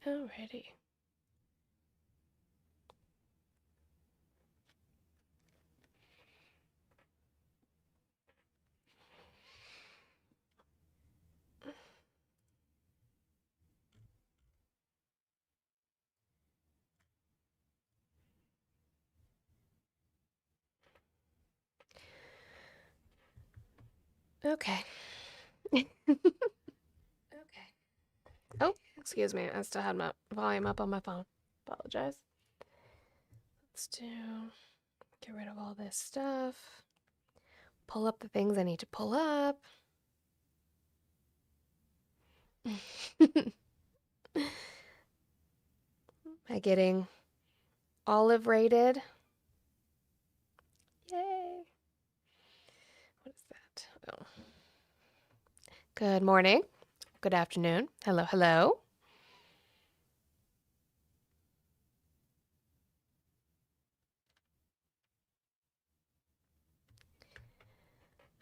Alrighty. Okay. Okay. Oh, excuse me. I still had my volume up on my phone. Apologize. Let's get rid of all this stuff. Pull up the things I need to pull up. Am I getting olive rated? Yay. What is that? Oh. Good morning. Good afternoon. Hello, hello.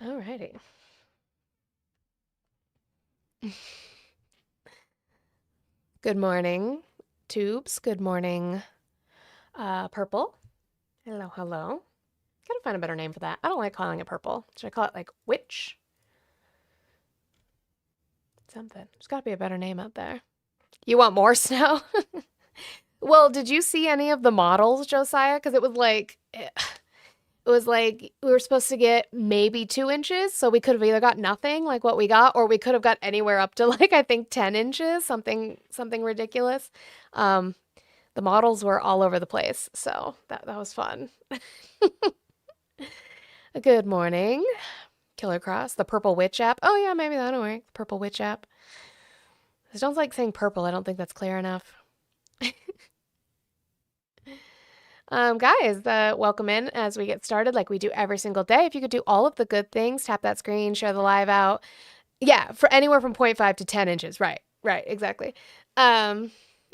Alrighty. Good morning, tubes. Good morning, purple. Hello, hello. Gotta find a better name for that. I don't like calling it purple. Should I call it like witch? Something. There's gotta be a better name out there. You want more snow? Well, did you see any of the models, Josiah? Because it was like we were supposed to get maybe 2 inches, so we could have either got nothing like what we got, or we could have got anywhere up to like I think 10 inches, something ridiculous. Um, the models were all over the place, so that was fun. Good morning, Killer Cross, the Purple Witch app. Oh yeah, maybe that'll work. Purple Witch app. I don't like saying purple. I don't think that's clear enough. Guys, welcome in as we get started, like we do every single day. If you could do all of the good things, tap that screen, share the live out. Yeah, for anywhere from 0.5 to 10 inches. Right, right, exactly. I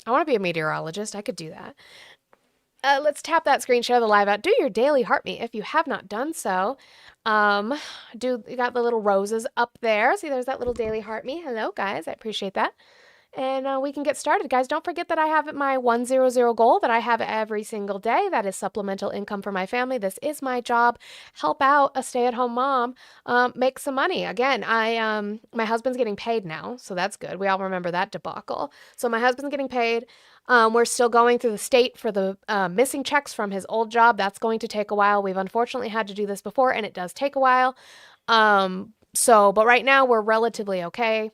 want to be a meteorologist. I could do that. Let's tap that screen, share the live out, do your daily heart meet if you have not done so. Um, you got the little roses up there. See, there's that little daily heart meet. Hello, guys. I appreciate that. And we can get started. Guys, don't forget that I have my 100 goal that I have every single day. That is supplemental income for my family. This is my job. Help out a stay-at-home mom make some money. Again, my husband's getting paid now, so that's good. We all remember that debacle. So my husband's getting paid. We're still going through the state for the missing checks from his old job. That's going to take a while. We've unfortunately had to do this before, and it does take a while. But right now we're relatively okay.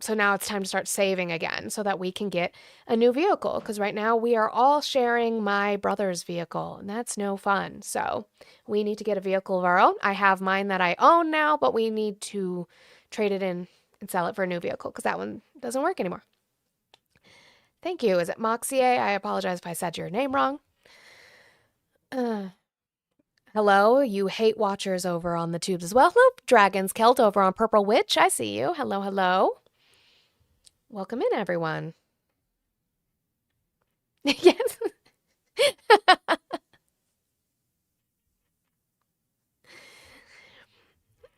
So now it's time to start saving again so that we can get a new vehicle. Because right now we are all sharing my brother's vehicle, and that's no fun. So we need to get a vehicle of our own. I have mine that I own now, but we need to trade it in and sell it for a new vehicle because that one doesn't work anymore. Thank you. Is it Moxie? I apologize if I said your name wrong. Uh, hello, you hate watchers over on the tubes as well. Hello, Dragon's Kelt over on Purple Witch. I see you. Hello, hello. Welcome in, everyone. Yes.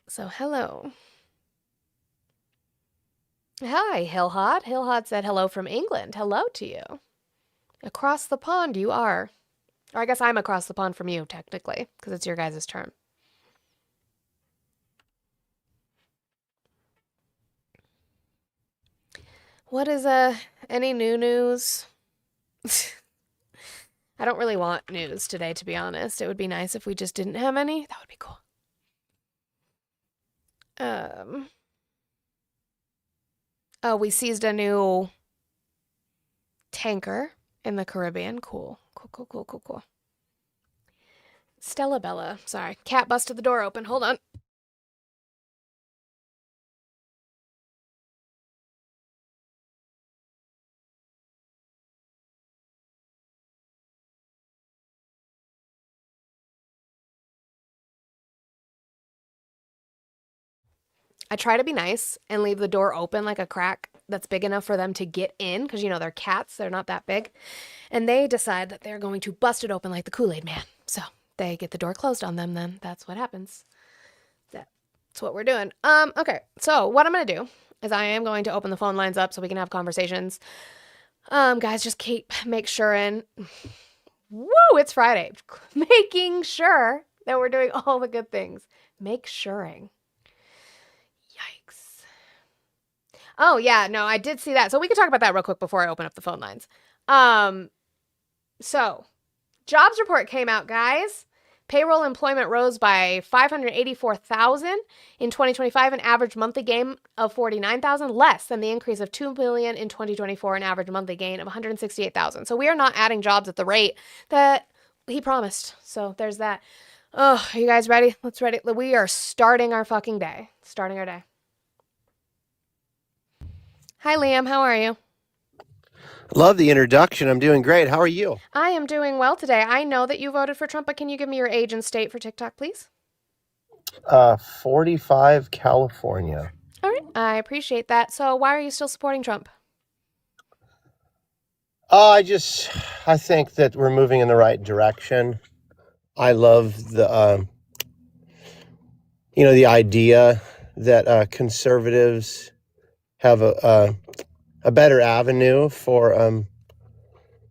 So, hello. Hi, Hillhot. Hillhot said hello from England. Hello to you. Across the pond you are. Or I guess I'm across the pond from you, technically, because it's your guys' turn. What is any new news? I don't really want news today, to be honest. It would be nice if we just didn't have any. That would be cool. Oh, we seized a new tanker in the Caribbean. Cool. Cool, cool, cool, cool, cool. Stella Bella. Sorry. Cat busted the door open. Hold on. I try to be nice and leave the door open like a crack that's big enough for them to get in because, they're cats. They're not that big. And they decide that they're going to bust it open like the Kool-Aid Man. So they get the door closed on them then. That's what happens. That's what we're doing. Okay. So what I'm going to do as I am going to open the phone lines up so we can have conversations. Guys, just make sure and woo, it's Friday. Making sure that we're doing all the good things. Make suring. Yikes. Oh yeah, no, I did see that. So we can talk about that real quick before I open up the phone lines. So jobs report came out, guys. Payroll employment rose by 584,000 in 2025, an average monthly gain of 49,000, less than the increase of 2 million in 2024, an average monthly gain of 168,000. So we are not adding jobs at the rate that he promised. So there's that. Oh, are you guys ready? Let's ready. We are starting our fucking day. Starting our day. Hi, Liam. How are you? Love the introduction. I'm doing great. How are you? I am doing well today. I know that you voted for Trump, but can you give me your age and state for TikTok, please? 45, California. All right. I appreciate that. So why are you still supporting Trump? I think that we're moving in the right direction. I love the idea that conservatives have a better avenue for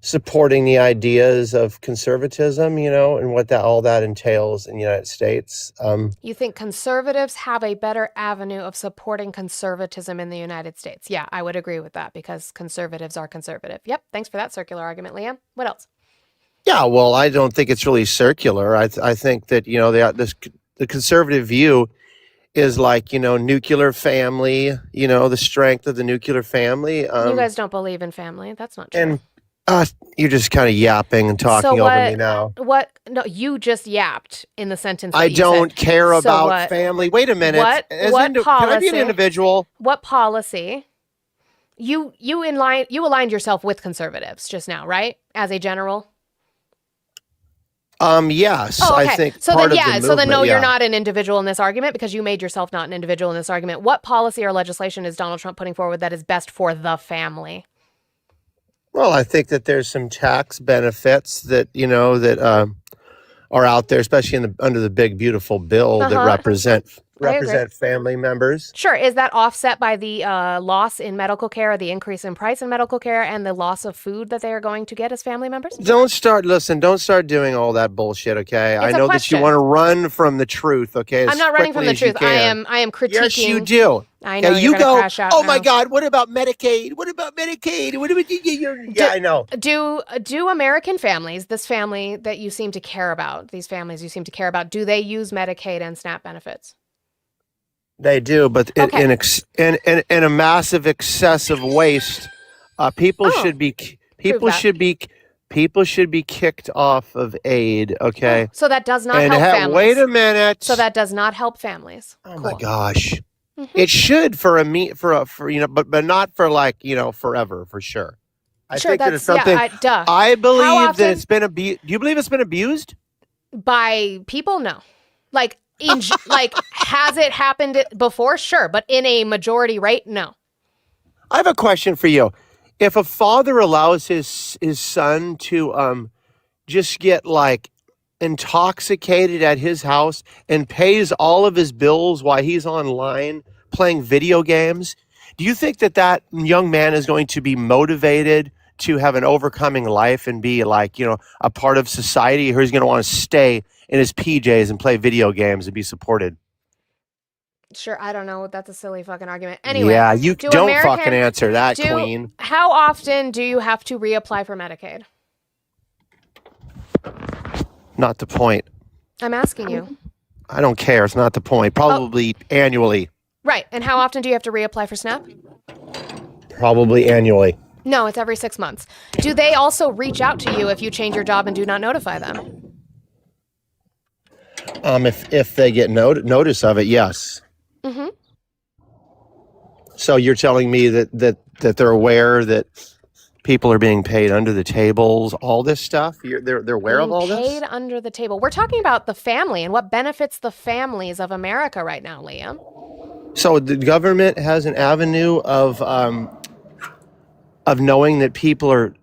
supporting the ideas of conservatism, and what all that entails in the United States. You think conservatives have a better avenue of supporting conservatism in the United States? Yeah, I would agree with that because conservatives are conservative. Yep. Thanks for that circular argument, Liam. What else? Yeah, well, I don't think it's really circular. I think that the conservative view is like nuclear family. The strength of the nuclear family. You guys don't believe in family. That's not true. And you're just kind of yapping and talking over me now. What? No, you just yapped in the sentence. I don't care So about what? family. Wait a minute. What Can I be an policy? individual? What policy? You aligned yourself with conservatives just now, right? As a general. Yes, Oh, okay. I think So part then, of the yeah. So then, movement, no, you're yeah. not an individual in this argument because you made yourself not an individual in this argument. What policy or legislation is Donald Trump putting forward that is best for the family? Well, I think that there's some tax benefits that are out there, especially under the big beautiful bill that Uh-huh. represent I agree. family members. Sure. Is that offset by the loss in medical care, the increase in price in medical care, and the loss of food that they are going to get as family members? Don't start doing all that bullshit, okay? It's I a know that you question. want to run from the truth, okay? I'm not running from the truth. I am critiquing. Yes, you do. I know Okay, you're you gonna go, crash out oh now. my God, what about Medicaid? What about Medicaid? What about yeah, I know. Do American families, this family that you seem to care about, these families you seem to care about, do they use Medicaid and SNAP benefits? They do, but Okay. in a massive excessive waste, people Oh, should be people that. should be people should be kicked off of aid, okay? So that does not And help families. wait a minute. So that does not help families. Oh Cool. my gosh. Mhm. It should for but not for forever, for sure. I Sure, think that it's that's something duh. I believe often- that it's been abused. Do you believe it's been abused? By people, no. Like has it happened before? Sure, but in a majority rate, no. I have a question for you. If a father allows his son to just get like intoxicated at his house and pays all of his bills while he's online playing video games, do you think that young man is going to be motivated to have an overcoming life and be like, a part of society, or he's going to want to stay in his PJs and play video games and be supported? Sure, I don't know. That's a silly fucking argument. Anyway, Yeah, you do don't American- fucking answer that, do- queen. How often do you have to reapply for Medicaid? Not the point. I'm asking you. I don't care. It's not the point. Probably annually. Right. And how often do you have to reapply for SNAP? Probably annually. No, it's every 6 months. Do they also reach out to you if you change your job and do not notify them? If they get notice of it, yes. Mm-hmm. So you're telling me that they're aware that people are being paid under the tables, all this stuff? They're aware of all this? Paid under the table. We're talking about the family and what benefits the families of America right now, Liam. So the government has an avenue of knowing that people are,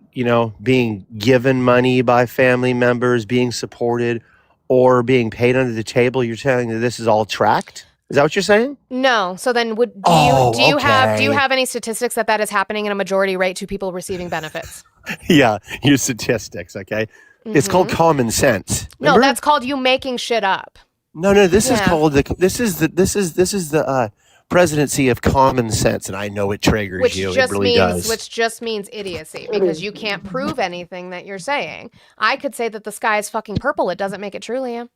being given money by family members, being supported, or being paid under the table. You're telling me this is all tracked? Is that what you're saying? No. So then do Oh, you okay. have any statistics that is happening in a majority rate to people receiving benefits? Yeah, your statistics, okay? It's called common sense. No, Remember? that's called you making shit up. No, this is Yeah. called the presidency of common sense, and I know it triggers Which you. It just really does. means idiocy, because you can't prove anything that you're saying. I could say that the sky is fucking purple. It doesn't make it true, Liam.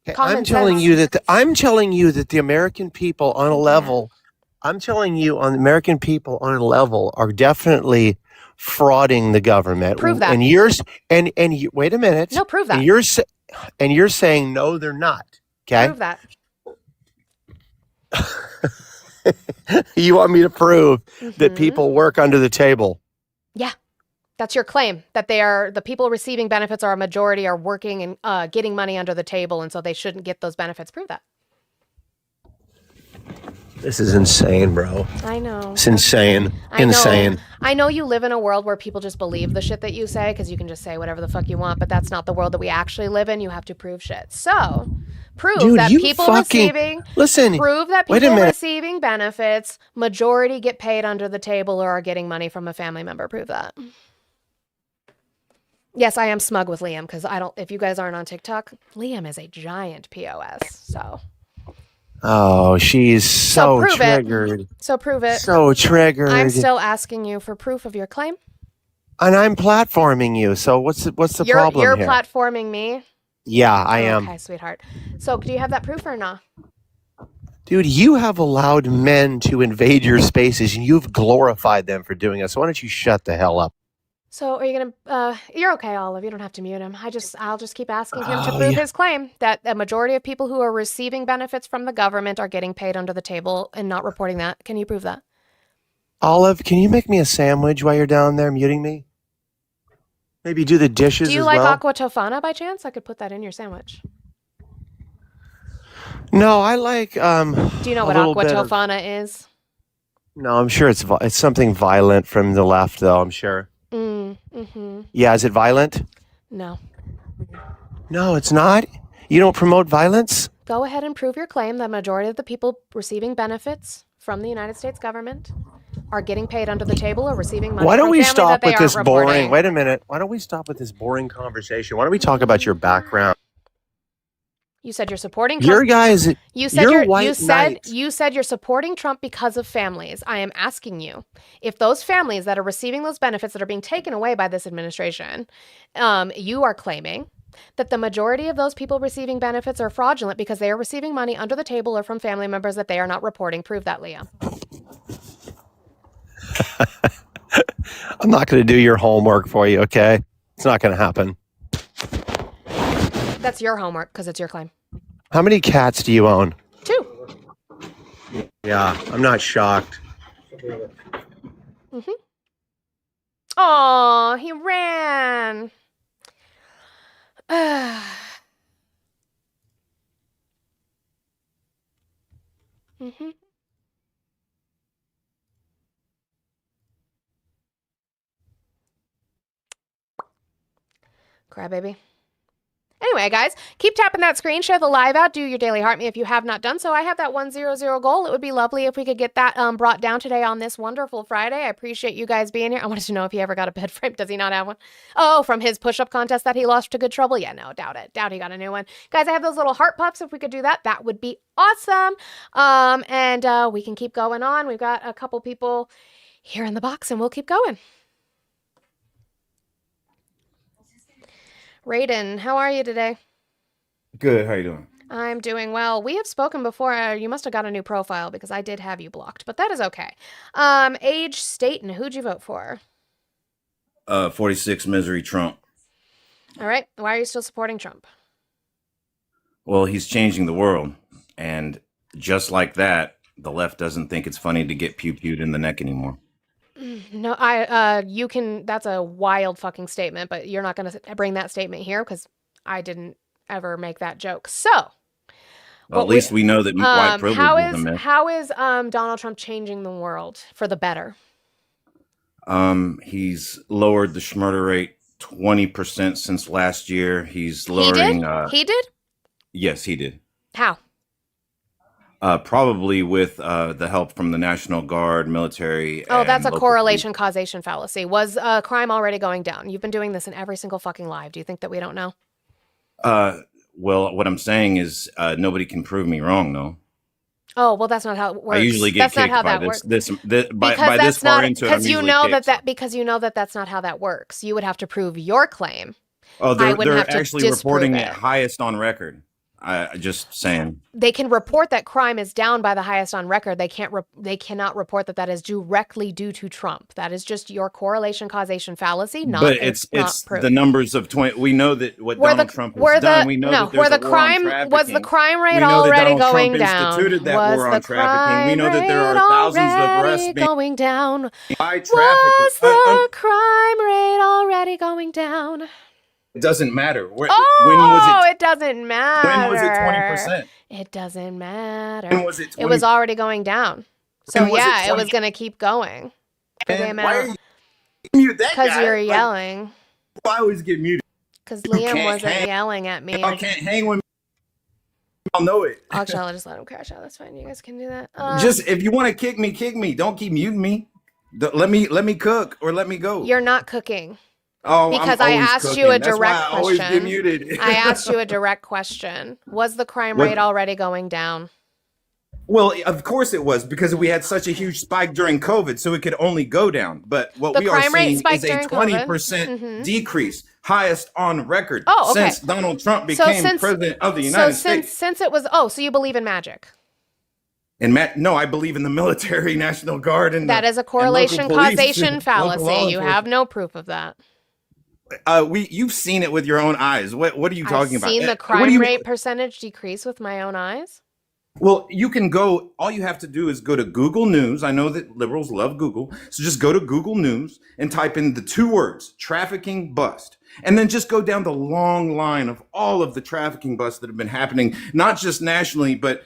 Okay, Common I'm telling sense. you that the American people on a level, I'm telling you on the American people on a level are definitely frauding the government. Prove that. And you, wait a minute. No, prove that. And you're saying no, they're not. Okay. Prove that. You want me to prove that people work under the table? Yeah. That's your claim, that the people receiving benefits are a majority, are working and getting money under the table, and so they shouldn't get those benefits. Prove that. This is insane, bro. I know. It's insane. Insane. I know you live in a world where people just believe the shit that you say, because you can just say whatever the fuck you want, but that's not the world that we actually live in. You have to prove shit. So, prove that people receiving benefits, majority get paid under the table or are getting money from a family member. Prove that. Yes, I am smug with Liam, because if you guys aren't on TikTok, Liam is a giant POS. So. Oh, she's so triggered. So prove it. So triggered. I'm still asking you for proof of your claim. And I'm platforming you. So what's the problem here? You're platforming me? Yeah, I am. Okay, sweetheart. So do you have that proof or not? Dude, you have allowed men to invade your spaces and you've glorified them for doing it. So why don't you shut the hell up? So are you gonna? You're okay, Olive. You don't have to mute him. I'll just keep asking him to prove his claim that a majority of people who are receiving benefits from the government are getting paid under the table and not reporting that. Can you prove that? Olive, can you make me a sandwich while you're down there muting me? Maybe do the dishes. Do you like aqua tofana by chance? I could put that in your sandwich. No, I like. Do you know what aqua tofana is? No, I'm sure it's something violent from the left, though. I'm sure. Yeah, is it violent? No. No, it's not. You don't promote violence? Go ahead and prove your claim that majority of the people receiving benefits from the United States government are getting paid under the table or receiving money. Why don't from we family stop that they with this aren't boring? reporting. Wait a minute. Why don't we stop with this boring conversation? Why don't we talk about your background? You said you're supporting Your Trump. guys. You said you're supporting Trump because of families. I am asking you if those families that are receiving those benefits that are being taken away by this administration, you are claiming that the majority of those people receiving benefits are fraudulent because they are receiving money under the table or from family members that they are not reporting. Prove that, Leah. I'm not going to do your homework for you, okay? It's not going to happen. That's your homework because it's your claim. How many cats do you own? 2. Yeah, I'm not shocked. Oh, he ran. Crybaby. Anyway, guys, keep tapping that screen, share the live out, do your daily heart me if you have not done so. I have that 100 goal. It would be lovely if we could get that brought down today on this wonderful Friday. I appreciate you guys being here. I wanted to know if he ever got a bed frame. Does he not have one? Oh, from his push-up contest that he lost to Good Trouble? Yeah, no, doubt it. Doubt he got a new one. Guys, I have those little heart puffs. If we could do that, that would be awesome. And we can keep going on. We've got a couple people here in the box, and we'll keep going. Raiden, how are you today? Good. How you doing? I'm doing well. We have spoken before. You must have got a new profile because I did have you blocked, but that is okay. Age, state, and who'd you vote for? 46 Misery Trump. All right. Why are you still supporting Trump? Well, he's changing the world. And just like that, the left doesn't think it's funny to get pew-pewed in the neck anymore. No, you can, that's a wild fucking statement, but you're not going to bring that statement here because I didn't ever make that joke. So, well, at least we know that white privilege is a myth. How is Donald Trump changing the world for the better? He's lowered the murder rate 20% since last year. He's lowering. He did? Yes, he did. How? Probably with the help from the National Guard, military, Oh, that's and a local police. correlation causation fallacy. Was crime already going down? You've been doing this in every single fucking live. Do you think that we don't know? Well, what I'm saying is nobody can prove me wrong, though. Oh, well, that's not how it I works. usually get That's not kicked how by that works. by this Because this that's far not into it. I'm because you usually know kicked. because you know that that's not how that works. You would have to prove your claim. Oh, I wouldn't they're have to actually disprove reporting it it. highest on record. I just saying. They can report that crime is down by the highest on record. They cannot report that that is directly due to Trump. That is just your correlation causation fallacy, not But not it's proof. the numbers of 20. We know that what Where the Donald Trump where has done. the We know no that there's where the a war on crime was the trafficking. crime rate We know that already Donald going Trump down. instituted that Was war on the trafficking. We crime know that there rate are thousands of already arrests being going down? by Was traffickers. the crime rate already going down? It doesn't matter. When Oh, was it doesn't matter. When was it 20%? It doesn't matter. When was it 20? It was already going down. So When was it yeah, it 20? was gonna keep going. For the Man, why are amount you mute that because guy? you're Like, yelling. I always get muted. Because You Liam can't wasn't hang. yelling at me. Y'all can't hang with me. I'll know it. Actually, I'll just let him crash out. That's fine. You guys can do that. Just if you want to kick me, kick me. Don't keep muting me. Let me cook or let me go. You're not cooking. Oh, Because I'm I always asked you cooking. a That's why direct I always question. get muted. I asked you a direct question. Was the crime What- rate already going down? Well, of course it was because we had such a huge spike during COVID, so it could only go down. But what The we are crime rate seeing spiked is a during COVID. 20% Mhm. decrease, highest on record Oh, okay. since Donald Trump So became since- president of the United States. since it was so you believe in magic? And no, I believe in the military, National Guard, and That is a correlation local police causation and local law fallacy. You have enforcement. no proof of that. You've seen it with your own eyes. What are you talking I've about? seen the What do crime you- rate percentage decrease with my own eyes. Well, you can go, all you have to do is go to Google News. I know that liberals love Google. So just go to Google News and type in the 2 words, trafficking bust. And then just go down the long line of all of the trafficking busts that have been happening, not just nationally, but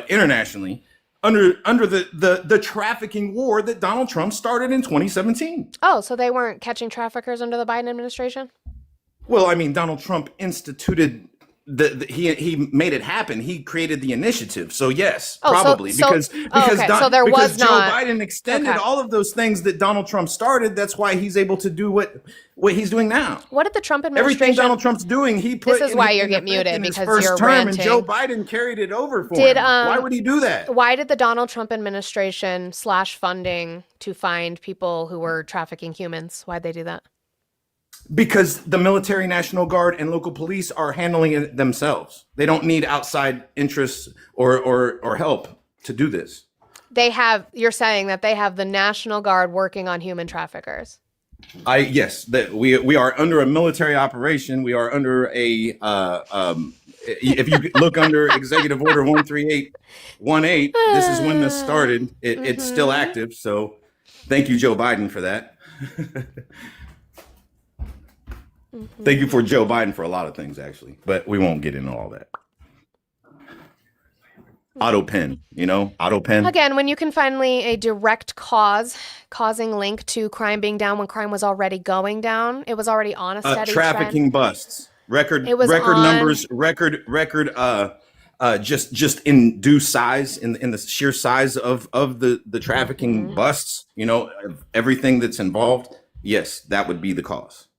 internationally, under the trafficking war that Donald Trump started in 2017. Oh, so they weren't catching traffickers under the Biden administration? Well, I mean, Donald Trump instituted he made it happen. He created the initiative. So yes, Oh, so- probably so- because okay, so there because was Joe not- Biden extended okay. all of those things that Donald Trump started. That's why he's able to do what he's doing now. What did the Trump Everything administration? Donald Trump's doing, he put. This is in- why you in get effect muted, in his because first you're term, and Joe ranting. Biden carried it over for Did, him. Why would he do that? Why did the Donald Trump administration slash funding to find people who were trafficking humans? Why'd they do that? Because the military, National Guard, and local police are handling it themselves. They don't need outside interests or help to do this. You're saying that they have the National Guard working on human traffickers. Yes, that we are under a military operation. We are under a if you look under Executive Order 13818, this is when this started. It's still active. So thank you, Joe Biden, for that. Thank you for Joe Biden for a lot of things, actually, but we won't get into all that. Auto pen, auto pen. Again, when you can finally a direct causing link to crime being down when crime was already going down, it was already on a steady Trafficking trend. busts, record It was record on- numbers, record just in due size, in the sheer size of the trafficking busts, of everything that's involved. Yes, that would be the cause.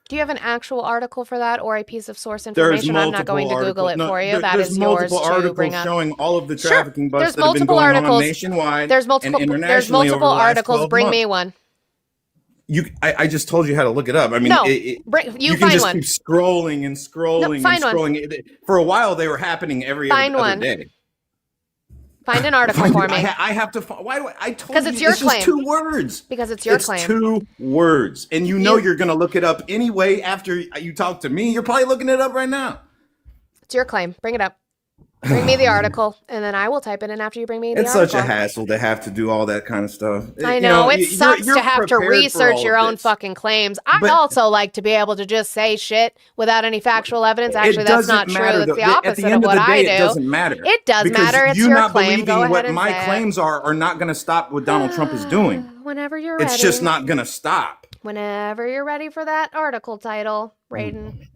Do you have an actual article for that or a piece of source There's information? I'm not going to Google it for you. That is yours to bring up. Showing all of the Sure. trafficking busts There's that have been multiple going articles. on nationwide. There's and multiple internationally over the last articles. 12 Bring months. me one. I just told you how to look it up. I mean, No, you you can find just one. keep scrolling and scrolling and find one. scrolling. For a while, they were happening every Find other one. day. Find an article Find for it. me. I have to. Why do I told 'Cause you? it's your just claim. 2 words. Because it's your It's claim. 2 words, and You- you're going to look it up anyway after you talk to me. You're probably looking it up right now. It's your claim. Bring it up. Bring me the article, and then I will type it in after you bring me the It's article. such a hassle to have to do all that kind of stuff. I know, it sucks you're to have to prepared for research all your of own this. fucking claims. I But- also like to be able to just say shit without any factual evidence. Actually, It that's doesn't not true. matter, That's though. the At opposite the of end what of the day, I do. it doesn't matter. It does Because matter. It's you your not claim. Go believing ahead what and my say it. claims are not going to stop what Donald Trump is doing. Whenever you're ready. It's just not going to stop. Whenever you're ready for that article title, Raiden.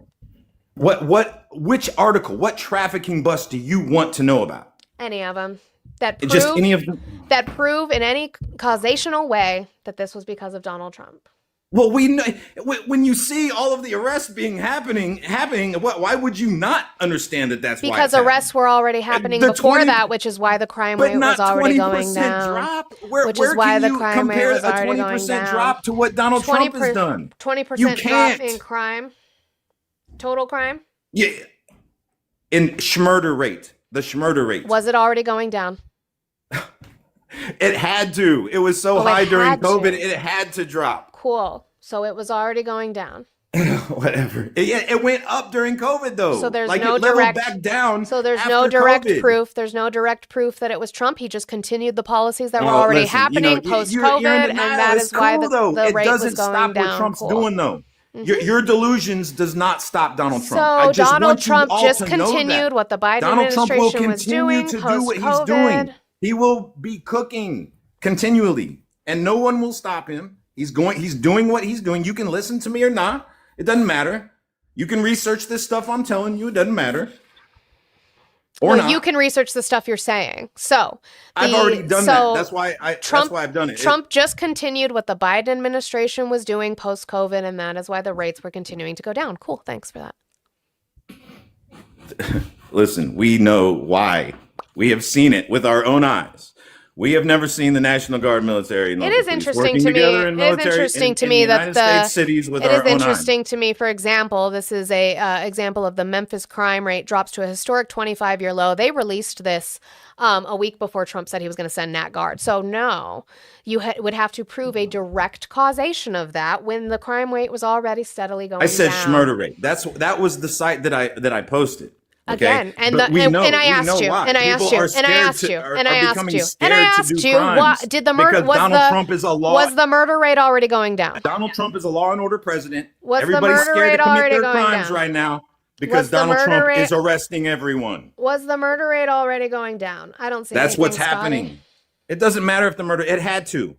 Which article, what trafficking bust do you want to know about? Any of them that Just prove any of them. that prove in any causational way that this was because of Donald Trump. Well, we know when you see all of the arrests happening, why would you not understand that that's why Because it's arrests were already happening The before 20 that, which is why the crime but rate not was already going 20% down. drop. Which is why can the you crime rate compare was a already 20% going down. drop to what Donald Trump has done? 20% You drop can't. in crime, total crime. Yeah, in schmurder rate, the schmurder rate. Was it already going down? It had to. It was so Oh, it high during had to. COVID. It had to drop. Cool. So it was already going down. Whatever. It went up during COVID though. So there's like no it leveled direct back down. So there's after no direct COVID. proof. There's no direct proof that it was Trump. He just continued the policies that were Well, already listen, happening you're post-COVID, in and denial. that It's is why cool, though. the It rate doesn't was going stop down. what Trump's Cool. doing though. Your delusions does not stop Donald Trump. So I just Donald want you Trump all just to know continued that. what the Biden Donald Trump will administration was continue doing to do what he's doing. post-COVID. He will be cooking continually, and no one will stop him. He's doing what he's doing. You can listen to me or not. It doesn't matter. You can research this stuff I'm telling you. It doesn't matter. Or Well, not. you can research the stuff you're saying. So I've already done that. That's why Trump, that's why I've done it. Trump just continued what the Biden administration was doing post-COVID, and that is why the rates were continuing to go down. Cool. Thanks for that. Listen, we know why. We have seen it with our own eyes. We have never seen the National Guard military. And It local is police interesting working to me. together in It is military interesting in to the me that United the States cities with it our is own eyes. interesting to me. For example, this is a example of the Memphis crime rate drops to a historic 25-year low. They released this a week before Trump said he was going to send Nat Guard. So no, you would have to prove a direct causation of that when the crime rate was already steadily going down. I said schmurder rate. That was the site that I posted. Okay? Again, and But I we know asked you, why. and I People asked you, are and I scared asked to- you, are- and are I asked becoming you, scared and I to asked do you, crimes what did the murder because Donald Trump is a law. was the murder rate already going down? Donald Trump is a law and order president. Was the Everybody's murder scared rate to commit already their going crimes down? right now because Was the Donald murder Trump rate- is arresting everyone. Was the murder rate already going down? I don't see. That's what's anything, Scotty. happening. It doesn't matter if the murder. It had to.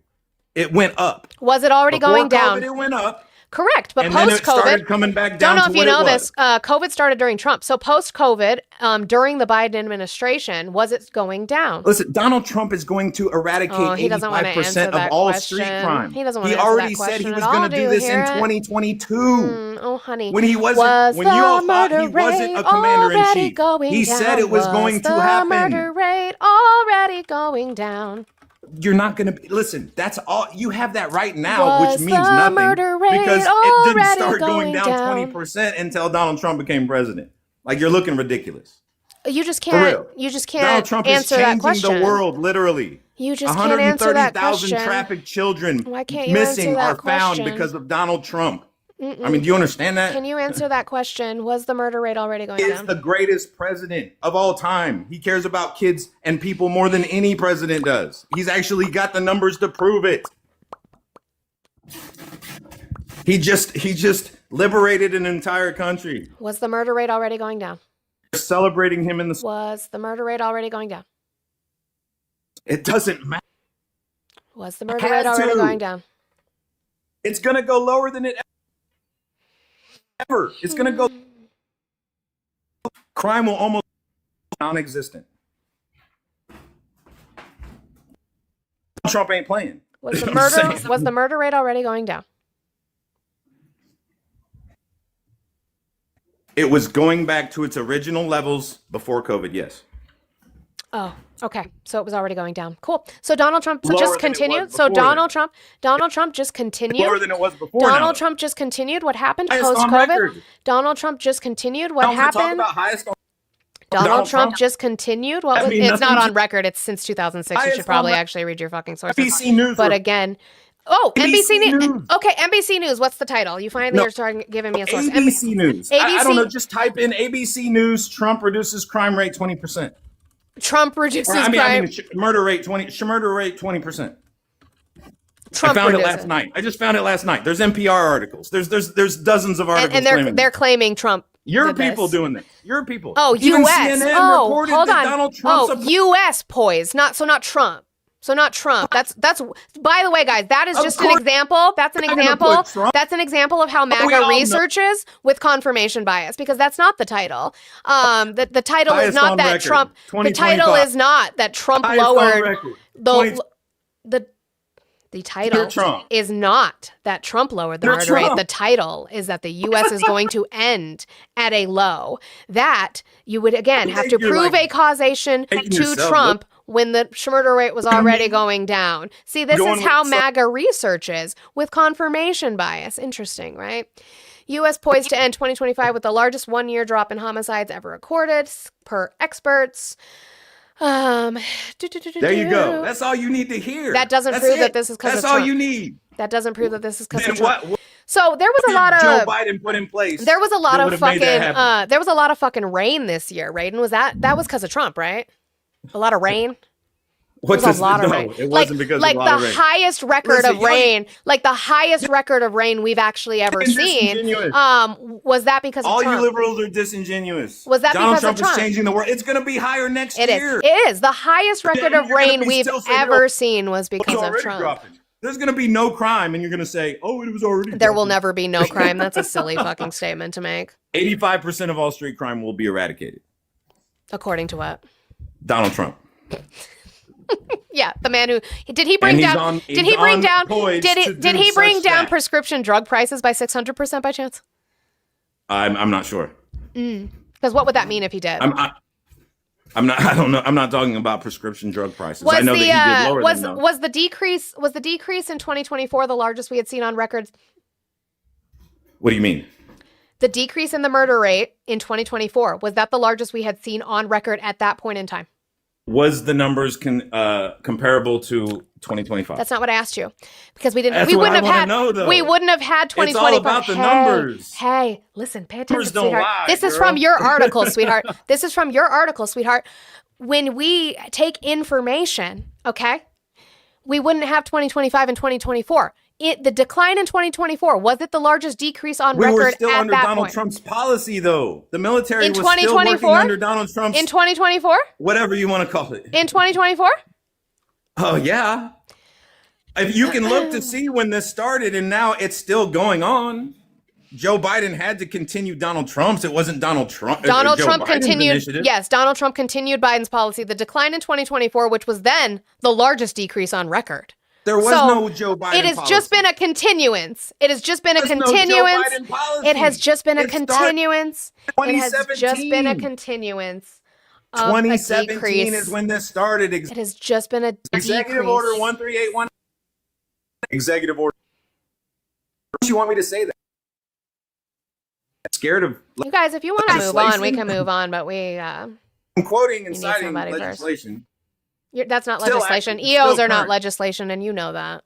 It went up. Was it already Before going down? COVID, it went up. Correct, but And then it started post-COVID, coming back don't down know to if you what it know was. this. COVID started during Trump, so post-COVID, during the Biden administration, was it going down? Listen, Donald Trump is going to eradicate He doesn't want to 85% answer of that all question. street crime. He doesn't want He to answer already that said he question was at going all. to Do do you this hear in it? 2022. Oh, honey. When he wasn't, Was when you all the thought he murder wasn't a rate commander in already chief, going he down? said it was going to happen. The murder rate already going down. You're not going to listen. That's all you have that right now, Was which means the nothing murder rate because it didn't already start going going down down? 20% until Donald Trump became president. Like you're looking ridiculous. You just For can't. real. You just Donald can't Trump is answer that changing question. the world, literally. You just can't answer that 130,000 question. traffic children Why can't you missing answer are that found question? because of Donald Trump. I mean, do you understand that? Can you answer that question? Was the murder rate already going He is down? the greatest president of all time. He cares about kids and people more than any president does. He's actually got the numbers to prove it. He just liberated an entire country. Was the murder rate already going down? They're celebrating him in the. Was the murder rate already going down? It doesn't matter. Was the murder has rate already to. going down? It's gonna go lower than it ever. It's gonna go. Crime will almost be non-existent. Trump ain't playing. Was the I'm murder saying. was the murder rate already going down? It was going back to its original levels before COVID. Yes. Oh, okay. So it was already going down. Cool. So Donald Trump Lower just than it was continued. So before Donald Trump just Lower continued. than it was before. Donald now. Trump just continued. What happened Highest on post COVID? record. Donald Trump just continued. What I want to talk happened? about highest on Donald Trump just continued. Well, I mean, it's not nothing on record. It's since 2006. You Highest should probably on actually read your fucking sources. NBC News. But again, oh, NBC NBC News. News. Okay, NBC News. What's the title? You finally No. are starting giving me a source. ABC News. I ABC don't know. Just type in ABC News. Trump reduces crime rate 20%. Trump reduces I crime. mean, murder rate 20%. Trump I found it reduces. last night. I just found it last night. There's NPR articles. There's dozens of articles. And they're claiming they're this. claiming Trump. Your did people this. doing this. Your people. Oh, Even U.S. CNN Oh, reported hold that on. Donald Trump's Oh, U.S. poise, not Trump. So not Trump. That's by the way, guys, that is Of just an course. example. That's an I'm gonna example. put Trump. That's an example of how we MAGA all know. researches with confirmation bias, because that's not the title. The title is Highest not on that record, Trump. The title 2025. is not that Trump Highest on lowered record, the the title Under Trump. is not that Trump lowered the Under murder rate. Trump. The title is that the U.S. is going to end at a low. That you would, again, have to You're prove like a causation making to yourself Trump when the murder rate was already going down. See, this Going is how with Trump. MAGA researches with confirmation bias. Interesting, right? U.S. poised to end 2025 with the largest one-year drop in homicides ever recorded, per experts. There you go. That's all you need to hear. That doesn't That's prove it. that this is because of That's all Trump. you need. That doesn't prove that this is because Then of Trump. what So there was a did lot Joe of Biden put in place? there was a lot that of would've made that fucking happen? there was a lot of fucking rain this year, Raiden. That was because of Trump, right? A lot of rain. What's It was this? a lot of No, rain. it wasn't because like of a lot of the rain. highest record Listen, of rain, like the highest record of rain we've actually ever You're seen. disingenuous. Was that because of All Trump? you liberals are disingenuous. Was that Donald because of Trump Trump? is changing the world? It's going to be higher next It year. is. It is the highest record Then of you're gonna rain be we've still saying, ever "Oh, seen was It's because of already Trump. dropping. There's going to be no crime, and you're going to say, "Oh, it was already." There will dropping." never be no crime. That's a silly fucking statement to make. 85% of all street crime will be eradicated. According to what? Donald Trump. Yeah, the man who did he bring And he's down? on- Did he's he bring on down? poised Did to did do he bring such down that. prescription drug prices by 600% by chance? I'm not sure. Because what would that mean if he did? I'm not. I don't know. I'm not talking about prescription drug prices. I know that he did lower them. Though. Was the decrease in 2024 the largest we had seen on record? What do you mean? The decrease in the murder rate in 2024, was that the largest we had seen on record at that point in time? Was the numbers comparable to 2025? That's not what I asked you, because we didn't. That's we what wouldn't I have wanna had. know, though. We wouldn't have had 2024. It's all about the numbers. Hey, listen, pay attention, Numbers don't sweetheart. lie, This is girl. from your article, sweetheart. This is from your article, sweetheart. When we take information, okay, we wouldn't have 2025 and 2024. The decline in 2024, was it the largest decrease on We record were still at under that Donald point? Trump's policy, though. The military In was still working 2024? under Donald Trump's In 2024? whatever you want to call it. In 2024? Oh yeah. If you can look to see when this started, and now it's still going on. Joe Biden had to continue Donald Trump's. It wasn't Donald Trump. Donald Joe Trump Biden's continued. initiative. Yes, Donald Trump continued Biden's policy. The decline in 2024, which was then the largest decrease on record. There was So, no Joe Biden. It has policy. just been a continuance. It has just been a There's no Joe continuance. Biden policy. It has just been a It started continuance. It has just been a 2017. continuance of a 2017 decrease. is when this started. It has just been a Executive decrease. Order 1381. Executive Order. Why don't you want me to say that? Scared of. You guys, if you want to move on, we Legislation? can move on. But I'm quoting and need citing somebody first. legislation. that's not Still legislation. active, EOs still are not current. legislation, and you know that.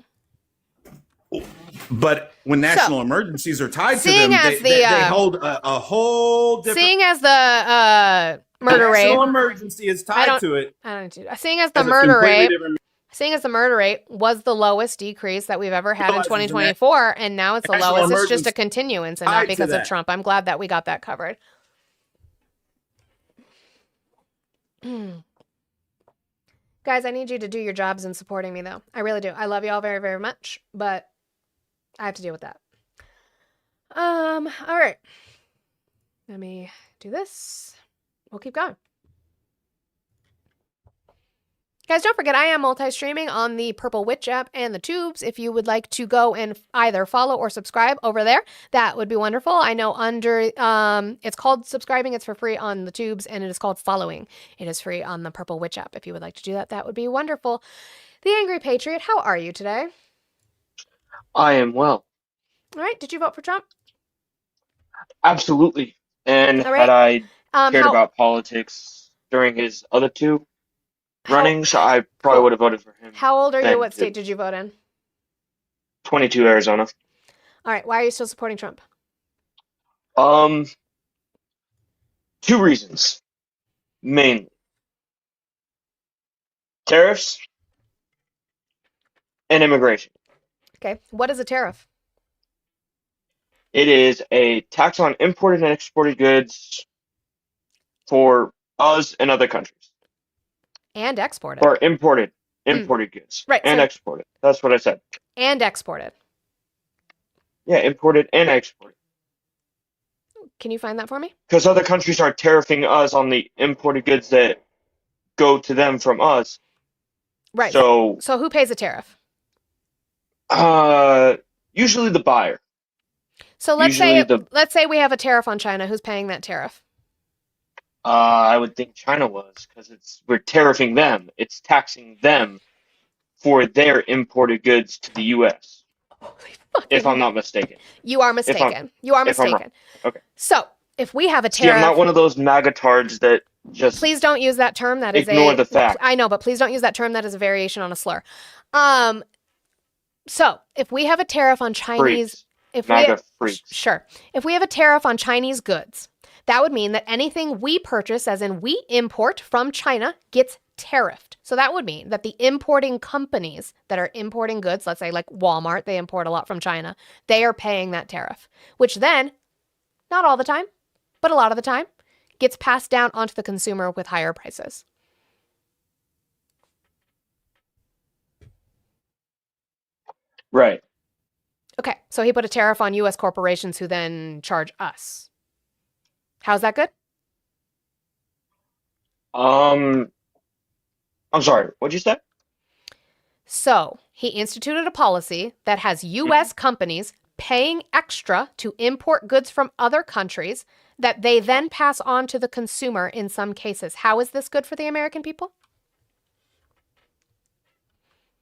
But when national emergencies are tied to seeing them, as they the, hold a whole different. Seeing as the murder rate, National emergency is tied to it. I don't know. Seeing as the as a murder completely rate, different- seeing as the murder rate was the lowest decrease that we've ever had in Realizes the 2024, and now it's the national lowest. It's just a emergency continuance, and tied not to because of that. Trump. I'm glad that we got that covered. Guys, I need you to do your jobs in supporting me, though. I really do. I love you all very, very much, but I have to deal with that. All right. Let me do this. We'll keep going. Guys, don't forget, I am multi-streaming on the Purple Witch app and the Tubes. If you would like to go and either follow or subscribe over there, that would be wonderful. I know it's called subscribing. It's for free on the Tubes, and it is called following. It is free on the Purple Witch app. If you would like to do that, that would be wonderful. The Angry Patriot, how are you today? I am well. All right. Did you vote for Trump? Absolutely. And All right. had I cared how- about politics during his other two How- runnings, I probably would have voted for him. How old are you? Thank What you. state did you vote in? 22 Arizona. All right. Why are you still supporting Trump? Two reasons. Mainly. Tariffs and immigration. Okay. What is a tariff? It is a tax on imported and exported goods for us and other countries. And exported. Or imported. Imported goods Right, and so exported. That's what I said. and exported. Yeah, imported and exported. Can you find that for me? Because other countries are tariffing us on the imported goods that go to them from us. Right. So, So who pays a tariff? usually the buyer. So Usually let's say we have a tariff on China. Who's paying that tariff? I would think China was, because we're tariffing them. It's taxing them for their imported goods to the U.S. Holy If I'm fucking! not mistaken. You are If I'm mistaken. You are if I'm wrong. mistaken. Okay. So if we have a See, I'm not tariff, one of those magatards that just please don't use that term. That is ignore a. the fact. I know, but please don't use that term. That is a variation on a slur. So if we have a tariff on Chinese, Freaks. if MAGA we freaks. sure, if we have a tariff on Chinese goods, that would mean that anything we purchase, as in we import from China, gets tariffed. So that would mean that the importing companies that are importing goods, let's say like Walmart, they import a lot from China, they are paying that tariff, which then, not all the time, but a lot of the time, gets passed down onto the consumer with higher prices. Right. Okay, so he put a tariff on US corporations who then charge us. How's that good? I'm sorry. What'd you say? So he instituted a policy that has US companies paying extra to import goods from other countries that they then pass on to the consumer in some cases. How is this good for the American people?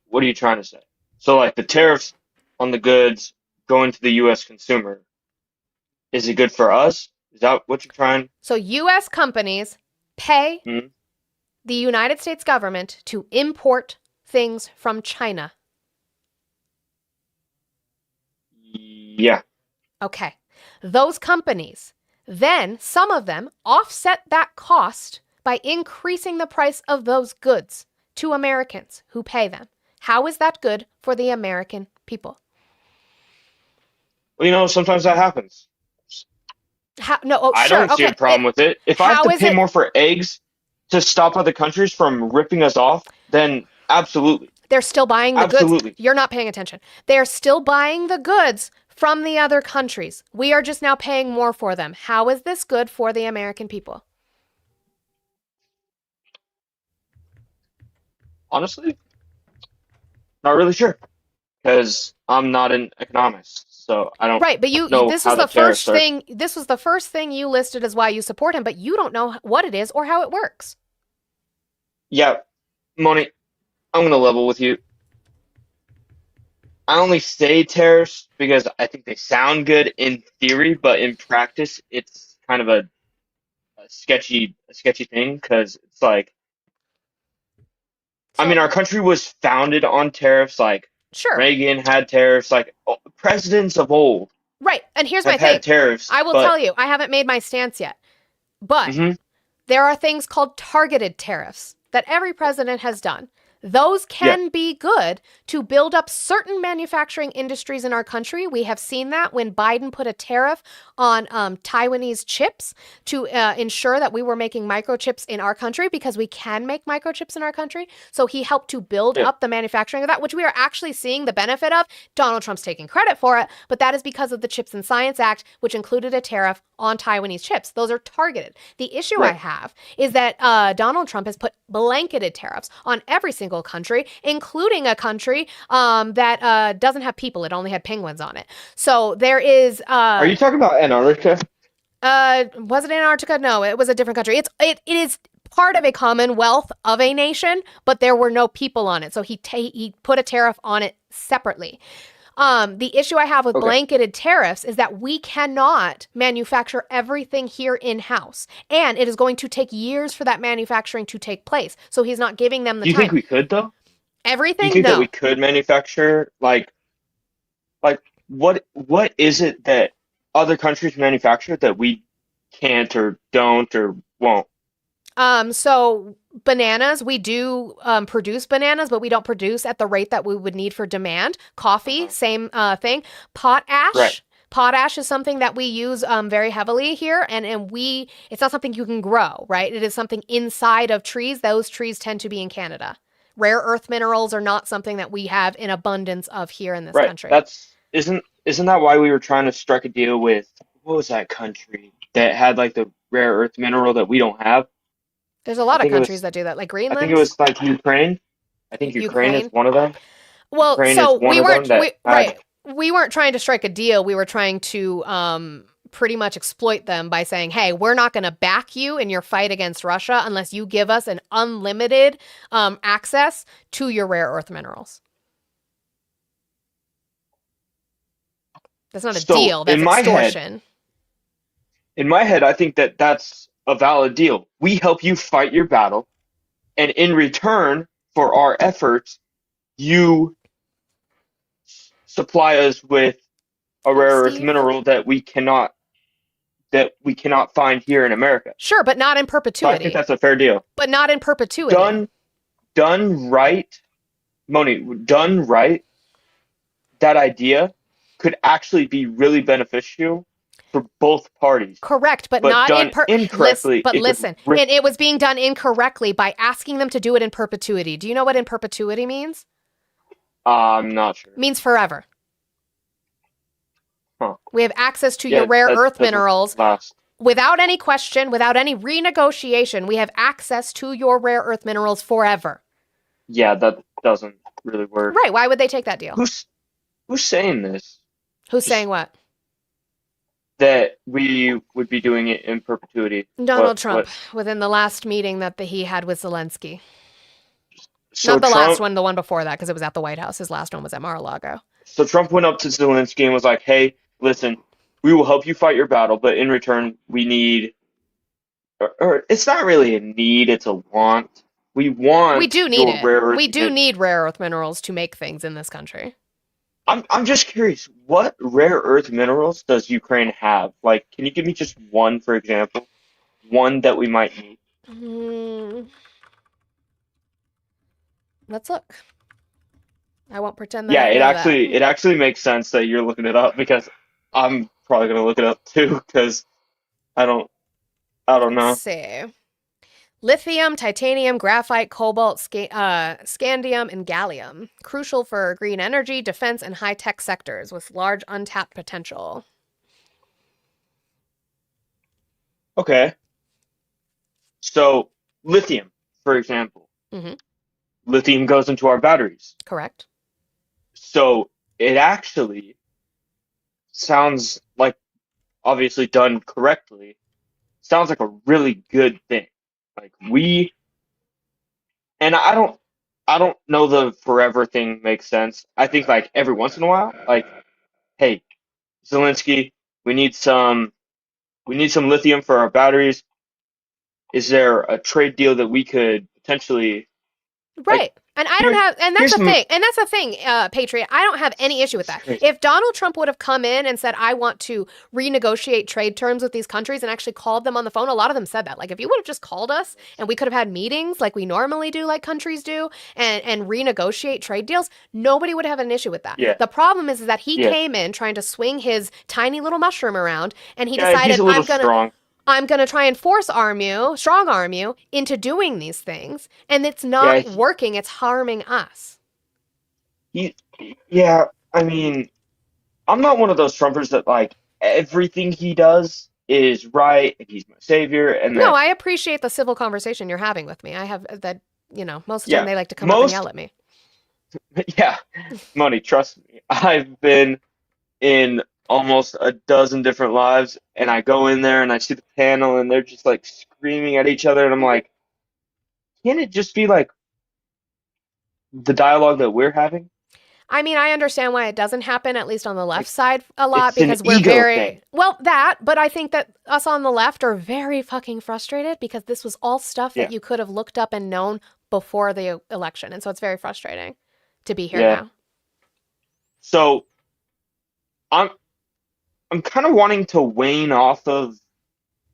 What are you trying to say? So, like the tariffs on the goods going to the U.S. consumer, is it good for us? Is that what you're trying? So US companies pay Mhm. the United States government to import things from China. Yeah. Okay. Those companies, then some of them offset that cost by increasing the price of those goods to Americans who pay them. How is that good for the American people? Well, sometimes that happens. I Sure. don't see Okay. a problem with it. If I have How to is pay it? more for eggs to stop other countries from ripping us off, then absolutely. They're still buying the Absolutely. goods. You're not paying attention. They're still buying the goods from the other countries. We are just now paying more for them. How is this good for the American people? Honestly, not really sure. Because I'm not an economist, so I don't Right, but know this how was the the first tariffs are. thing. This was the first thing you listed as why you support him, but you don't know what it is or how it works. Yeah, Moni, I'm gonna level with you. I only say tariffs because I think they sound good in theory, but in practice, it's kind of a sketchy thing. Because it's like, I So, mean, our country was founded on tariffs. Like sure. Reagan had tariffs. Like presidents of old Right. And here's my have thing. had tariffs. I will But tell you, I haven't made my stance yet. But Mhm. there are things called targeted tariffs that every president has done. Those can be good to build up certain manufacturing industries in our country. We have seen that when Biden put a tariff on Taiwanese chips to ensure that we were making microchips in our country because we can make microchips in our country. So he helped to build Yeah. up the manufacturing of that, which we are actually seeing the benefit of. Donald Trump's taking credit for it, but that is because of the Chips and Science Act, which included a tariff on Taiwanese chips. Those are targeted. The issue I Right. have is that Donald Trump has put blanketed tariffs on every single country, including a country that doesn't have people. It only had penguins on it. So there is. Are you talking about Antarctica? Was it Antarctica? No, it was a different country. It is part of a commonwealth of a nation, but there were no people on it. So he put a tariff on it separately. The issue I have with Okay. blanketed tariffs is that we cannot manufacture everything here in-house. And it is going to take years for that manufacturing to take place. So he's not giving them the Do you time. think we could though? Do Everything? you think No. that we could manufacture like what is it that other countries manufacture that we can't or don't or won't? So bananas, we do produce bananas, but we don't produce at the rate that we would need for demand. Coffee, same thing. Potash. Right. Potash is something that we use very heavily here, and it's not something you can grow, right? It is something inside of trees. Those trees tend to be in Canada. Rare earth minerals are not something that we have in abundance of here in this Right. country. Isn't that why we were trying to strike a deal with what was that country that had like the rare earth mineral that we don't have? There's a I lot of think it countries was that do that, like I think it Greenland, was like Ukraine. I think Ukraine is Ukraine. one of them. Well, Ukraine so is one we of them weren't that had we weren't trying to strike a deal. We were trying to pretty much exploit them by saying, "Hey, we're not going to back you in your fight against Russia unless you give us an unlimited access to your rare earth minerals." That's not a so deal. That's extortion. in my head, I think that that's a valid deal. We help you fight your battle, and in return for our efforts, you supply us with a Oh, rare earth Steve. mineral that we cannot find here in America. Sure, but not in So I think perpetuity. that's a fair deal. But not in perpetuity. Done right, Moni, done right, that idea could actually be really beneficial for both parties. Correct, but But not done incorrectly, But it could listen, rip. it was being done incorrectly by asking them to do it in perpetuity. Do you know what in perpetuity means? I'm not sure. It means forever. Huh. We have access to Yeah, your rare that earth doesn't minerals last. without any question, without any renegotiation. We have access to your rare earth minerals forever. Yeah, that doesn't really work. Right? Why would they take that deal? Who's saying this? Who's Just saying what? that we would be doing it in perpetuity. Donald Trump, What? within the last meeting that he had with Zelensky. So Not the Trump, last one, the one before that, because it was at the White House. His last one was at Mar-a-Lago. So Trump went up to Zelensky and was like, "Hey, listen, we will help you fight your battle, but in return, we need, or it's not really a need, it's a want. We want We do need your it. rare earth We do need rare earth minerals to make things in this country. I'm just curious, what rare earth minerals does Ukraine have? Like, can you give me just one, for example? One that we might need. Let's look. I won't pretend that Yeah, I know that. it actually makes sense that you're looking it up because I'm probably gonna look it up too because I don't know. Let's see. Lithium, titanium, graphite, cobalt, scandium, and gallium. Crucial for green energy, defense, and high-tech sectors with large untapped potential. Okay. So lithium, for example. Mm-hmm. Lithium goes into our batteries. Correct. So it actually sounds like, obviously done correctly, sounds like a really good thing. Like and I don't know the forever thing makes sense. I think like every once in a while, like, hey, Zelensky, we need some lithium for our batteries. Is there a trade deal that we could potentially Right. And I don't have, and that's here's the thing, Patriot. I don't have any issue with that. If Donald Trump would have come in and said, I want to renegotiate trade terms with these countries and actually called them on the phone, a lot of them said that. Like, if you would have just called us and we could have had meetings like we normally do, like countries do, and renegotiate trade deals, nobody would have an issue with that. Yeah. The problem is that he came in trying to swing his tiny little mushroom around, and he decided, he's a little strong. I'm going to try and strong arm you into doing these things. And it's not working. It's harming us. Yeah, I mean, I'm not one of those Trumpers that like everything he does is right and he's my savior. And no, I appreciate the civil conversation you're having with me. I have that, most of the time they like to come up and yell at me. Yeah, Moni, trust me. I've been in almost a dozen different lives, and I go in there and I see the panel and they're just like screaming at each other, and I'm like, can't it just be like the dialogue that we're having? I mean, I understand why it doesn't happen, at least on the left side, a lot, It's an because we're ego very thing. well but I think that us on the left are very fucking frustrated because this was all stuff that you could have looked up and known before the election, and so it's very frustrating to be here now. So I'm kind of wanting to wane off of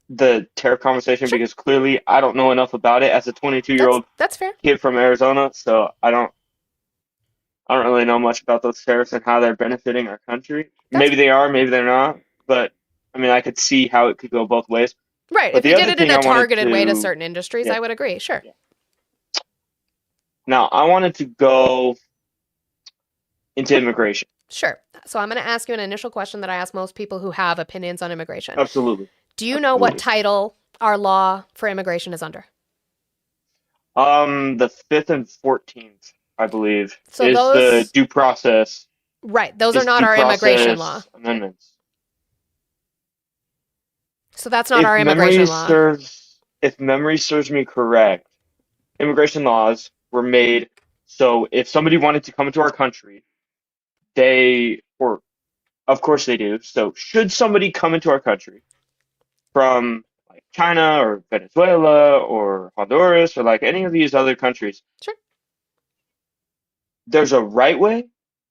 the tariff conversation because clearly I don't know enough about it as a 22-year-old That's fair. kid from Arizona, so I don't really know much about those tariffs and how they're benefiting our country. Maybe they are, maybe they're not, but I mean, I could see how it could go both ways. Right. But if you did it in a targeted way to certain industries, I would agree. Sure. Now, I wanted to go into immigration. Sure. So I'm going to ask you an initial question that I ask most people who have opinions on immigration. Absolutely. Do you know what title our law for immigration is under? The 5th and 14th, I believe, So is the those, due process right, those are not due our immigration law. process amendments. So that's not our immigration law. If memory serves me correct, immigration laws were made so if somebody wanted to come into our country, or of course they do. So should somebody come into our country from like China or Venezuela or Honduras or like any of these other countries, Sure. there's a right way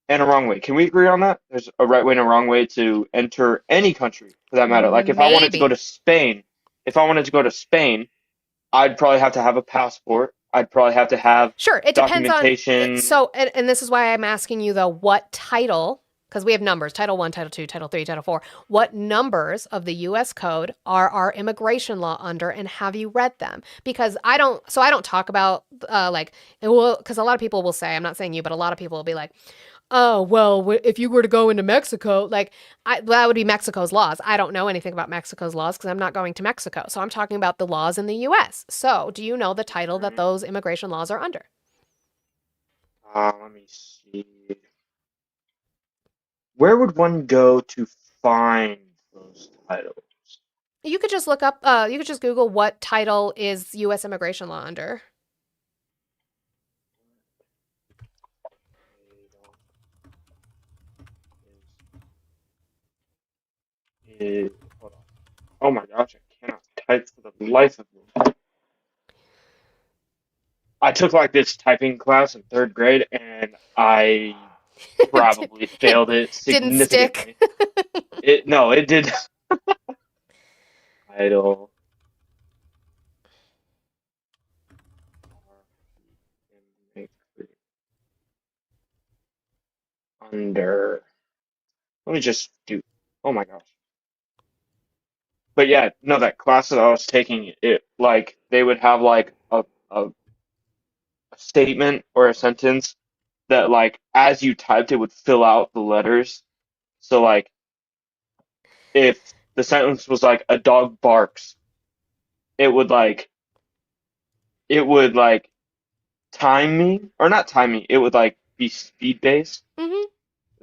and a wrong way. Can we agree on that? There's a right way and a wrong way to enter any country for that matter. Like Maybe. If I wanted to go to Spain, I'd probably have to have a passport. I'd probably have to have Sure, it depends on. documentation. So, and this is why I'm asking you though, what title, because we have numbers, Title 1, Title 2, Title 3, Title 4. What numbers of the US Code are our immigration law under, and have you read them? Because I don't talk about, because a lot of people will say, I'm not saying you, but a lot of people will be like, oh, well, if you were to go into Mexico, that would be Mexico's laws. I don't know anything about Mexico's laws because I'm not going to Mexico. So I'm talking about the laws in the US. So do you know the title that those immigration laws are under? Let me see. Where would one go to find those titles? You could just look up, you could just Google what title is US immigration law under. Hold on. Oh my gosh, I cannot type for the life of me. I took like this typing class in 3rd grade and I probably failed it Didn't stick. significantly. No, it did. Title. Under. Let me just do. Oh my gosh. But yeah, no, that class that I was taking, it like they would have like a statement or a sentence that like as you typed it would fill out the letters. So like if the sentence was like a dog barks, it would like it would like time me or not time me, it would like be speed based. Mm-hmm.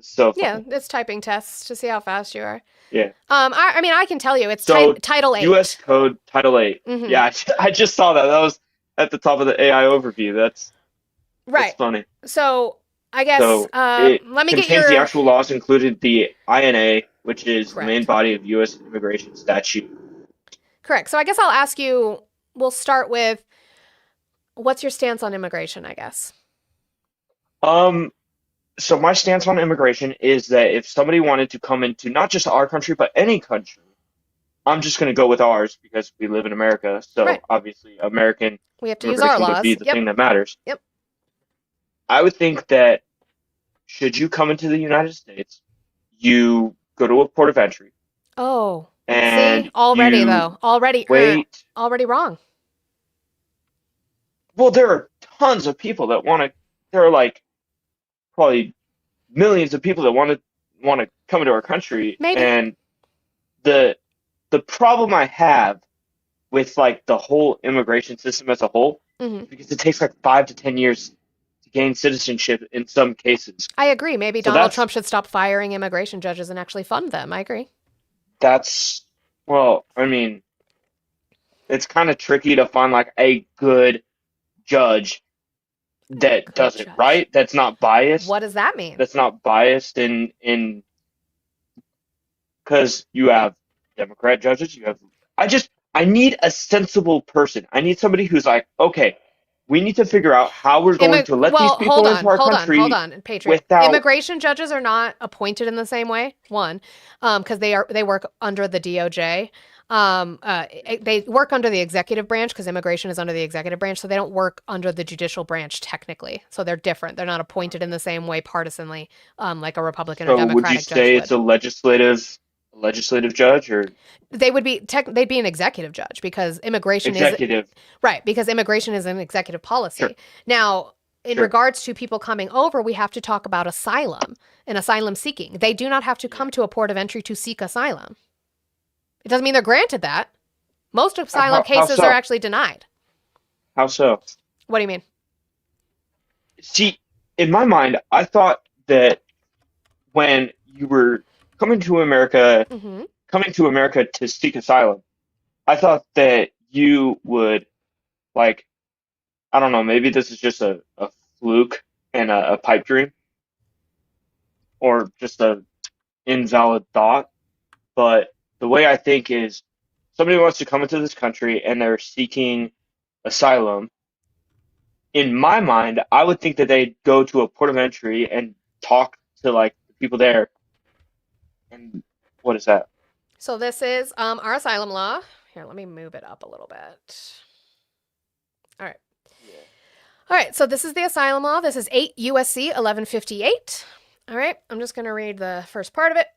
So Yeah, funny. it's typing tests to see how fast you are. Yeah. I mean, I can tell you, it's So Title 8. US Code Title 8. Mhm. Yeah, I just saw that. That was at the top of the AI overview. That's Right. funny. So I guess So it let me get contains the your actual laws included the INA, which is the main correct. body of U.S. immigration statute. Correct. So I guess I'll ask you. We'll start with what's your stance on immigration? I guess. So my stance on immigration is that if somebody wanted to come into not just our country but any country, I'm just going to go with ours because we live in America. So Right. obviously, American We have to use our immigration would laws. be the Yep. thing that matters. Yep. I would think that should you come into the United States, you go to a port of entry Oh, and see, already you though, already wait. already wrong. Well, there are tons of people that want to. There are like probably millions of people that want to come into our country, Maybe. and the the problem I have with like the whole immigration system as a whole Mhm. is because it takes like 5 to 10 years to gain citizenship in some cases. I agree. Maybe So Donald Trump should stop firing immigration judges and actually fund them. I agree. that's well, I mean, it's kind of tricky to find like a good judge that Good does it judge. right, that's not biased, What does that mean? in because you have Democrat judges, I need a sensible person. I need somebody who's like, okay, we need to figure out how we're going to let these people into our country hold on, Patriot. without Immigration judges are not appointed in the same way. One, because they work under the DOJ. They work under the executive branch because immigration is under the executive branch, so they don't work under the judicial branch technically. So they're different. They're not appointed in the same way partisanly, like a Republican or So would you Democratic judge say would. it's a legislative judge or They would be they'd be an executive judge because immigration is executive? right because immigration is an executive policy. Sure. Now, in Sure. regards to people coming over, we have to talk about asylum and asylum seeking. They do not have to come to a port of entry to seek asylum. It doesn't mean they're granted that. Most asylum How cases so? are actually denied. How so? What do you mean? See, in my mind, I thought that when you were coming to America, Mm-hmm. coming to America to seek asylum, I thought that you would, like, I don't know, maybe this is just a fluke and a pipe dream or just a invalid thought, but the way I think is somebody wants to come into this country and they're seeking asylum. In my mind, I would think that they'd go to a port of entry and talk to like the people there. And what is that? So this is our asylum law. Here, let me move it up a little bit. All right. All right, so this is the asylum law. This is 8 USC 1158. All right, I'm just going to read the first part of it.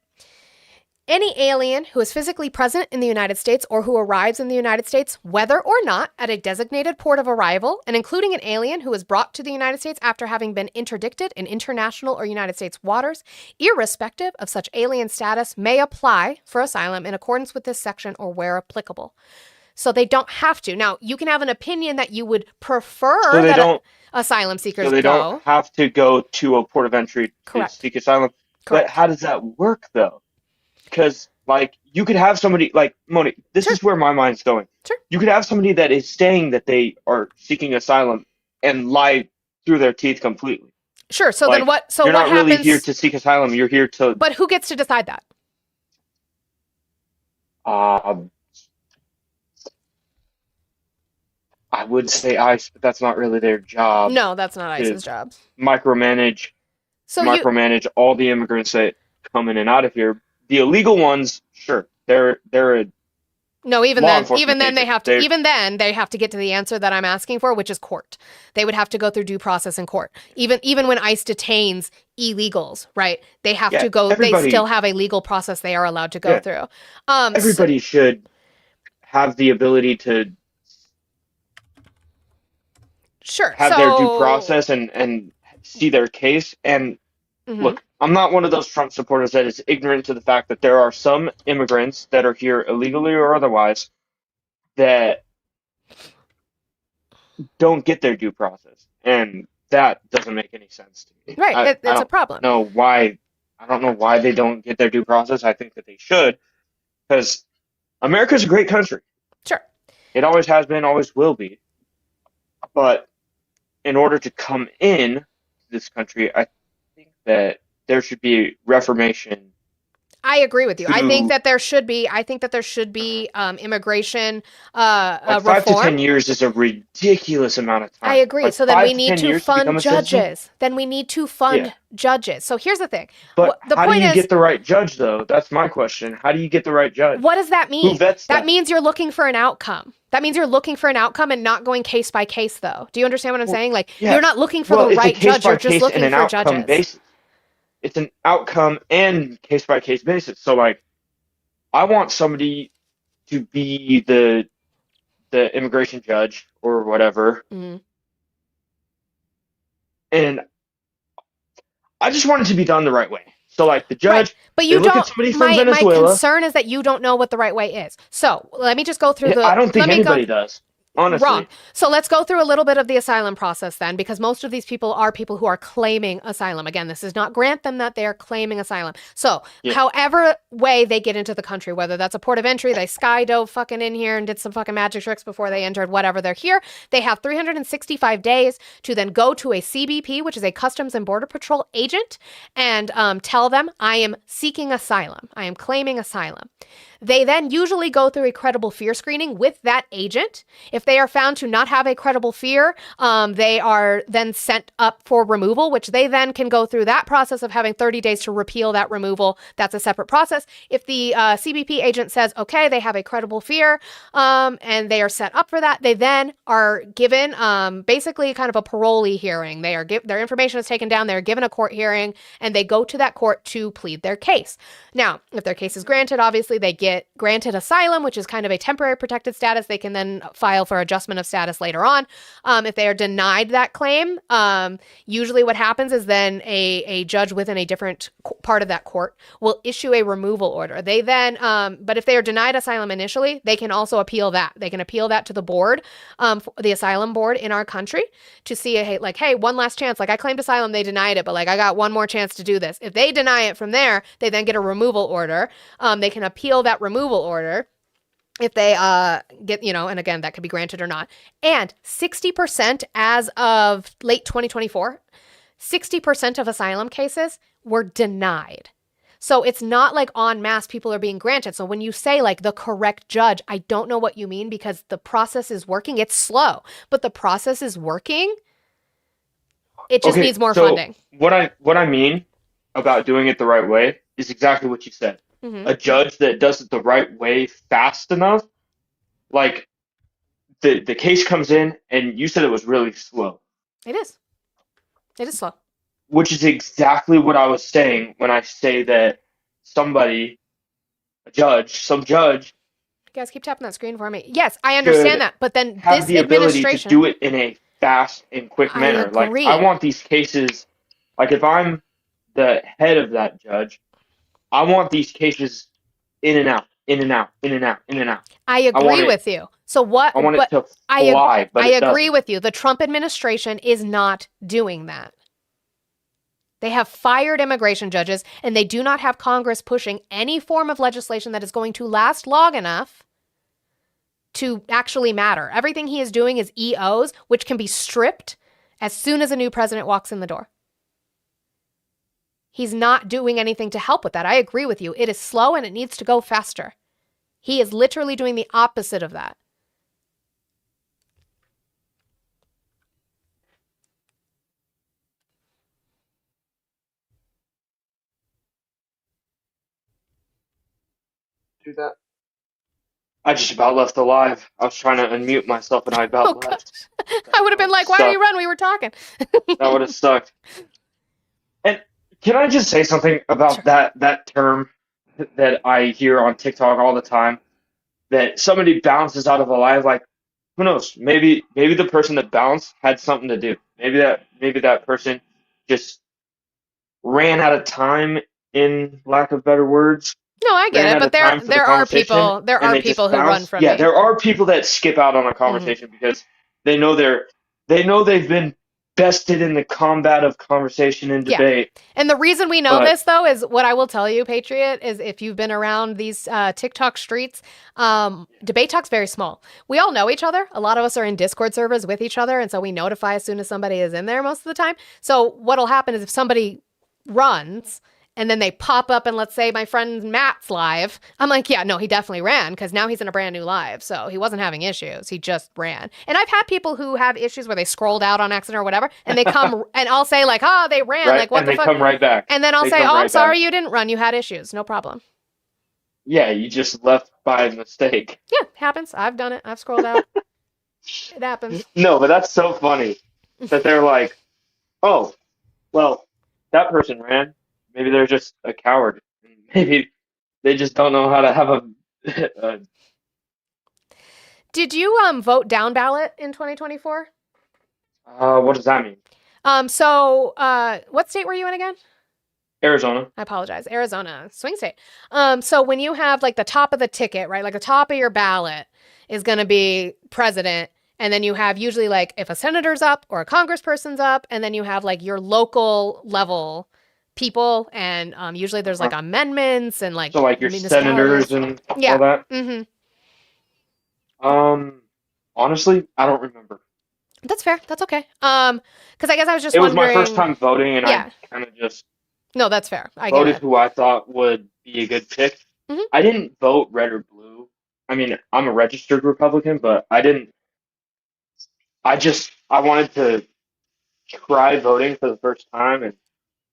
Any alien who is physically present in the United States or who arrives in the United States, whether or not at a designated port of arrival, and including an alien who is brought to the United States after having been interdicted in international or United States waters, irrespective of such alien status, may apply for asylum in accordance with this section or where applicable. So they don't have to. Now, you can have an opinion that you would prefer So they that don't, asylum seekers so they go. don't have to go to a port of entry to Correct. seek asylum. Correct. But how does that work though? Because like you could have somebody like Moni, this Sure. is where my mind's going. Sure. You could have somebody that is saying that they are seeking asylum and lie through their teeth completely. Sure. So Like, then what? So You're what not really happens? here to seek asylum. You're here to But who gets to decide that? um I would say ICE, but that's not really their job. No, that's not to ICE's job. Micromanage So you, micromanage all the immigrants that come in and out of here. The illegal ones, sure, they're a no, even law then, enforcement even then they agent. have to, They're- even then they have to get to the answer that I'm asking for, which is court. They would have to go through due process in court. Even when ICE detains illegals, right? They have Yeah, to go. They everybody- still have a legal process they are allowed to go Yeah. through. everybody should have the ability to Sure. have so, their due process and see their case. And Mhm. look, I'm not one of those Trump supporters that is ignorant to the fact that there are some immigrants that are here illegally or otherwise that don't get their due process, and that doesn't make any sense to me. Right. I It's a don't problem. know why. I don't know why they don't get their due process. I think that they should, because America's a great country. Sure. It always has been, always will be. But in order to come in to this country, I think that there should be reformation. I agree with you. I think to- that there should be. I think that there should be immigration Like 5 to reform. 10 years is a ridiculous amount of time. I agree. Like So then 5 we to need 10 to years become fund a citizen? judges. Then we need to fund Yeah. judges. So here's the thing. But the how do point you is- get the right judge, though? That's my question. How do you get the right judge? What does that mean? Who vets That that? means you're looking for an outcome. That means you're looking for an outcome and not going case by case, though. Do you understand what I'm saying? Like, yeah. you're not looking for Well, the it's right a judge. You're just case-by-case looking and an for outcome judges. basis. It's an outcome and case-by-case basis. So, like, I want somebody to be the immigration judge or whatever, Mhm. and I just want it to be done the right way. So, like, the judge, But you they look at don't. somebody from My Venezuela. concern is that you don't know what the right way is. So let me just go through the. I don't think let me go- anybody does, honestly. Wrong. So let's go through a little bit of the asylum process then, because most of these people are people who are claiming asylum. Again, this does not grant them that they are claiming asylum. So, Yeah. however way they get into the country, whether that's a port of entry, they skydove fucking in here and did some fucking magic tricks before they entered, whatever, they're here. They have 365 days to then go to a CBP, which is a Customs and Border Patrol agent, and tell them, I am seeking asylum. I am claiming asylum. They then usually go through a credible fear screening with that agent. If they are found to not have a credible fear, they are then sent up for removal, which they then can go through that process of having 30 days to repeal that removal. That's a separate process. If the CBP agent says, okay, they have a credible fear, and they are set up for that, they then are given basically kind of a parolee hearing. They are their information is taken down, they're given a court hearing, and they go to that court to plead their case. Now, if their case is granted, obviously they get granted asylum, which is kind of a temporary protected status. They can then file for for adjustment of status later on. If they are denied that claim, usually what happens is then a judge within a different part of that court will issue a removal order. They then, but if they are denied asylum initially, they can also appeal that. They can appeal that to the board, the asylum board in our country, to see hey, one last chance. Like, I claimed asylum, they denied it, but like I got one more chance to do this. If they deny it from there, they then get a removal order. They can appeal that removal order if they get, and again, that could be granted or not. And 60% as of late 2024, 60% of asylum cases were denied. So it's not like en masse people are being granted. So when you say like the correct judge, I don't know what you mean, because the process is working. It's slow, but the process is working. It just needs more funding. What I mean about doing it the right way is exactly what you said. Mm-hmm. A judge that does it the right way fast enough, like the case comes in and you said it was really slow. It is. It is slow. Which is exactly what I was saying when I say that some judge, You guys keep tapping that screen for me. Yes, I understand that, but then have this the ability to administration do it in a fast and quick manner. Like, agree. I want these cases, like if I'm the head of that judge, I want these cases in and out, in and out, in and out, in and out. I agree with you. So what? I want it to fly, I agree with you. The Trump administration is not doing that. They have fired immigration judges, and they do not have Congress pushing any form of legislation that is going to last long enough to actually matter. Everything he is doing is EOs, which can be stripped as soon as a new president walks in the door. He's not doing anything to help with that. I agree with you. It is slow and it needs to go faster. He is literally doing the opposite of that. Do that. I just about left the live. I was trying to unmute myself and I about left. I would have been like, why don't you run? We were talking. That would have sucked. And can I just say something about that term that I hear on TikTok all the time? That somebody bounces out of a live, like, who knows? Maybe the person that bounced had something to do. Maybe that person just ran out of time, in lack of better words. No, I get it, but there are people who run from me. Yeah, there are people that skip out on a conversation because they know they've been bested in the combat of conversation and debate. Yeah. And the reason we know this, though, is what I will tell you, Patriot, is if you've been around these TikTok streets, debate talk's very small. We all know each other. A lot of us are in Discord servers with each other, and so we notify as soon as somebody is in there most of the time. So what'll happen is if somebody runs and then they pop up and let's say my friend Matt's live, I'm like, yeah, no, he definitely ran because now he's in a brand new live. So he wasn't having issues. He just ran. And I've had people who have issues where they scrolled out on accident or whatever, and they come and I'll say like, oh, they ran. Right? Like, what and the fuck? And they come right back. And then I'll say, oh, I'm sorry you didn't run. You had issues. No problem. Yeah, you just left by mistake. Yeah, happens. I've done it. I've scrolled out. It happens. No, but that's so funny that they're like, oh, well, that person ran. Maybe they're just a coward. Maybe they just don't know how to have a. Did you vote down ballot in 2024? What does that mean? So what state were you in again? Arizona. I apologize. Arizona, swing state. So when you have like the top of the ticket, right? Like the top of your ballot is going to be president. And then you have usually like if a senator's up or a congressperson's up, and then you have like your local level people, and usually there's like amendments and like so like your senators and all that. Mm-hmm. Honestly, I don't remember. That's fair. That's okay. Because I guess I was just it was wondering. My first time voting, and I kind of just that's fair. I voted get it. Who I thought would be a good pick. Mm-hmm. I didn't vote red or blue. I mean, I'm a registered Republican, but I didn't. I wanted to try voting for the first time, and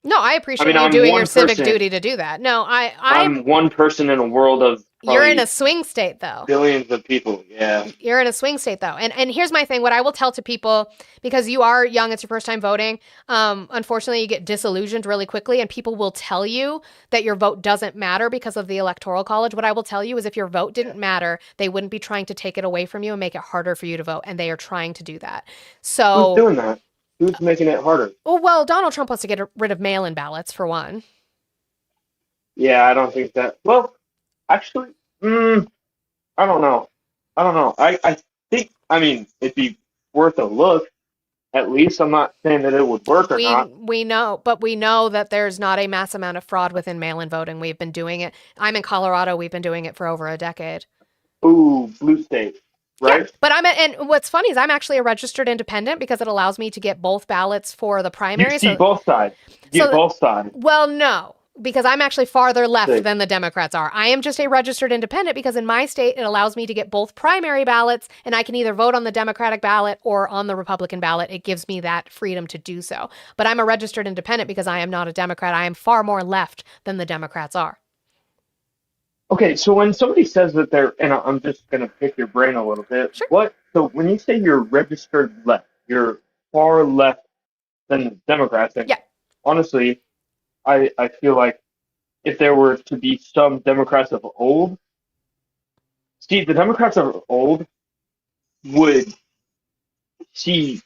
No, I I appreciate mean, you I'm doing your one civic person. duty to do that. No, I'm one person in a world of you're in a probably swing state though. billions of people. Yeah. You're in a swing state though. And here's my thing. What I will tell to people, because you are young, it's your first time voting. Unfortunately, you get disillusioned really quickly, and people will tell you that your vote doesn't matter because of the electoral college. What I will tell you is if your vote didn't matter, they wouldn't be trying to take it away from you and make it harder for you to vote. And they are trying to do that. Who's So, doing that? Who's making it harder? oh, well, Donald Trump wants to get rid of mail-in ballots for one. Yeah, I don't think that. Well, actually, I don't know. I don't know. I think, I mean, it'd be worth a look. At least I'm not saying that it would work or We not. we know, but we know that there's not a mass amount of fraud within mail-in voting. We've been doing it. I'm in Colorado. We've been doing it for over a decade. Ooh, blue state, Yeah, right? but and what's funny is I'm actually a registered independent because it allows me to get both ballots for the You primary. see both sides. You So, get both sides. well, no, because I'm actually farther left See. than the Democrats are. I am just a registered independent because in my state it allows me to get both primary ballots, and I can either vote on the Democratic ballot or on the Republican ballot. It gives me that freedom to do so. But I'm a registered independent because I am not a Democrat. I am far more left than the Democrats are. Okay, so when somebody says that they're, and I'm just gonna pick your brain a little bit. Sure. What? So when you say you're registered left, you're far left than the Democrats. And Yeah. honestly, I feel like if there were to be some Democrats of old, Steve, the Democrats of old would see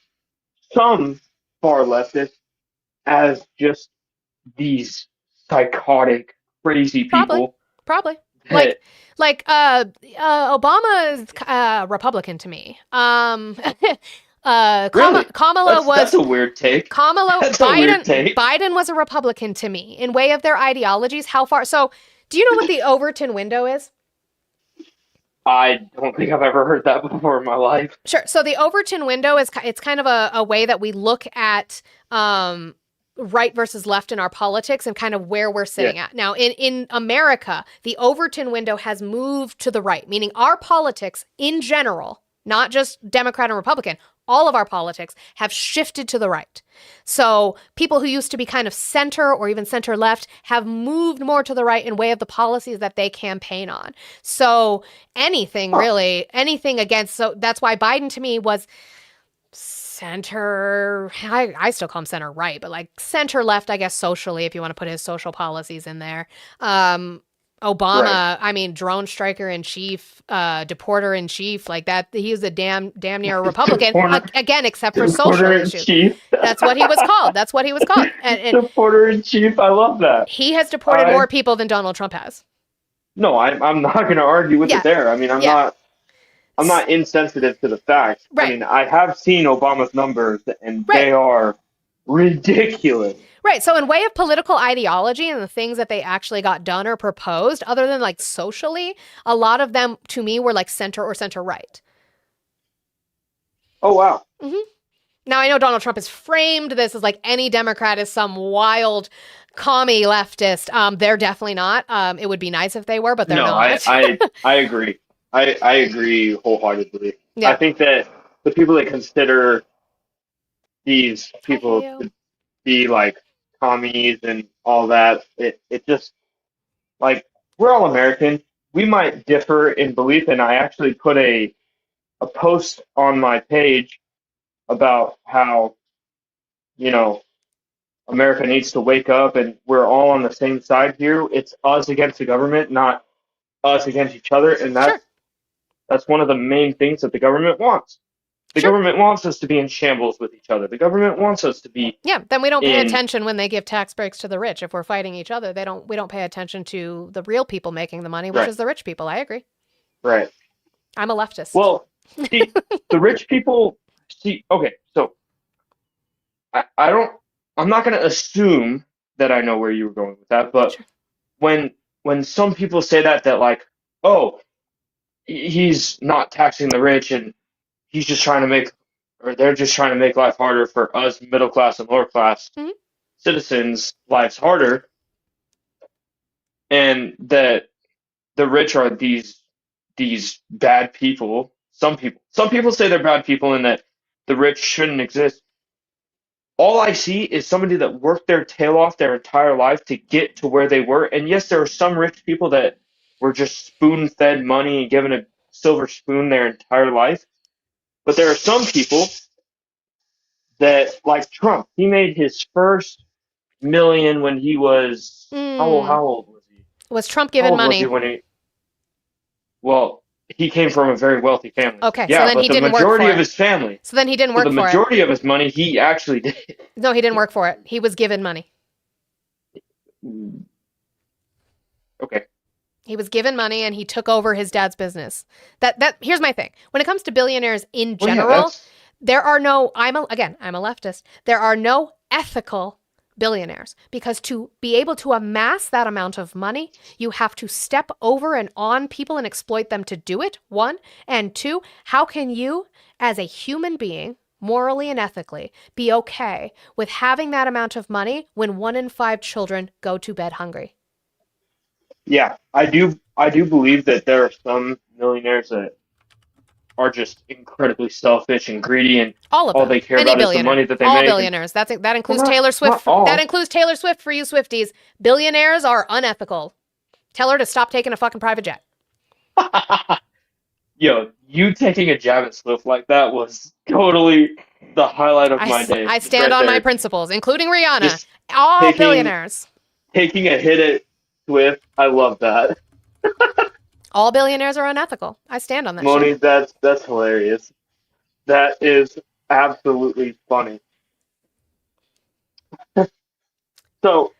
some far leftists as just these psychotic, crazy Probably. people. Probably. that- Obama is Republican to me. Really? Kamala was That's a weird take. Kamala That's a weird take. Biden was a Republican to me in way of their ideologies. How far? So, do you know what the Overton window is? I don't think I've ever heard that before in my life. Sure. So the Overton window is it's kind of a way that we look at right versus left in our politics and kind of where we're sitting at. Now, in America, the Overton window has moved to the right, meaning our politics in general, not just Democrat and Republican, all of our politics have shifted to the right. So people who used to be kind of center or even center left have moved more to the right in way of the policies that they campaign on. So anything really, anything against, so that's why Biden to me was center, I still call him center right, but like center left, I guess socially, if you want to put his social policies in there. Obama, Right. I mean, drone striker in chief, deporter in chief, like that. He was a damn near Republican again, except for social Reporter in issues. chief. That's what he was called. That's what he was called. And Reporter in chief. I love that. he has deported I- more people than Donald Trump has. No, I'm not going to argue with Yeah. it there. I mean, I'm not insensitive to the facts. Right. I mean, I have seen Obama's numbers, and Right. they are ridiculous. Right. So in way of political ideology and the things that they actually got done or proposed, other than like socially, a lot of them to me were like center or center right. Oh wow. Now I know Donald Trump has framed this as like any Democrat is some wild commie leftist. They're definitely not. It would be nice if they were, but they're No, not. I agree. I agree wholeheartedly. Yeah. I think that the people that consider these people Hi, to be like commies and all that, it just like we're all American. We might differ in belief, and I actually put a post on my page about how, you know, America needs to wake up and we're all on the same side here. It's us against the government, not us against each other. And Sure. that's one of the main things that the government wants. The Sure. government wants us to be in shambles with each other. The government wants us to be Yeah, then we don't pay in- attention when they give tax breaks to the rich. If we're fighting each other, we don't pay attention to the real people making the money, which Right. is the rich people. I agree. right. I'm a leftist. Well, see, the rich people see. Okay, so I'm not going to assume that I know where you were going with that, but Sure. when some people say that like, oh, he's not taxing the rich and he's just trying to make, or they're just trying to make life harder for us middle class and lower class Mhm. citizens, lives harder, and that the rich are these bad people. Some people say they're bad people and that the rich shouldn't exist. all I see is somebody that worked their tail off their entire life to get to where they were. And yes, there are some rich people that were just spoon fed money and given a silver spoon their entire life. But there are some people that, like Trump, he made his first million when he was Mm. how old was he? Was Trump How given old was he money? when he well, he came from a very wealthy family. So Okay, so yeah, then but he the didn't work majority for of it. his family, So then he didn't so the work for it. majority of his money he actually did. No, he didn't work for it. He was given money. Okay. He was given money and he took over his dad's business. That here's my thing. When it comes to billionaires in Well, yeah, general, that's there are no I'm a leftist. There are no ethical billionaires because to be able to amass that amount of money, you have to step over and on people and exploit them to do it. One, and two, how can you as a human being morally and ethically be okay with having that amount of money when 1 in 5 children go to bed hungry? yeah, I do believe that there are some millionaires that are just incredibly selfish and greedy, and All of all them. they care Any about is the billionaire. money that they All make. And billionaires. That well, includes Taylor Swift. not all. That includes Taylor Swift for you Swifties. Billionaires are unethical. Tell her to stop taking a fucking private jet. Yo, you taking a jab at Swift like that was totally the highlight of my day, I just stand right on my there. principles, including Rihanna. Just All taking billionaires. taking a hit at Swift. I love that. All billionaires are unethical. I stand on that Moni, shit. that's hilarious. That is absolutely funny. So,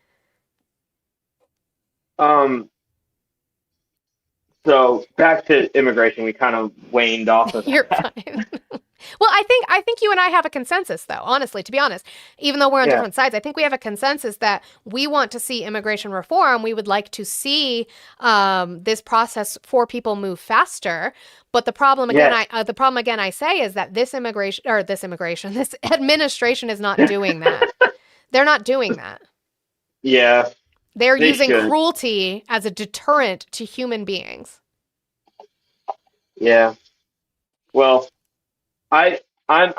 um, so back to immigration, we kind of waned off of You're that. fine. Well, I think you and I have a consensus though, honestly, to be honest. Even though we're on Yeah, different sides, I think we have a consensus that we want to see immigration reform. We would like to see this process for people move faster. But yes, the problem again I say is that this administration is not doing that. They're not doing that. yeah, They're they using should. cruelty as a deterrent to human beings. Yeah. Well, I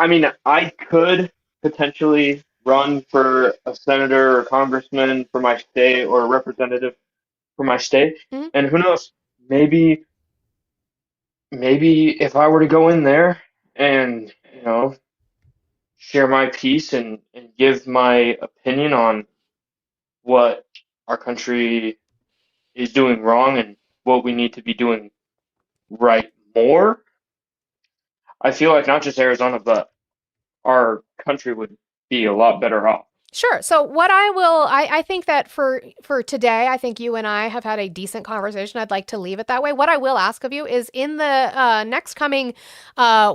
mean, I could potentially run for a senator or congressman for my state or a representative for my state, Mhm. and who knows, maybe maybe if I were to go in there and share my piece and give my opinion on what our country is doing wrong and what we need to be doing right more, I feel like not just Arizona, but our country would be a lot better off. Sure. So what I think that for today, I think you and I have had a decent conversation. I'd like to leave it that way. What I will ask of you is in the next coming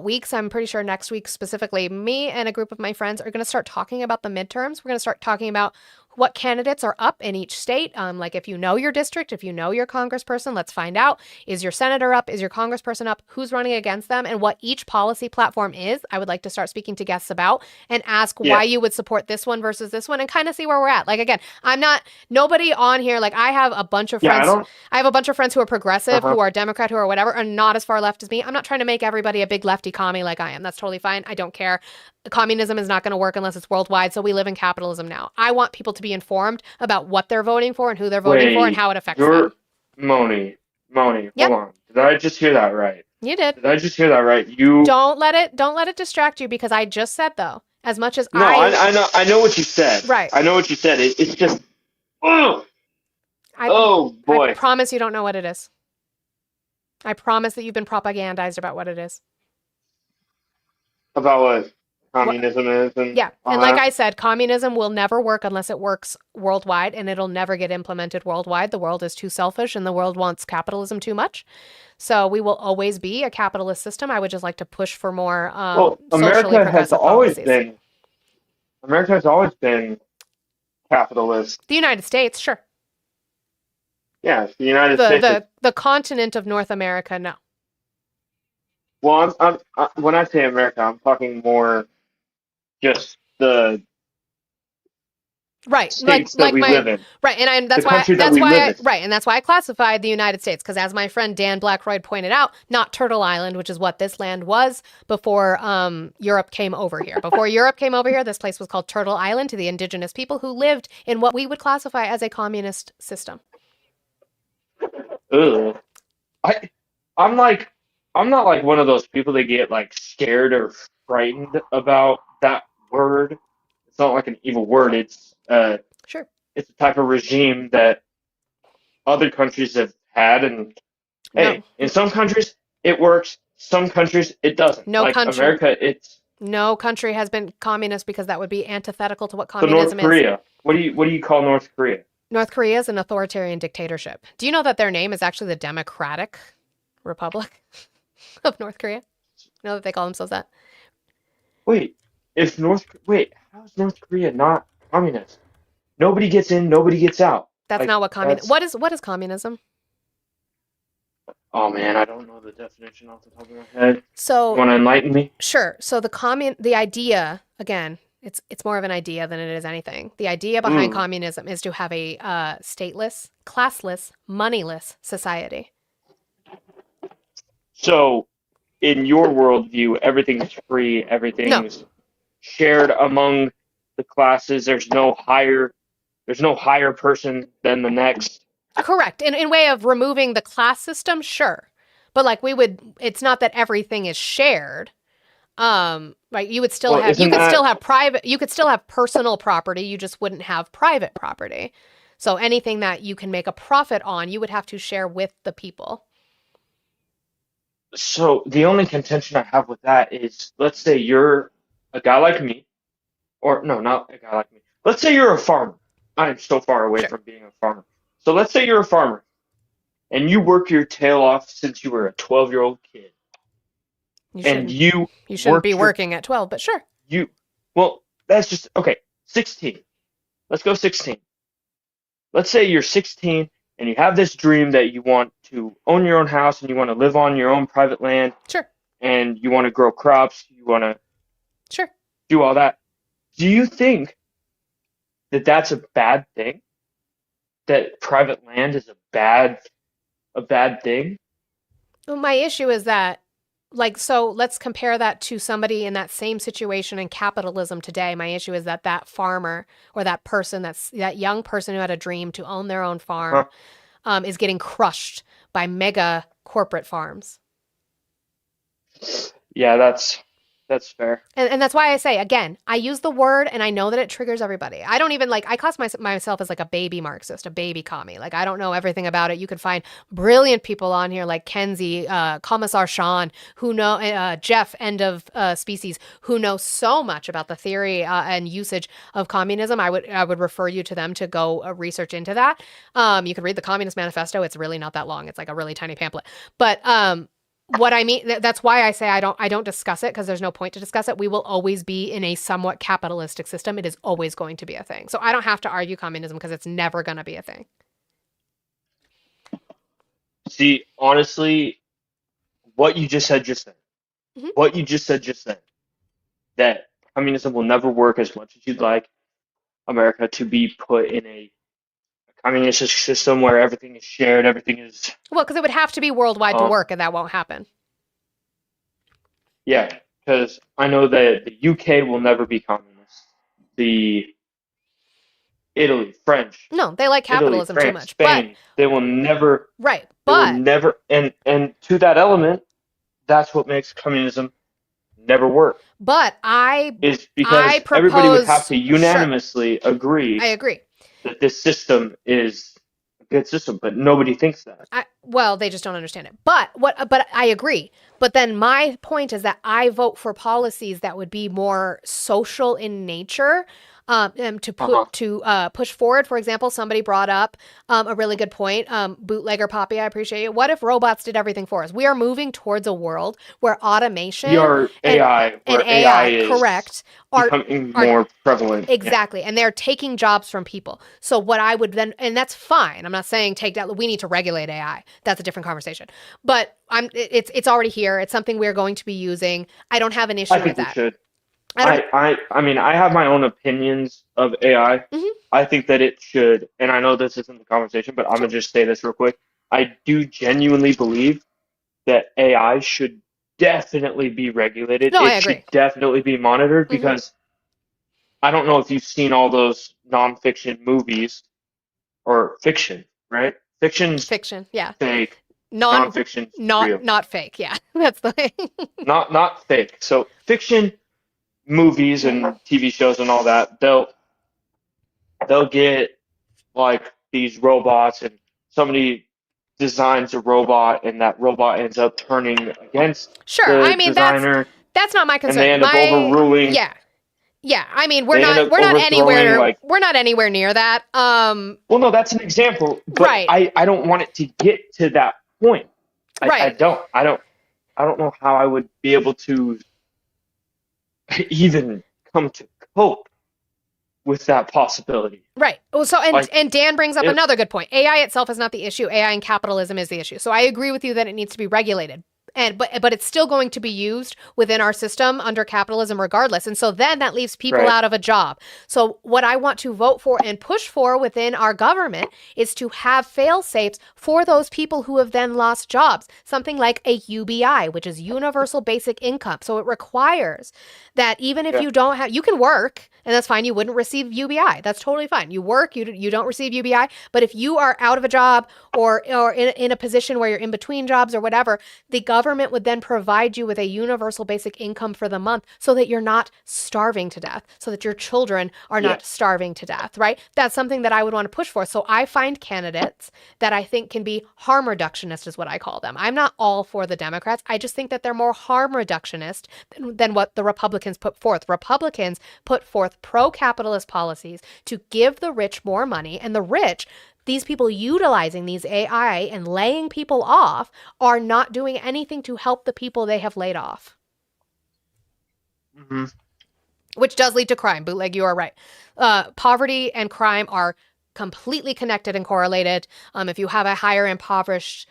weeks, I'm pretty sure next week specifically, me and a group of my friends are going to start talking about the midterms. We're going to start talking about what candidates are up in each state. Like if you know your district, if you know your congressperson, let's find out. Is your senator up? Is your congressperson up? Who's running against them? And what each policy platform is. I would like to start speaking to guests about and ask why Yeah, you would support this one versus this one and kind of see where we're at. Like again, I'm not nobody on here. Like I have a bunch of yeah, I friends. don't. I have a bunch of friends who are progressive, Uh-huh. who are Democrat, who are whatever, are not as far left as me. I'm not trying to make everybody a big lefty commie like I am. That's totally fine. I don't care. Communism is not going to work unless it's worldwide. So we live in capitalism now. I want people to be informed about what they're voting for and who they're voting for and Wait, how it affects them. you're Moni, hold Yep, on. Did I just hear that right? you did. Did I just hear that right? You Don't let it distract you because I just said though, as much as No, I know what you said. right. I know what you said. It's just oh I oh I boy. promise you don't know what it is. I promise that you've been propagandized about what it is. About what What communism is and Yeah. all And like that. I said, communism will never work unless it works worldwide and it'll never get implemented worldwide. The world is too selfish and the world wants capitalism too much. So we will always be a capitalist system. I would just like to push for more Well, socially progressive policies. America has always been capitalist. The United States, sure. Yeah, the United The States is. the continent of North America, no. Well, when I say America, I'm talking more just Right, states that we live in. right, and that's The why country that we live in. right, and that's why I classified the United States, because as my friend Dan Blackroyd pointed out, not Turtle Island, which is what this land was before Europe came over here. Before Europe came over here, this place was called Turtle Island to the indigenous people who lived in what we would classify as a communist system. Ugh. I I'm like I'm not like one of those people that get like scared or frightened about that word. It's not like an evil word. Sure. It's a type of regime that other countries have had, and No. hey, in some countries it works, some countries it doesn't. No Like country. America, it's No country has been communist because that would be antithetical to what so North communism is. Korea. What do you call North Korea? North Korea is an authoritarian dictatorship. Do you know that their name is actually the Democratic Republic of North Korea? You know that they call themselves that? Wait, how is North Korea not communist? Nobody gets in, nobody gets out. That's Like not what that's what is communism? oh man, I don't know the definition off the top of my head. You So want to enlighten me? sure. So the idea, again, it's more of an idea than it is anything. The idea behind Mm. communism is to have a stateless, classless, moneyless society. So, in your worldview, everything's free, everything's shared among the classes. There's no higher person than the next. Correct. In way of removing the class system, sure. But like it's not that everything is shared. Right, you would still Well, have you isn't could still that have personal property, you just wouldn't have private property. So anything that you can make a profit on, you would have to share with the people. so? The only contention I have with that is, let's say you're a guy like me, or no, not a guy like me. Let's say you're a farmer. I am so far away Sure. from being a farmer. So let's say you're a farmer and you work your tail off since you were a 12-year-old kid, You and shouldn't you shouldn't be worked your working at 12, but sure. you well, that's just okay. 16. Let's go 16. Let's say you're 16 and you have this dream that you want to own your own house and you want to live on your own private land Sure. and you want to grow crops, you want to Sure. do all that. Do you think that that's a bad thing? That private land is a bad thing? Well, my issue is that, like, so let's compare that to somebody in that same situation in capitalism today. My issue is that that farmer or that person, that young person who had a dream to own their own farm, is getting crushed by mega corporate farms. Yeah, that's fair. And that's why I say, again, I use the word and I know that it triggers everybody. I don't even I class myself as like a baby Marxist, a baby commie. Like, I don't know everything about it. You could find brilliant people on here like Kenzie, Commissar Sean, who know, Jeff, End of Species, who know so much about the theory and usage of communism. I would refer you to them to go research into that. You could read the Communist Manifesto. It's really not that long. It's like a really tiny pamphlet. But what I mean, that's why I say I don't discuss it, because there's no point to discuss it. We will always be in a somewhat capitalistic system. It is always going to be a thing. So I don't have to argue communism because it's never going to be a thing. See, honestly, what you just said just then, Mhm. what you just said just then, that communism will never work as much as you'd like America to be put in a communist system where everything is shared, everything is, Well, because it would have to be worldwide to um, work, and that won't happen. yeah, because I know that the UK will never be communist. The Italy, French, No, they like Italy, capitalism too France, much. But Spain, they will never, right, they will but never, and to that element, that's what makes communism never work. I Is because everybody would have proposed to unanimously agree I agree. that this system is a good system, but nobody thinks that. Well, they just don't understand it. But I agree. But then my point is that I vote for policies that would be more social in nature, to push forward. For example, somebody brought up a really good point. Bootlegger Poppy, I appreciate it. What if robots did everything for us? We are moving towards a world where automation We are AI, and where AI is correct, are becoming more prevalent. Yeah. exactly, and they're taking jobs from people. So what I would then, and that's fine. I'm not saying take that. We need to regulate AI. That's a different conversation. But it's already here. It's something we're going to be using. I don't have an issue I with think we that. should. I don't. I mean, I have my own opinions of AI. Mhm, I think that it should, and I know this isn't the conversation, but I'm sure. gonna just say this real quick. I do genuinely believe that AI should definitely be regulated. No, I It should agree. definitely be monitored Hmm. because I don't know if you've seen all those nonfiction movies or fiction, right? Fiction's Fiction, yeah. fake, Non, nonfiction's real. not fake. Yeah, that's the thing. Not fake. So fiction movies and TV shows and all that, they'll get like these robots and somebody designs a robot and that robot ends up turning against Sure. I the mean, designer that's not my and they concern. end up overruling Yeah, yeah. I mean, they end up we're not overthrowing like we're not anywhere near that. well no that's an example but Right, I don't want it to get to that point. I right. don't know how I would be able to even come to cope with that possibility. Right. Well, so Like and Dan brings up it, another good point. AI itself is not the issue. AI and capitalism is the issue. So I agree with you that it needs to be regulated. And but it's still going to be used within our system under capitalism regardless. And so then that leaves people right. out of a job. So what I want to vote for and push for within our government is to have fail safes for those people who have then lost jobs. Something like a UBI, which is universal basic income. So it requires that even if Yeah. you don't have, you can work and that's fine. You wouldn't receive UBI. That's totally fine. You work, you don't receive UBI. But if you are out of a job or in a position where you're in between jobs or whatever, the government would then provide you with a universal basic income for the month so that you're not starving to death, so that your children are Yeah. not starving to death, right? That's something that I would want to push for. So I find candidates that I think can be harm reductionist, is what I call them. I'm not all for the Democrats. I just think that they're more harm reductionist than what the Republicans put forth. Republicans put forth pro-capitalist policies to give the rich more money, and the rich, these people utilizing these AI and laying people off, are not doing anything to help the people they have laid off, Mhm. which does lead to crime. Bootleg, you are right. Poverty and crime are completely connected and correlated. If you have a higher impoverished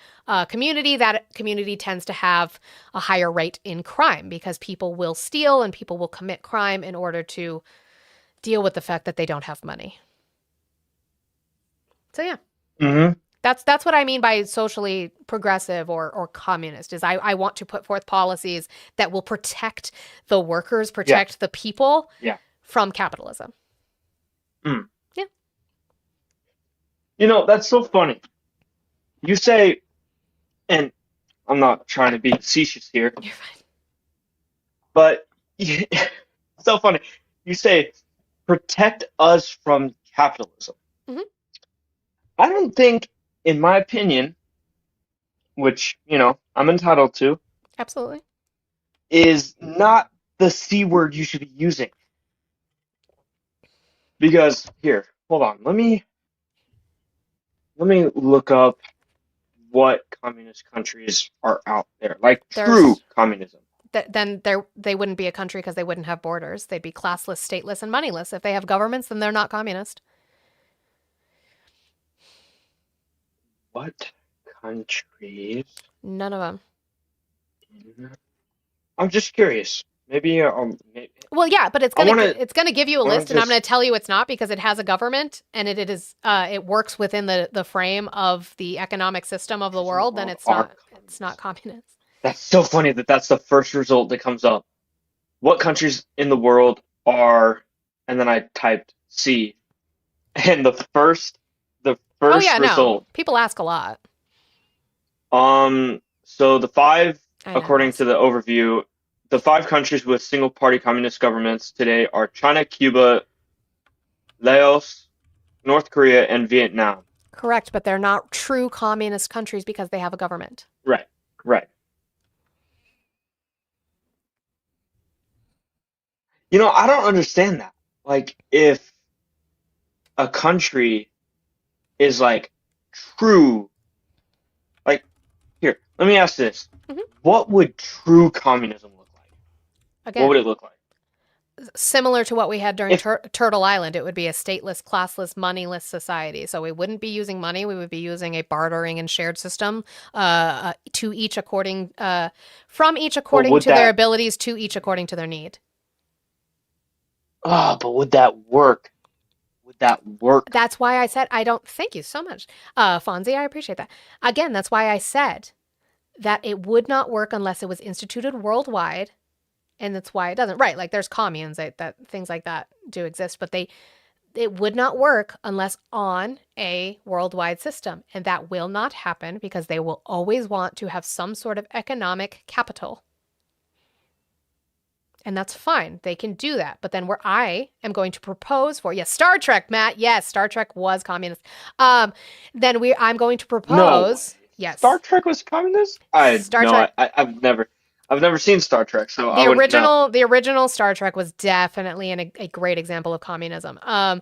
community, that community tends to have a higher rate in crime because people will steal and people will commit crime in order to deal with the fact that they don't have money. So yeah, Mhm. that's what I mean by socially progressive or communist. Is I want to put forth policies that will protect the workers, Yeah. protect the people Yeah. from capitalism. Mm. Yeah, You know, that's so funny. You say, and I'm not trying to be facetious here, you're fine. but so funny. You say protect us from capitalism. Mhm. I don't think, in my opinion, which, you know, I'm entitled to, Absolutely. is not the C word you should be using. Because here, hold on. Let me look up what communist countries are out there. Like true There's communism. then they wouldn't be a country because they wouldn't have borders. They'd be classless, stateless, and moneyless. If they have governments, then they're not communist. What countries? None of them. I'm just curious. Maybe Well, yeah, but I want to it's gonna give you a I want list, to and I'm gonna just tell you it's not because it has a government and it works within the frame of the economic system of the world. Then are it's not communist. communist. That's so funny that that's the first result that comes up. What countries in the world are, and then I typed C, and the Oh first yeah, no, result. people ask a lot. So the five, I know according this. to the overview, the five countries with single-party communist governments today are China, Cuba, Laos, North Korea, and Vietnam. Correct, but they're not true communist countries because they have a government. Right, right. You know, I don't understand that. Like, if a country is like true, like, here, let me ask this. Mhm. What would true communism look like? What would Again, it look like? similar to what we had during If, Turtle Island, it would be a stateless, classless, moneyless society. So we wouldn't be using money. We would be using a bartering and shared system to each according, from each but according would to their that, abilities, to each according to their need. but would that work? Would that work? That's why I said I don't. Thank you so much, Fonzie. I appreciate that. Again, that's why I said that it would not work unless it was instituted worldwide, and that's why it doesn't. Right? Like there's communes that things like that do exist, but it would not work unless on a worldwide system, and that will not happen because they will always want to have some sort of economic capital. And that's fine. They can do that. But then where I am going to propose for, yes, Star Trek, Matt. Yes, Star Trek was communist. I'm going to propose. Yes. Star Trek was communist? Star Trek. I've never seen Star Trek, so I wouldn't know. The original Star Trek was definitely a great example of communism. They're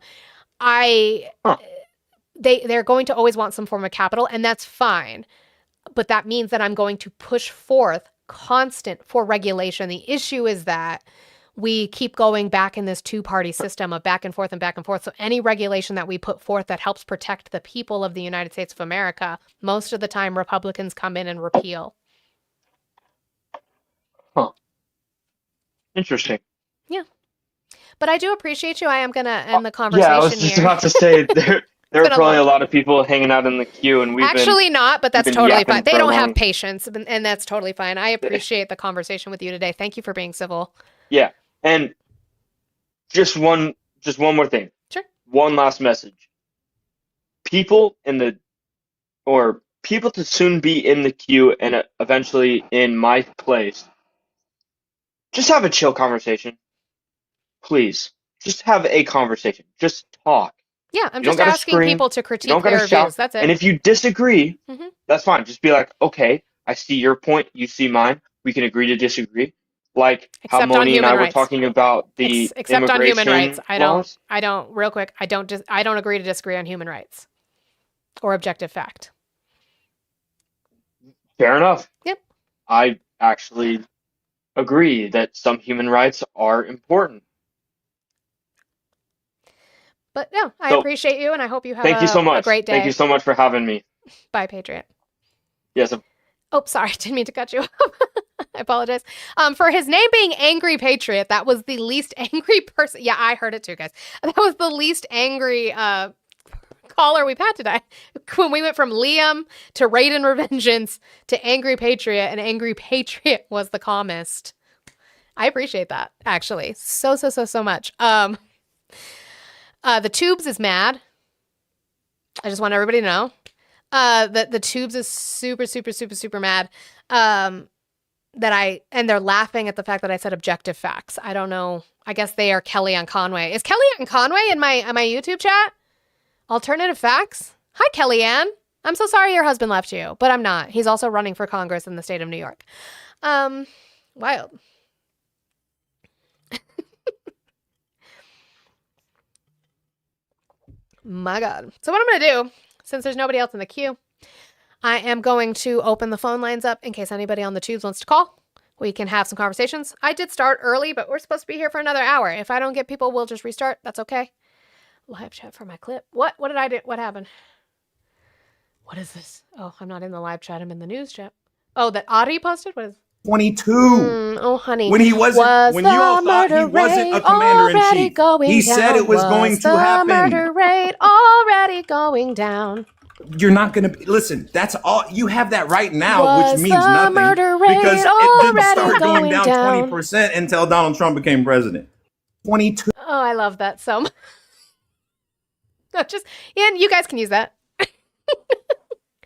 going to always want some form of capital, and that's fine. But that means that I'm going to push forth constant for regulation. The issue is that we keep going back in this two-party system of back and forth and back and forth. So any regulation that we put forth that helps protect the people of the United States of America, most of the time Republicans come in and repeal. Huh. Interesting. Yeah. But I do appreciate you. I am going to end the conversation Yeah, I was just here. about to say there are probably a lot of people hanging out in the queue, and not, but that's been totally yapping fine. They for a don't have long- patience, and that's totally fine. I appreciate the conversation with you today. Thank you for being civil. Yeah, and just one more thing. Sure. One last message. People to soon be in the queue and eventually in my place. Just have a chill conversation. Please. Just have a conversation. Just talk. Yeah, I'm You don't just gotta asking scream. people to You critique don't gotta their shout. views. That's it. And if you disagree, Mhm. that's fine. Just be like, okay, I see your point, you see mine. We can agree to disagree. Like how Except on Moni and I human were rights. talking about the Except on human immigration rights. laws. I don't agree to disagree on human rights or objective fact. Fair enough. Yep. I actually agree that some human rights are important. But no, I So, appreciate you, and I hope you have Thank you so a much. great day. Thank you so much for having me. Bye, Patriot. Yes. Oh, sorry, didn't mean to cut you off. I apologize. For his name being Angry Patriot, that was the least angry person. Yeah, I heard it too, guys. That was the least angry caller we've had today. When we went from Liam to Raiden Revengeance to Angry Patriot, and Angry Patriot was the calmest. I appreciate that, actually. So much. The Tubes is mad. I just want everybody to know. The Tubes is super mad. And they're laughing at the fact that I said objective facts. I don't know. I guess they are Kellyanne Conway. Is Kellyanne Conway in my YouTube chat? Alternative facts? Hi, Kellyanne. I'm so sorry your husband left you, but I'm not. He's also running for Congress in the state of New York. Wild. My God. So what I'm going to do, since there's nobody else in the queue, I am going to open the phone lines up in case anybody on the tubes wants to call. We can have some conversations. I did start early, but we're supposed to be here for another hour. If I don't get people, we'll just restart. That's okay. Live chat for my clip. What did I do? What happened? What is this? Oh, I'm not in the live chat. I'm in the news chat. Oh, that Audie posted? What is 22. Oh, honey. When he wasn't, when you all thought he wasn't a commander in chief, he said it was going to happen. Murder rate already going down. You're not going to listen. That's all you have that right now, Was which means the nothing murder rate because it didn't already start going going down down? 20% until Donald Trump became president. 22. Oh, I love that so much. No, and you guys can use that.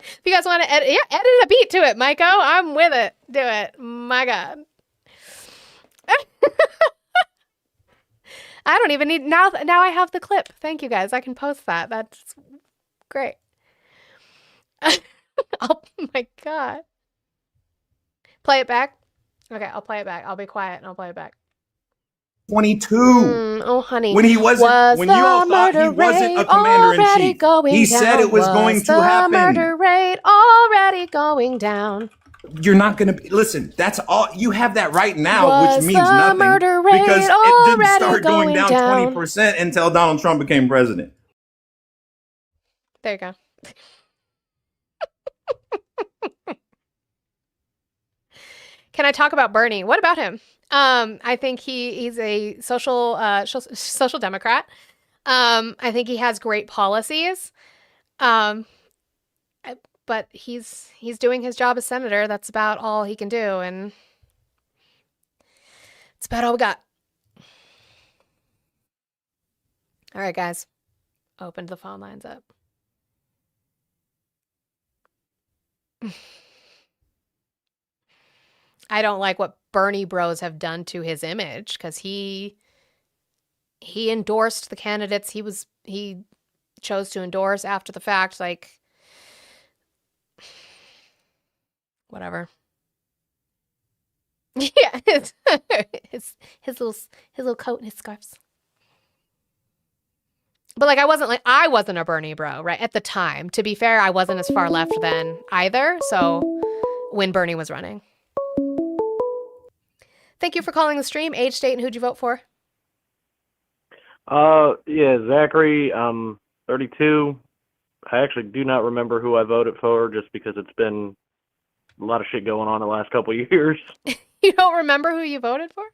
If you guys want to edit a beat to it, Maiko. I'm with it. Do it. My God. I don't even need now I have the clip. Thank you guys. I can post that. That's great. Oh my God. Play it back. Okay, I'll play it back. I'll be quiet and I'll play it back. 22. Oh, honey. When he wasn't, when you all thought he wasn't a commander in chief, he said it was going to happen. Murder rate already going down. You're not going to listen. That's all you have that right now, Was which means the nothing murder rate because it didn't already start going down going 20% until Donald Trump became president. There you go. Can I talk about Bernie? What about him? I think he's a social democrat. I think he has great policies. Um, but he's doing his job as senator. That's about all he can do, and it's about all we got. All right, guys, opened the phone lines up. I don't like what Bernie bros have done to his image because he endorsed the candidates he chose to endorse after the fact. Like, whatever. Yeah, his little coat and his scarves. But like, I wasn't a Bernie bro, right? At the time. To be fair, I wasn't as far left then either. So when Bernie was running. Thank you for calling the stream. Age, state, and who'd you vote for? Yeah, Zachary, 32. I actually do not remember who I voted for just because it's been a lot of shit going on the last couple of years. You don't remember who you voted for?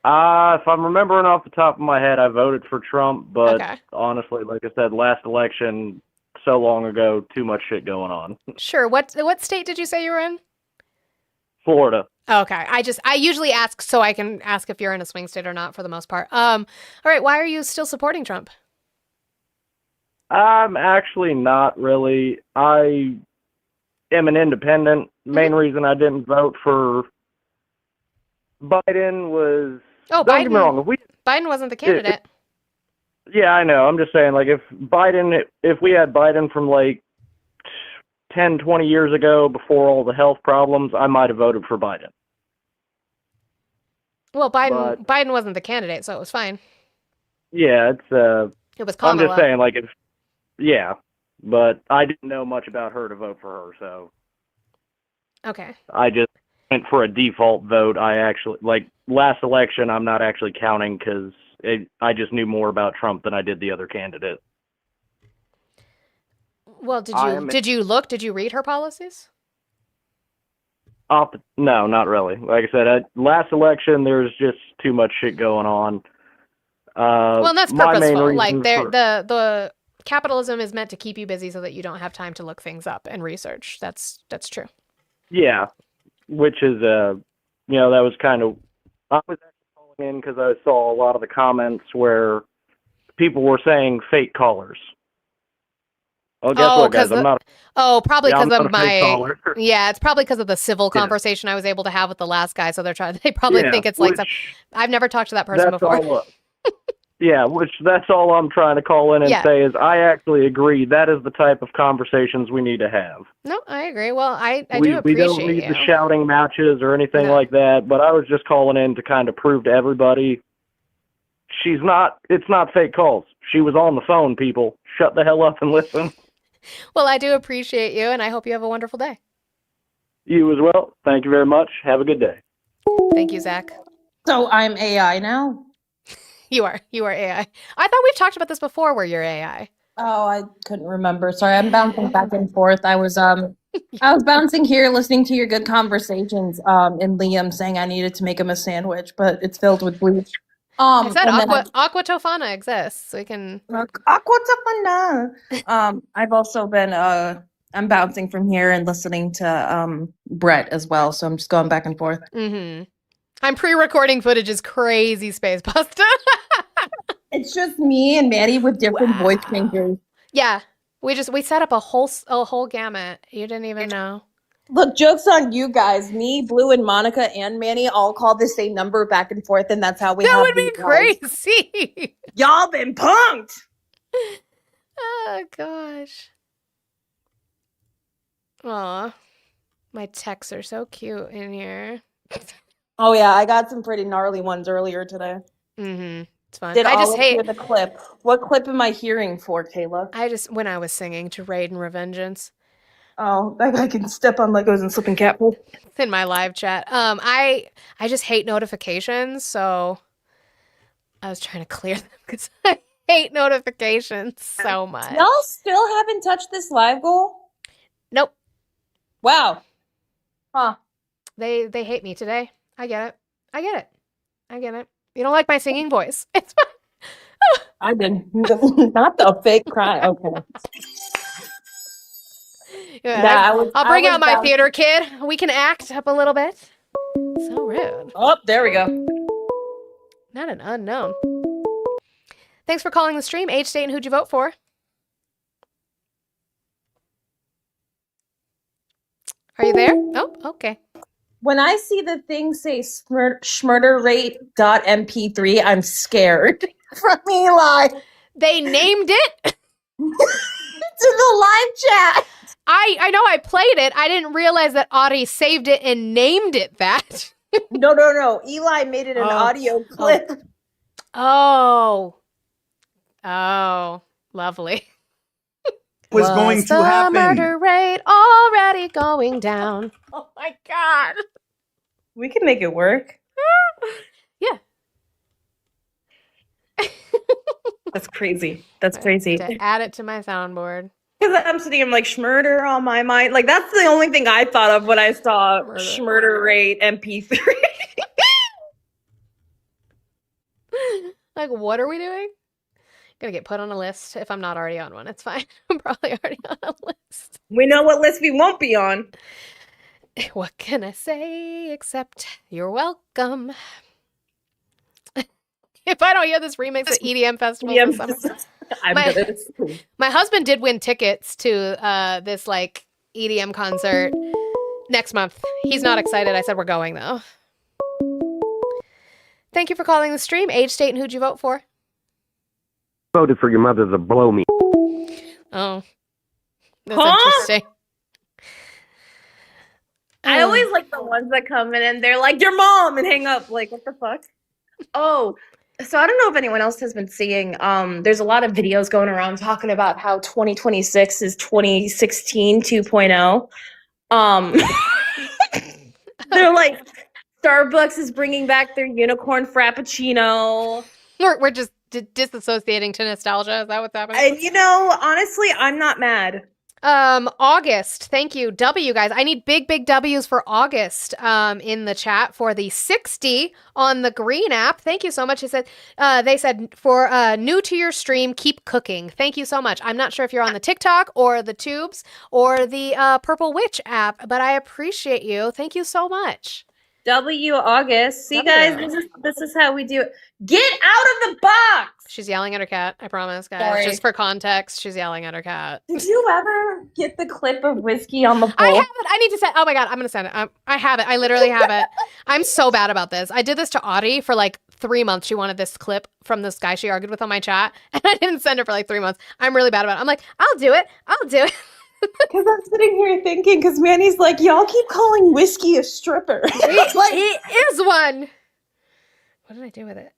If I'm remembering off the top of my head, I voted for Trump, but Okay. honestly, like I said, last election, so long ago, too much shit going on. Sure. What state did you say you were in? Florida. Okay. I usually ask so I can ask if you're in a swing state or not for the most part. All right, why are you still supporting Trump? I'm actually not really. I am an independent. Main reason I didn't vote for Biden was, Oh, don't get me wrong, Biden wasn't the candidate. yeah, I know. I'm just saying, like, if we had Biden from like 10, 20 years ago before all the health problems, I might have voted for Biden. Well, Biden wasn't the candidate, so it was fine. Yeah, It was I'm Kamala. just saying, like, yeah, but I didn't know much about her to vote for her, so Okay. I just went for a default vote. I actually, like, last election, I'm not actually counting because I just knew more about Trump than I did the other candidate. Well, did you look? Did you read her policies? No, not really. Like I said, last election, there's just too much shit going on. Well, and that's my main purposeful. reason Like for- the capitalism is meant to keep you busy so that you don't have time to look things up and research. That's true. Yeah, which is, that was kind of, I was actually calling in because I saw a lot of the comments where people were saying fake callers. Oh, guess what, guys? Probably because I'm not of a fake my caller. yeah, it's probably because of the civil Yeah. conversation I was able to have with the last guy. So they probably think it's like some, I've never talked to that person that's before. That's all I'm trying to call in and Yeah. say is I actually agree that is the type of conversations we need to have. No, I agree. Well, I do We appreciate don't need you. the shouting matches or anything No. like that, but I was just calling in to kind of prove to everybody it's not fake calls. She was on the phone, people. Shut the hell up and listen. Well, I do appreciate you, and I hope you have a wonderful day. You as well. Thank you very much. Have a good day. Thank you, Zach. So I'm AI now? You are AI. I thought we've talked about this before where you're AI. Oh, I couldn't remember. Sorry, I'm bouncing back and forth. I was bouncing here listening to your good conversations, and Liam saying I needed to make him a sandwich, but it's filled with bleach. I said and then Aqua Tofana exists, so we can. Aqua Tofana. I've also been I'm bouncing from here and listening to Brett as well, so I'm just going back and forth. Mm-hmm. I'm pre-recording footage's crazy space pasta. It's just me and Maddie with different voice changers. Yeah, we set up a whole gamut. You didn't even know. Look, joke's on you guys. Me, Blue, and Monica and Manny all call the same number back and forth, and that's how we That have would be these lives. crazy. Y'all been punked. Oh gosh. Aw, my texts are so cute in here. Oh yeah, I got some pretty gnarly ones earlier today. Mm-hmm. It's fun. Did I all just of hate. hear the clip? What clip am I hearing for, Kayla? When I was singing to Raid and Revengeance. Oh, that guy can step on Legos and slip in cat pool. It's in my live chat. I just hate notifications, so I was trying to clear them because I hate notifications so much. Y'all still haven't touched this live goal? Nope. Wow. Huh. They hate me today. I get it. I get it. I get it. You don't like my singing voice. It's fine. I did not the fake cry. Okay. Yeah, I'll bring out my bouncing. theater kid. We can act up a little bit. So rude. Oh, there we go. Not an unknown. Thanks for calling the stream. Age, state, and who'd you vote for? Are you there? Oh, okay. When I see the thing say schmurderrate.mp3, I'm scared. From Eli. They named it. To the live chat. I know I played it. I didn't realize that Audie saved it and named it that. No. Eli made it an audio clip. Oh, lovely. Was going to the happen. murder rate already going down? Oh my God. We can make it work. Yeah. That's crazy. That's crazy. To add it to my soundboard. Because I'm sitting, I'm like, Schmurder on my mind. Like, that's the only thing I thought of when I saw Schmurder rate MP3. Like, what are we doing? Gonna get put on a list if I'm not already on one. It's fine. I'm probably already on a list. We know what list we won't be on. What can I say except you're welcome? If I don't hear this remix at EDM Festival this summer. My husband did win tickets to this like EDM concert next month. He's not excited. I said we're going though. Thank you for calling the stream. Age, state, and who'd you vote for? Voted for your mother to blow me. Oh, that's interesting. I always like the ones that come in and they're like, your mom, and hang up. Like, what the fuck? Oh, so I don't know if anyone else has been seeing, there's a lot of videos going around talking about how 2026 is 2016 2.0. They're like, Starbucks is bringing back their unicorn frappuccino. We're just disassociating to nostalgia. Is that what's happening? And you know, honestly, I'm not mad. August. Thank you. W, guys. I need big W's for August in the chat for the 60 on the Green app. Thank you so much. They said for new to your stream, keep cooking. Thank you so much. I'm not sure if you're on the TikTok or the Tubes or the Purple Witch app, but I appreciate you. Thank you so much. W August. See, W. guys, this is how we do it. Get out of the box. She's yelling at her cat. I promise, guys. Sorry. Just for context, she's yelling at her cat. Did you ever get the clip of whiskey on the pole? I have it. I need to send. Oh my God, I'm gonna send it. I have it. I literally have it. I'm so bad about this. I did this to Audie for like 3 months. She wanted this clip from this guy she argued with on my chat, and I didn't send it for like 3 months. I'm really bad about it. I'm like, I'll do it. Because I'm sitting here thinking, because Manny's like, y'all keep calling whiskey a stripper. Like, It is one. What did I do with it?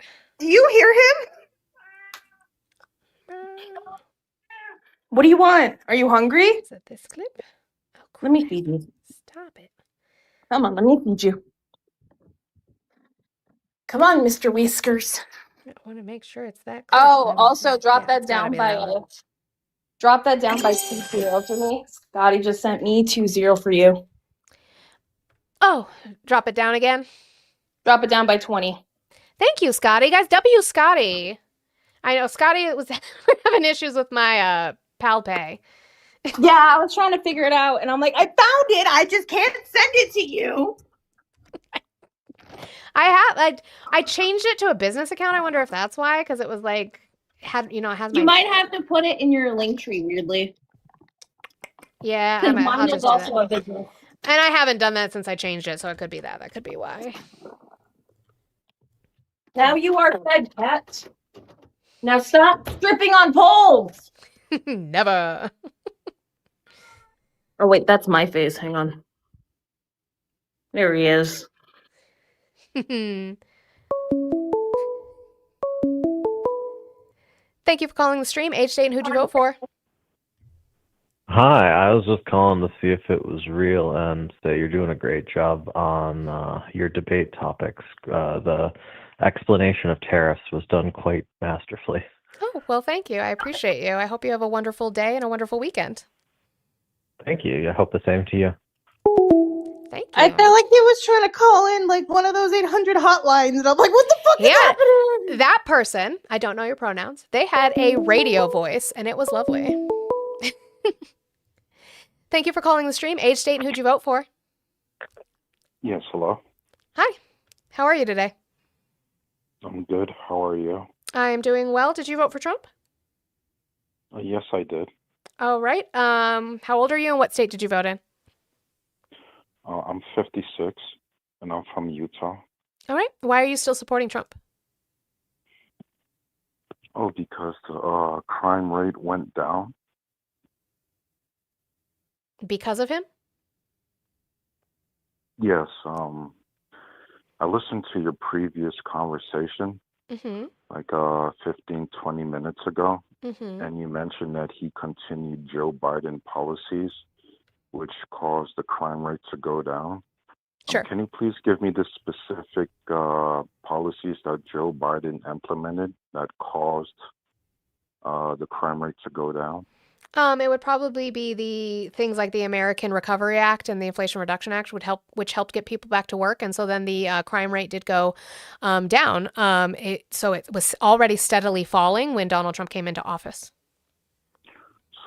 do you hear him? What do you want? Are you hungry? Is it this clip? Oh, Let me feed you. Stop it. Come on, let me feed you. Come on, Mr. Whiskers. I want to make sure it's that. Oh, also drop that it's gotta down be by that one. drop that down by 2-0 for me. Scotty just sent me 2-0 for you. Oh, drop it down again. Drop it down by 20. Thank you, Scotty. Guys, W Scotty. I know Scotty was having issues with my PalPay. Yeah, I was trying to figure it out, and I'm like, I found it. I just can't send it to you. I changed it to a business account. I wonder if that's why, because it was like it has my. You might have to put it in your link tree, weirdly. Yeah, Because I'll mine just is do also that. a business. And I haven't done that since I changed it, so it could be that. That could be why. Now you are fed, pet. Now stop stripping on poles. Never. Oh, wait, that's my face. Hang on. There he is. Thank you for calling the stream. Age, state, and who'd you vote for? Hi, I was just calling to see if it was real and say you're doing a great job on your debate topics. The explanation of tariffs was done quite masterfully. Oh, well, thank you. I appreciate you. I hope you have a wonderful day and a wonderful weekend. Thank you. I hope the same to you. Thank I you. felt like he was trying to call in like one of those 800 hotlines, and I'm like, what the fuck is Yeah. happening? That person, I don't know your pronouns, they had a radio voice, and it was lovely. Thank you for calling the stream. Age, state, and who'd you vote for? Yes, hello. Hi. How are you today? I'm good. How are you? I'm doing well. Did you vote for Trump? Yes, I did. All right. How old are you and what state did you vote in? I'm 56, and I'm from Utah. All right. Why are you still supporting Trump? Oh, because the crime rate went down. Because of him? Yes. I listened to your previous conversation, Mm-hmm. like 15, 20 minutes ago, Mm-hmm. and you mentioned that he continued Joe Biden policies, which caused the crime rate to go down. Sure. Can you please give me the specific policies that Joe Biden implemented that caused the crime rate to go down? It would probably be the things like the American Recovery Act and the Inflation Reduction Act which helped get people back to work, and so then the crime rate did go down. So it was already steadily falling when Donald Trump came into office.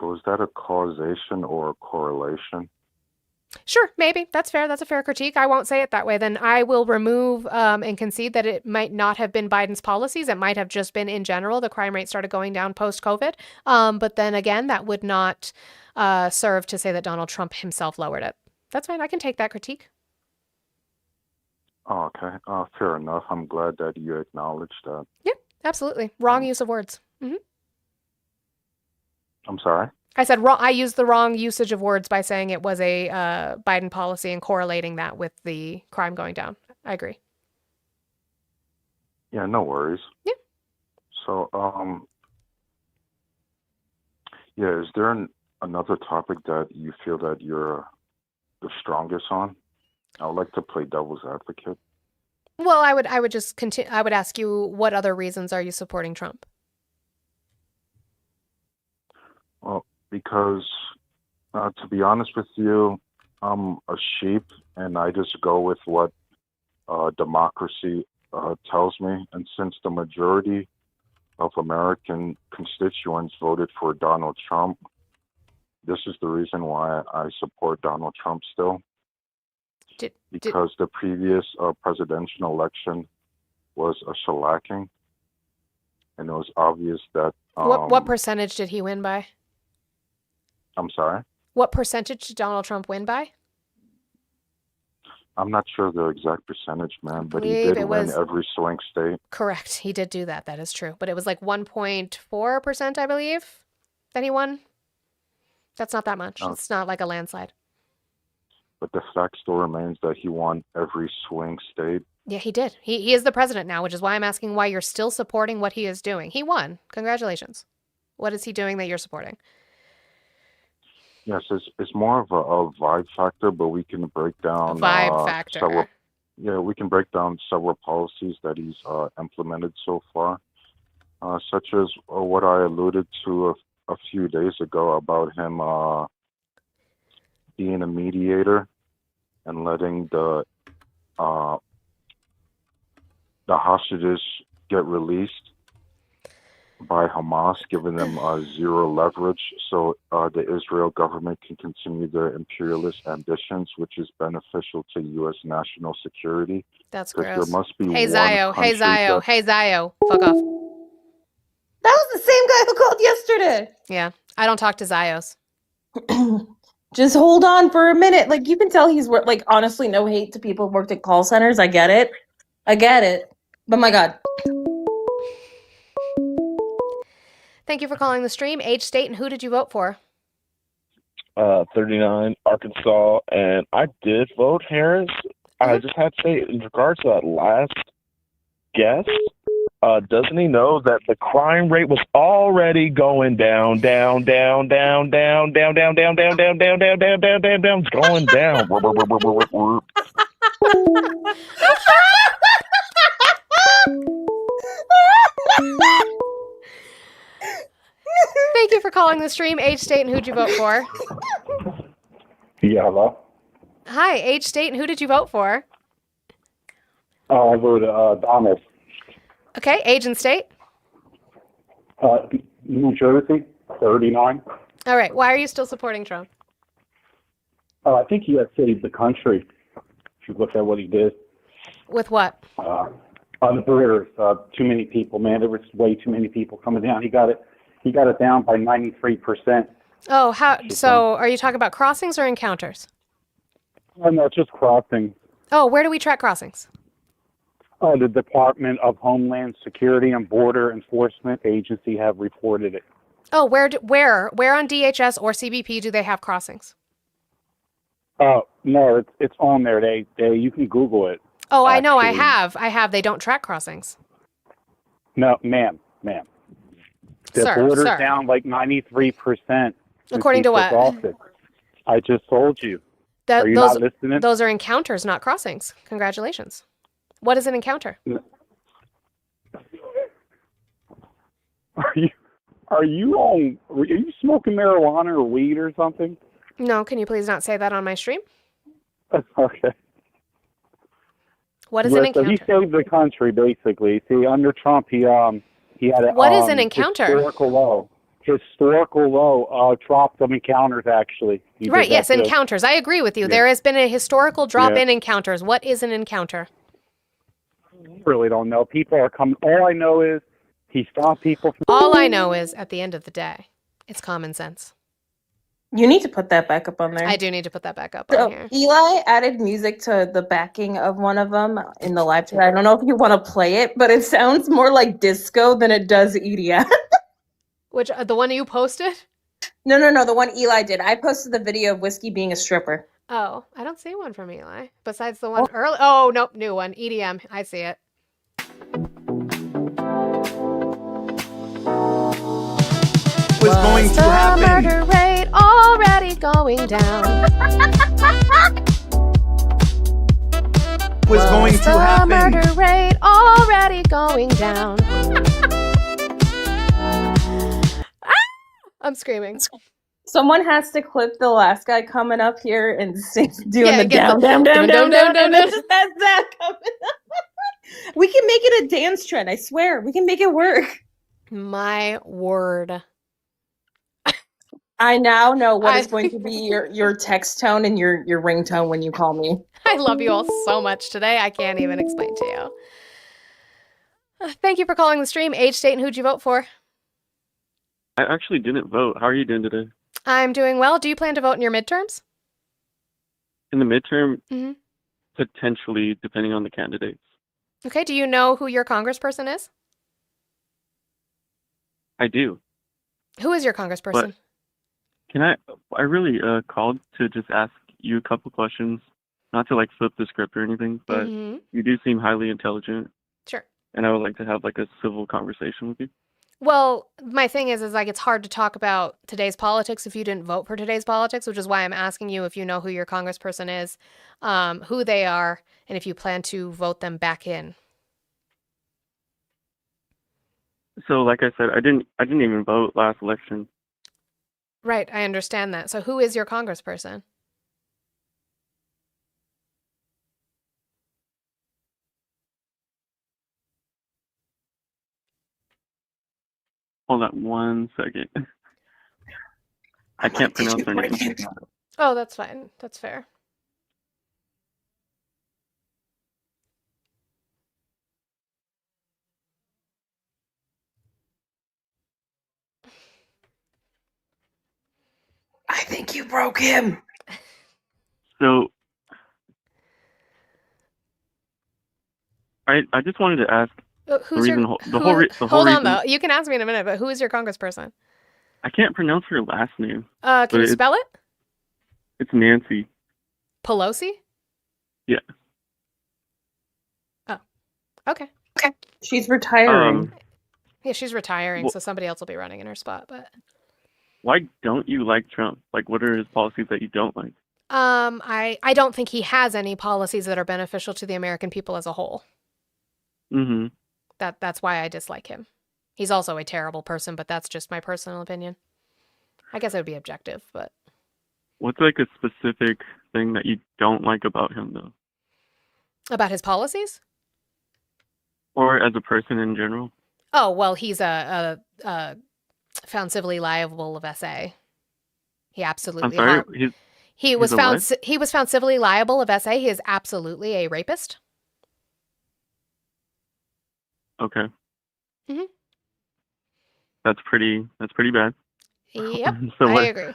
So is that a causation or a correlation? Sure, maybe. That's fair. That's a fair critique. I won't say it that way. Then I will remove and concede that it might not have been Biden's policies. It might have just been in general. The crime rate started going down post-COVID. But then again, that would not serve to say that Donald Trump himself lowered it. That's fine. I can take that critique. Oh, okay. Fair enough. I'm glad that you acknowledged that. Yeah, absolutely. Wrong use of words. Hmm. I'm sorry? I said wrong. I used the wrong usage of words by saying it was a Biden policy and correlating that with the crime going down. I agree. Yeah, no worries. Yeah. So, yeah, is there another topic that you feel that you're the strongest on? I would like to play devil's advocate. Well, I would just continue. I would ask you, what other reasons are you supporting Trump? Well, because to be honest with you, I'm a sheep and I just go with what democracy tells me. And since the majority of American constituents voted for Donald Trump, this is the reason why I support Donald Trump still. Because the previous presidential election was a shellacking, and it was obvious that... What percentage did he win by? I'm sorry? What percentage did Donald Trump win by? I'm not sure the exact percentage, man, but he believe did it win was- every swing state. Correct. He did do that. That is true. But it was like 1.4%, I believe, that he won. That's not that much. Oh. It's not like a landslide. But the fact still remains that he won every swing state. Yeah, he did. He is the president now, which is why I'm asking why you're still supporting what he is doing. He won. Congratulations. What is he doing that you're supporting? Yes, it's more of a vibe factor, but we can break down Vibe factor. we can break down several policies that he's implemented so far, such as what I alluded to a few days ago about him being a mediator and letting the hostages get released by Hamas, giving them zero leverage so the Israel government can continue their imperialist ambitions, which is beneficial to U.S. national security. That's 'Cause gross. there must be Hey, one Zio. Hey, country Zio. that- Hey, Zio. Fuck off. That was the same guy who called yesterday. Yeah. I don't talk to Zios. Just hold on for a minute. Like, you can tell he's like, honestly, no hate to people who worked at call centers. I get it. But my God. Thank you for calling the stream. Age, state, and who did you vote for? 39, Arkansas, and I did vote Harris. I just had to say, in regards to that last guess, doesn't he know that the crime rate was already going down, down, down, down, down, down, down, down, down, down, down, down, down, down, down, down, going down. Thank you for calling the stream. Age, state, and who'd you vote for? Yeah, hello? Hi, age, state, and who did you vote for? I voted Donald. Okay, age and state. New Jersey, 39. All right, why are you still supporting Trump? I think he has saved the country. If you look at what he did With what? on the borders, too many people, man. There was way too many people coming down. He got it down by 93%. Oh, how? So are you talking about crossings or encounters? No, just crossing. Oh, where do we track crossings? The Department of Homeland Security and Border Enforcement Agency have reported it. Oh, where on DHS or CBP do they have crossings? No, it's on there. They you can Google it. Oh, I know, I actually. have. They don't track crossings. No, ma'am. The border's Sir. down like 93%. According to what? Office. I just told you. That, Are you those, not listening? Those are encounters, not crossings. Congratulations. What is an encounter? Are you smoking marijuana or weed or something? No, can you please not say that on my stream? Okay. What is an So encounter? he saved the country, basically. See, under Trump, he had a What is an encounter? Historical low drop of encounters, actually. He Right, did yes, that, encounters. I agree with you. Yeah. There has been a historical drop Yeah. in encounters. What is an encounter? Really don't know. People are coming. All I know is he stopped people from. All I know is, at the end of the day, it's common sense. You need to put that back up on there. I do need to put that back up So on here. Eli added music to the backing of one of them in the live chat. I don't know if you want to play it, but it sounds more like disco than it does EDM. Which, the one you posted? No, the one Eli did. I posted the video of Whiskey being a stripper. Oh, I don't see one from Eli. Besides the one early. Oh, nope, new one. EDM. I see it. Was going to The happen. murder rate already going down. Was going to The happen. murder rate already going down. Ah! I'm screaming. Someone has to clip the last guy coming up here and sing, doing Yeah, the get down, the down, down, down, down, down, down, down, and then down. just that coming up. We can make it a dance trend. I swear, we can make it work. My word. I now know what I- is going to be your text tone and your ringtone when you call me. I love you all so much today. I can't even explain to you. Thank you for calling the stream. Age, state, and who'd you vote for? I actually didn't vote. How are you doing today? I'm doing well. Do you plan to vote in your midterms? In the midterm, Mm-hmm. potentially, depending on the candidates. Okay. Do you know who your congressperson is? I do. Who is your congressperson? Can I really called to just ask you a couple questions, not to like flip the script or anything, but Mhm. you do seem highly intelligent, Sure. and I would like to have like a civil conversation with you. Well, my thing is like it's hard to talk about today's politics if you didn't vote for today's politics, which is why I'm asking you if you know who your congressperson is, who they are, and if you plan to vote them back in. So, like I said, I didn't even vote last election. Right, I understand that. So who is your congressperson? Hold on one second. I can't pronounce her name. Oh, that's fine. That's fair. I think you broke him. So, I just wanted to ask Who's the reason your the whole hold reason on though. You can ask me in a minute, but who is your congressperson? I can't pronounce her last name. Can But you it's- spell it? It's Nancy. Pelosi? Yeah. Oh. Okay. She's retiring. Yeah, she's retiring, Well- so somebody else will be running in her spot, but Why don't you like Trump? Like, what are his policies that you don't like? I don't think he has any policies that are beneficial to the American people as a whole. Mm-hmm. That's why I dislike him. He's also a terrible person, but that's just my personal opinion. I guess it would be objective, but What's like a specific thing that you don't like about him, though, About his policies? or as a person in general? Oh, well, he's a found civilly liable of SA. He I'm absolutely sorry, harmed. He he's was a found what? he was found civilly liable of SA. He is absolutely a rapist. Okay, hmm that's pretty bad. Yep, So I agree.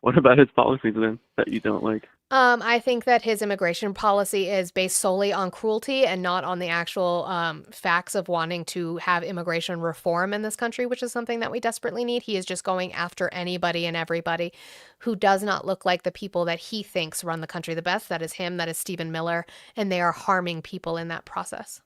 what about his policies then that you don't like? I think that his immigration policy is based solely on cruelty and not on the actual facts of wanting to have immigration reform in this country, which is something that we desperately need. He is just going after anybody and everybody who does not look like the people that he thinks run the country the best. That is him, that is Stephen Miller, and they are harming people in that process.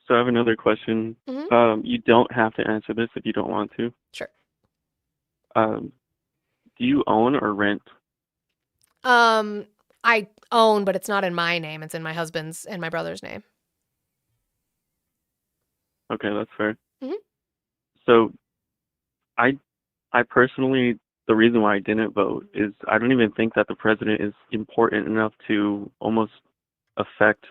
So I have another question. hmm You don't have to answer this if you don't want to. Sure. Um, do you own or rent? I own, but it's not in my name. It's in my husband's and my brother's name. Okay, that's fair. hmm So I personally, the reason why I didn't vote is I don't even think that the president is important enough to almost affect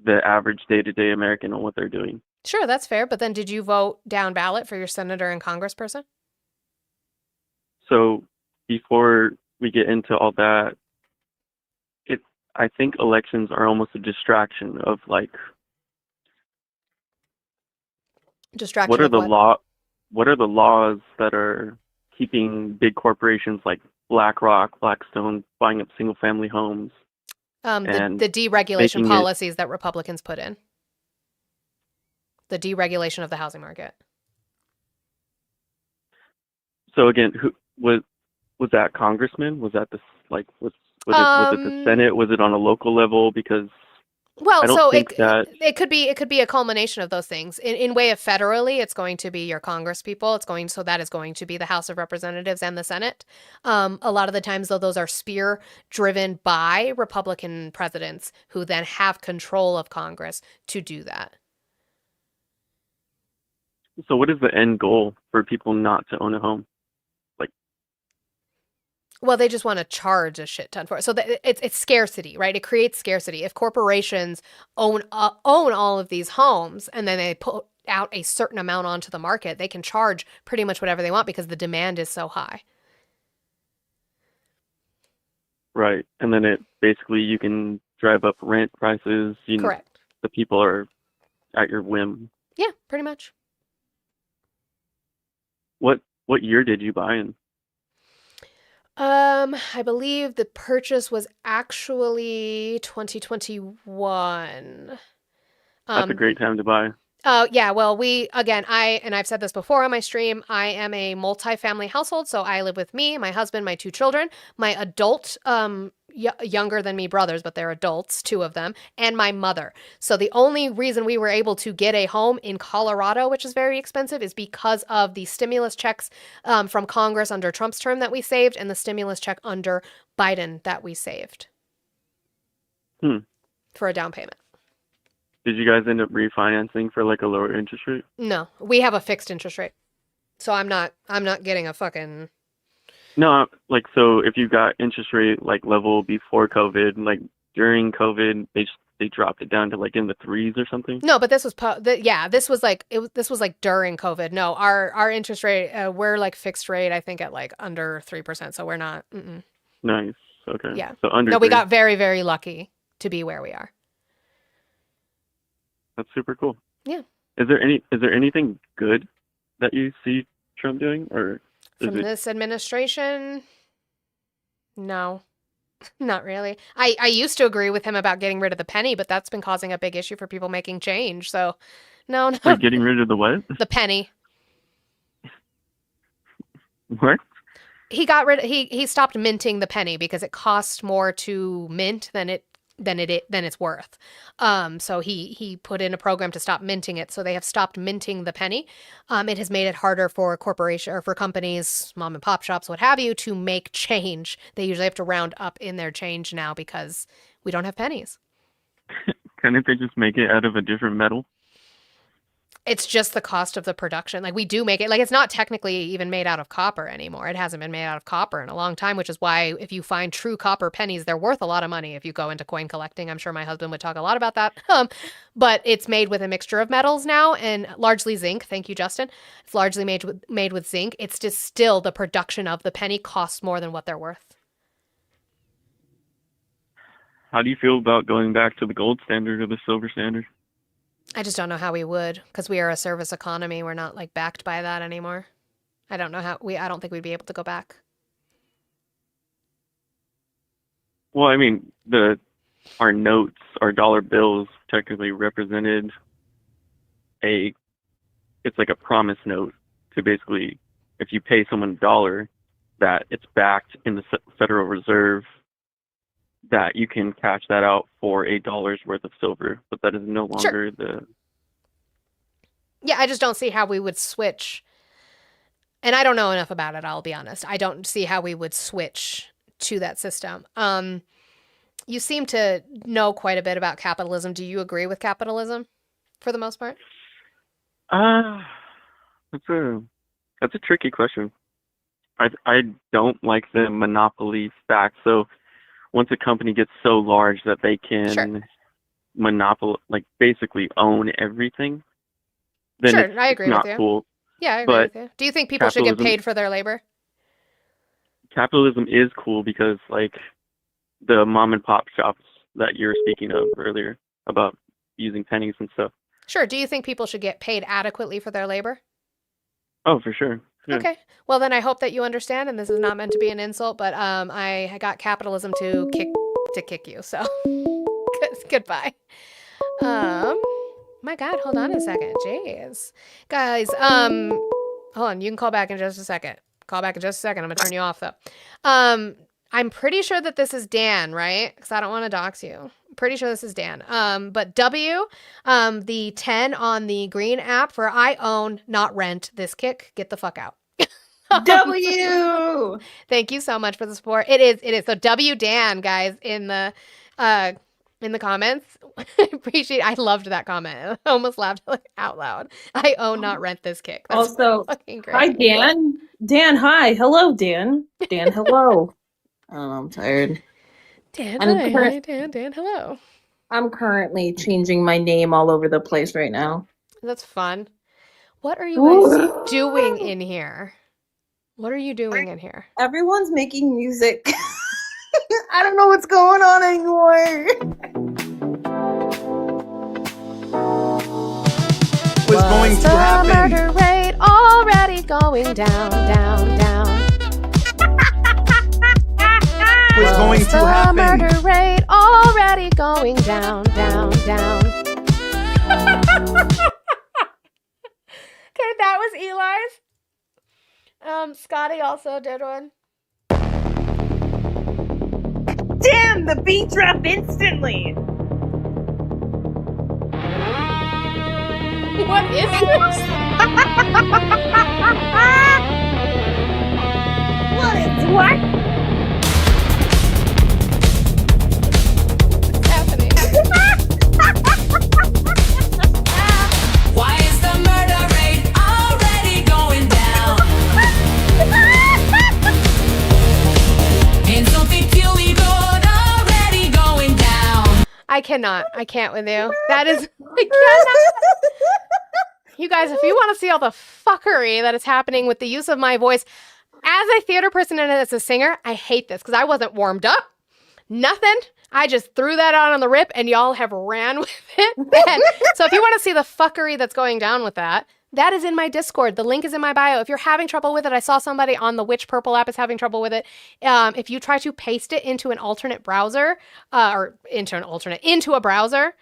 the average day-to-day American on what they're doing. Sure, that's fair. But then did you vote down ballot for your senator and congressperson? So before we get into all that, I think elections are almost a distraction of like Distraction what are of the what? what are the laws that are keeping big corporations like BlackRock, Blackstone buying up single family homes and The deregulation making it policies that Republicans put in. The deregulation of the housing market. so again, who was that congressman? Was that was it the Senate? Was it on a local level? Because Well, I don't so think that it could be a culmination of those things. In way of federally, it's going to be your Congress people. That is going to be the House of Representatives and the Senate. A lot of the times, though, those are spear driven by Republican presidents who then have control of Congress to do that. so what is the end goal for people not to own a home? Like Well, they just want to charge a shit ton for it. So it's scarcity, right? It creates scarcity. If corporations own all of these homes and then they put out a certain amount onto the market, they can charge pretty much whatever they want because the demand is so high. right. And then it basically you can drive up rent prices, Correct. the people are at your whim. Yeah, pretty much. What year did you buy in? I believe the purchase was actually 2021. That's a Um, great time to buy. Yeah, well, I've said this before on my stream, I am a multi-family household, so I live with me, my husband, my 2 children, my adult, younger than me brothers, but they're adults, 2 of them, and my mother. So the only reason we were able to get a home in Colorado, which is very expensive, is because of the stimulus checks from Congress under Trump's term that we saved and the stimulus check under Biden that we saved for a down payment. Did you guys end up refinancing for like a lower interest rate? No, we have a fixed interest rate. So I'm not getting a fucking No, like so if you got interest rate like level before COVID, like during COVID, they dropped it down to like in the 3s or something. No, but this was this was like during COVID. No, our interest rate we're like fixed rate I think at like under 3%, so we're not Nice. Okay. Yeah. So under No, we 3. got very very lucky to be where we are. That's super cool. Yeah. Is there anything good that you see Trump doing, or is From it this administration? No. Not really. I used to agree with him about getting rid of the penny, but that's been causing a big issue for people making change. So, no. like getting rid of the what? The penny. What? He stopped minting the penny because it cost more to mint than it's worth. So he put in a program to stop minting it. So they have stopped minting the penny. It has made it harder for corporation or for companies, mom and pop shops, what have you, to make change. They usually have to round up in their change now because we don't have pennies. Can't they just make it out of a different metal? It's just the cost of the production. Like we do make it, like it's not technically even made out of copper anymore. It hasn't been made out of copper in a long time, which is why if you find true copper pennies, they're worth a lot of money if you go into coin collecting. I'm sure my husband would talk a lot about that. But it's made with a mixture of metals now and largely zinc. Thank you, Justin. It's largely made with zinc. It's just still the production of the penny costs more than what they're worth. How do you feel about going back to the gold standard or the silver standard? I just don't know how we would, because we are a service economy. We're not like backed by that anymore. I don't know how I don't think we'd be able to go back. Well, I mean, our notes, our dollar bills technically represented it's like a promise note to basically, if you pay someone $1, that it's backed in the Federal Reserve, that you can cash that out for $1 worth of silver, but that is no longer Yeah, I just don't see how we would switch. And I don't know enough about it, I'll be honest. I don't see how we would switch to that system. You seem to know quite a bit about capitalism. Do you agree with capitalism for the most part? That's a tricky question. I don't like the monopoly fact. So once a company gets so large that they can basically own everything, then Sure, I agree it's not with you. cool. Yeah, I agree But with you. Do you think people should get capitalism- paid for their labor? Capitalism is cool because, like, the mom and pop shops that you were speaking of earlier about using pennies and stuff. Sure. Do you think people should get paid adequately for their labor? Oh, for sure. Yeah. Okay. Well, then I hope that you understand, and this is not meant to be an insult, but I got capitalism to kick you. So goodbye. My God, hold on a second. Jeez. Guys, hold on, you can call back in just a second. Call back in just a second. I'm gonna turn you off though. I'm pretty sure that this is Dan, right? Because I don't want to dox you. I'm pretty sure this is Dan. But W, the 10 on the green app for I own, not rent this kick. Get the fuck out. W. Thank you so much for the support. It is. So W Dan, guys, in the comments. I loved that comment. I almost laughed out loud. I own, not rent this kick. That's Also, fucking great. hi, Dan. Dan, hi. Hello, Dan. Dan, hello. I'm tired. Dan, I'm hi, cur- hi, Dan, hello. I'm currently changing my name all over the place right now. That's fun. What are you guys doing in here? What are you doing in here? Everyone's making music. I don't know what's going on anymore. What's going to The happen? murder rate already going down, down, down. What's going to The happen? murder rate already going down, down, down. Okay, that was Eli's. Scotty also did one. Damn, the beat drop instantly. What is this? What is what? Happening. Why is the murder rate already going down? And something illegal already going down. I can't with you. That is, I cannot. You guys, if you want to see all the fuckery that is happening with the use of my voice as a theater person and as a singer, I hate this because I wasn't warmed up. Nothing. I just threw that out on the rip and y'all have ran with it. And so if you want to see the fuckery that's going down with that, that is in my Discord. The link is in my bio. If you're having trouble with it, I saw somebody on the Witch Purple app is having trouble with it. If you try to paste it into an alternate browser, into a browser,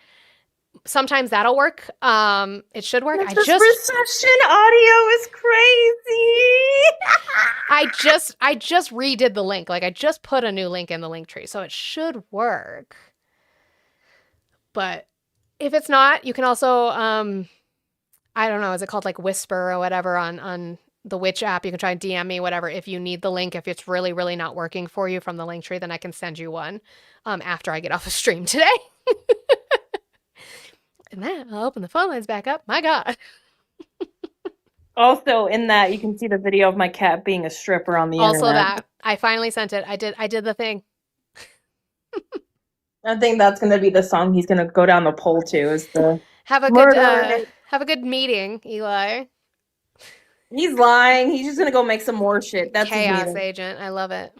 sometimes that'll work. It should work. This recession audio is crazy. I just redid the link. Like I just put a new link in the link tree, so it should work. But if it's not, you can also I don't know, is it called like Whisper or whatever on the Witch app? You can try and DM me, whatever, if you need the link. If it's really, really not working for you from the link tree, then I can send you one after I get off a stream today. And then I'll open the phone lines back up. My God. Also, in that you can see the video of my cat being a stripper on the Also internet. that. I finally sent it. I did the thing. I think that's gonna be the song he's gonna go down the pole to. Is the Have a murder? good meeting, Eli. He's lying. He's just gonna go make some more shit. That's his Chaos meeting. agent. I love it.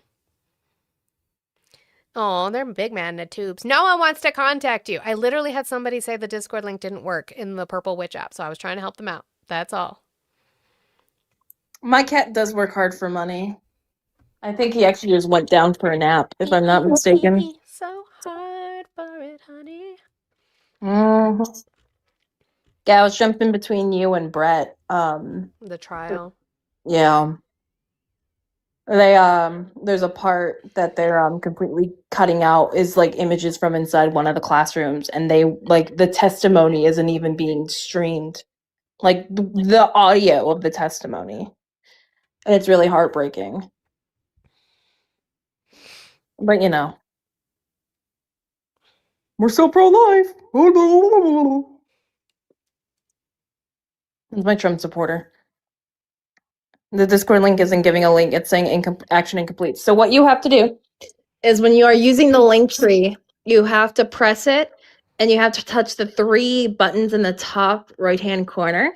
Oh, they're big man in the tubes. No one wants to contact you. I literally had somebody say the Discord link didn't work in the Purple Witch app, so I was trying to help them out. That's all. My cat does work hard for money. I think he actually just went down for a nap, if I'm not mistaken. So hard for it, honey. Mhm. Yeah, I was jumping between you and Brett. The trial. Yeah. They there's a part that they're completely cutting out is like images from inside one of the classrooms, and they like the testimony isn't even being streamed. Like the audio of the testimony. And it's really heartbreaking. But you know. We're so pro-life. It's my Trump supporter. The Discord link isn't giving a link. It's saying action incomplete. So what you have to do is when you are using the link tree, you have to press it and you have to touch the 3 buttons in the top right-hand corner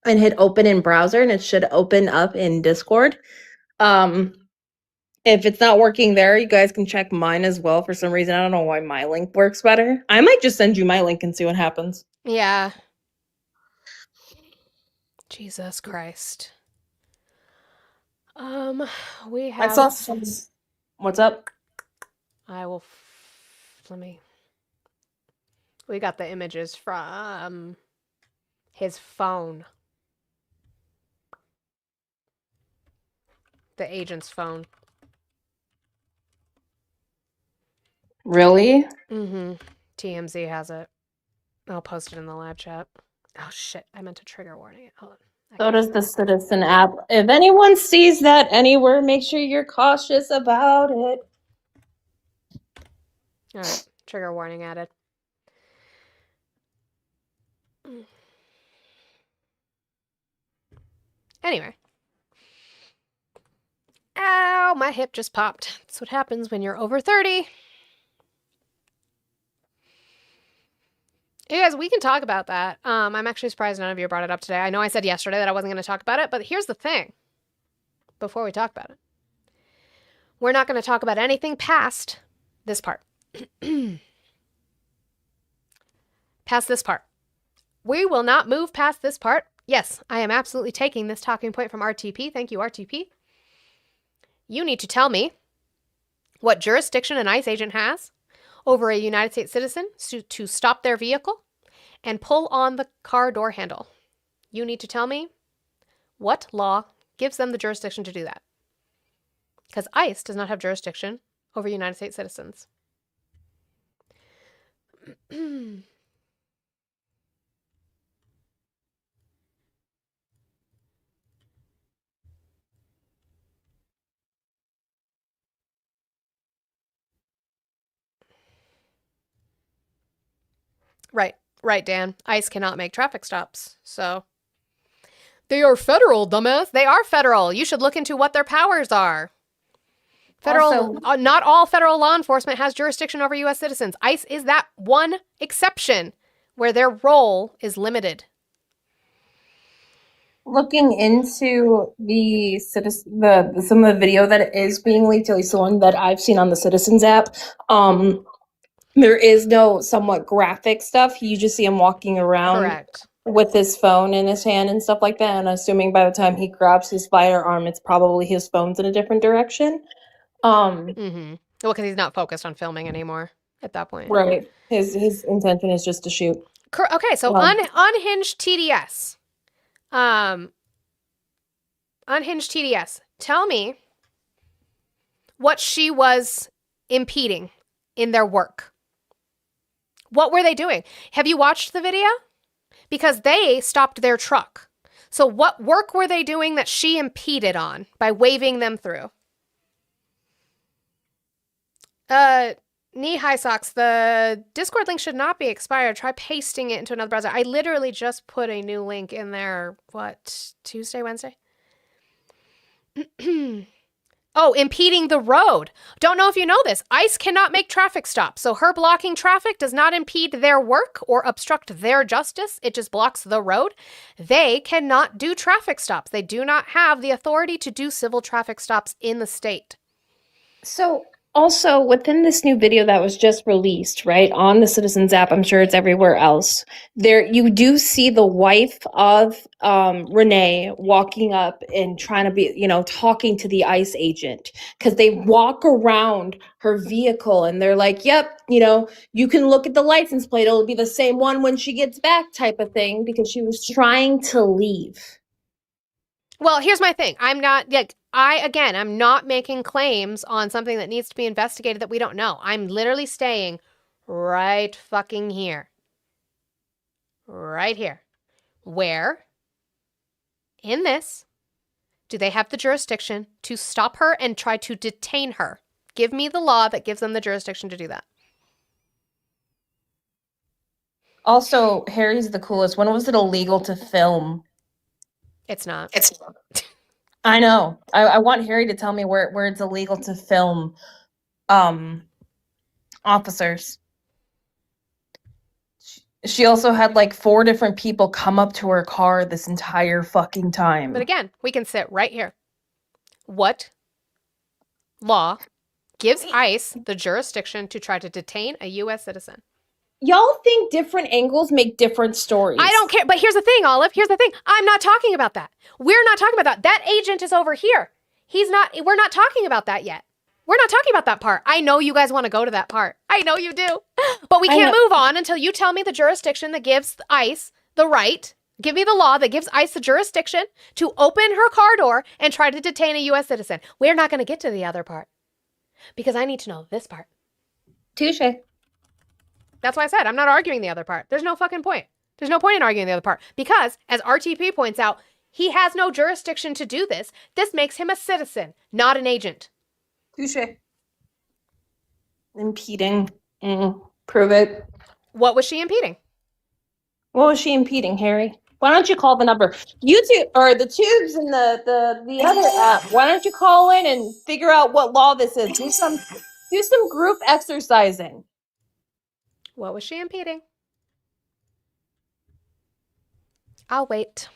and hit open in browser, and it should open up in Discord. If it's not working there, you guys can check mine as well. For some reason, I don't know why my link works better. I might just send you my link and see what happens. Yeah. Jesus Christ. We I have. saw some. What's up? I will. Let me. We got the images from his phone. The agent's phone. Really? Mm-hmm. TMZ has it. I'll post it in the live chat. Oh shit! I meant to trigger warning it. Hold on. So does the Citizen app. If anyone sees that anywhere, make sure you're cautious about it. All right. Trigger warning added. Anyway. Ow, my hip just popped. That's what happens when you're over 30. You guys, we can talk about that. I'm actually surprised none of you brought it up today. I know I said yesterday that I wasn't going to talk about it, but here's the thing. Before we talk about it. We're not going to talk about anything past this part. Past this part. We will not move past this part. Yes, I am absolutely taking this talking point from RTP. Thank you, RTP. You need to tell me what jurisdiction an ICE agent has over a United States citizen to stop their vehicle and pull on the car door handle. You need to tell me what law gives them the jurisdiction to do that. Because ICE does not have jurisdiction over United States citizens. Right, Dan. ICE cannot make traffic stops, so. They are federal, dumbass. They are federal. You should look into what their powers are. Federal, not all federal law enforcement has jurisdiction over U.S. citizens. ICE is that one exception where their role is limited. Looking into the some of the video that is being leaked, at least the one that I've seen on the Citizens app, there is no somewhat graphic stuff. You just see him walking around Correct. with his phone in his hand and stuff like that. And assuming by the time he grabs his firearm, it's probably his phone's in a different direction. Mm-hmm. Well, because he's not focused on filming anymore at that point. Right. His intention is just to shoot. Okay, so unhinged TDS. Unhinged TDS. Tell me what she was impeding in their work. What were they doing? Have you watched the video? Because they stopped their truck. So what work were they doing that she impeded on by waving them through? Knee-high socks. The Discord link should not be expired. Try pasting it into another browser. I literally just put a new link in there, Tuesday, Wednesday? Oh, impeding the road. Don't know if you know this. ICE cannot make traffic stops. So her blocking traffic does not impede their work or obstruct their justice. It just blocks the road. They cannot do traffic stops. They do not have the authority to do civil traffic stops in the state. So also within this new video that was just released, right, on the Citizens app, I'm sure it's everywhere else, there you do see the wife of Renee walking up and trying to be, talking to the ICE agent because they walk around her vehicle and they're like, yep, you can look at the license plate. It'll be the same one when she gets back type of thing because she was trying to leave. Well, here's my thing. I'm not making claims on something that needs to be investigated that we don't know. I'm literally staying right fucking here. Right here. Where, in this, do they have the jurisdiction to stop her and try to detain her? Give me the law that gives them the jurisdiction to do that. Also, Harry's the coolest. When was it illegal to film? It's not. I know. I want Harry to tell me where it's illegal to film officers. She also had like 4 different people come up to her car this entire fucking time. But again, we can sit right here. What law gives ICE the jurisdiction to try to detain a U.S. citizen? Y'all think different angles make different stories. I don't care. But here's the thing, Olive. Here's the thing. I'm not talking about that. We're not talking about that. That agent is over here. We're not talking about that yet. We're not talking about that part. I know you guys want to go to that part. I know you do. But we can't move on until you tell me the jurisdiction that gives ICE the right. Give me the law that gives ICE the jurisdiction to open her car door and try to detain a U.S. citizen. We're not going to get to the other part because I need to know this part. Touche. That's why I said I'm not arguing the other part. There's no fucking point. There's no point in arguing the other part because, as RTP points out, he has no jurisdiction to do this. This makes him a citizen, not an agent. Touche. Impeding. Prove it. What was she impeding? What was she impeding, Harry? Why don't you call the number? YouTube or the tubes and the other app. Why don't you call in and figure out what law this is? Do some group exercising. What was she impeding? I'll wait.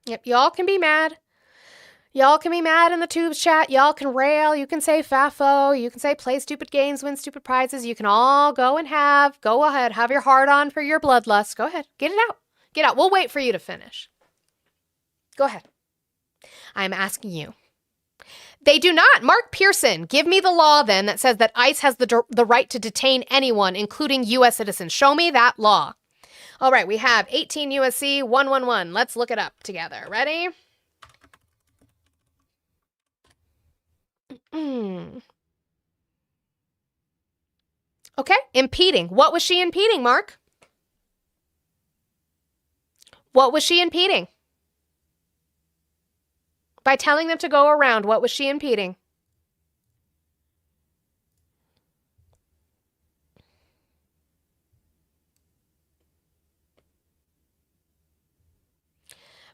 Yep, y'all can be mad. Y'all can be mad in the tubes chat. Y'all can rail. You can say FAFO. You can say play stupid games, win stupid prizes. You can all go ahead, have your heart on for your bloodlust. Go ahead, get it out. Get out. We'll wait for you to finish. Go ahead. I'm asking you. They do not. Mark Pearson, give me the law then that says that ICE has the right to detain anyone, including U.S. citizens. Show me that law. All right, we have 18 USC 111. Let's look it up together. Ready? Okay, impeding. What was she impeding, Mark? What was she impeding? By telling them to go around, what was she impeding?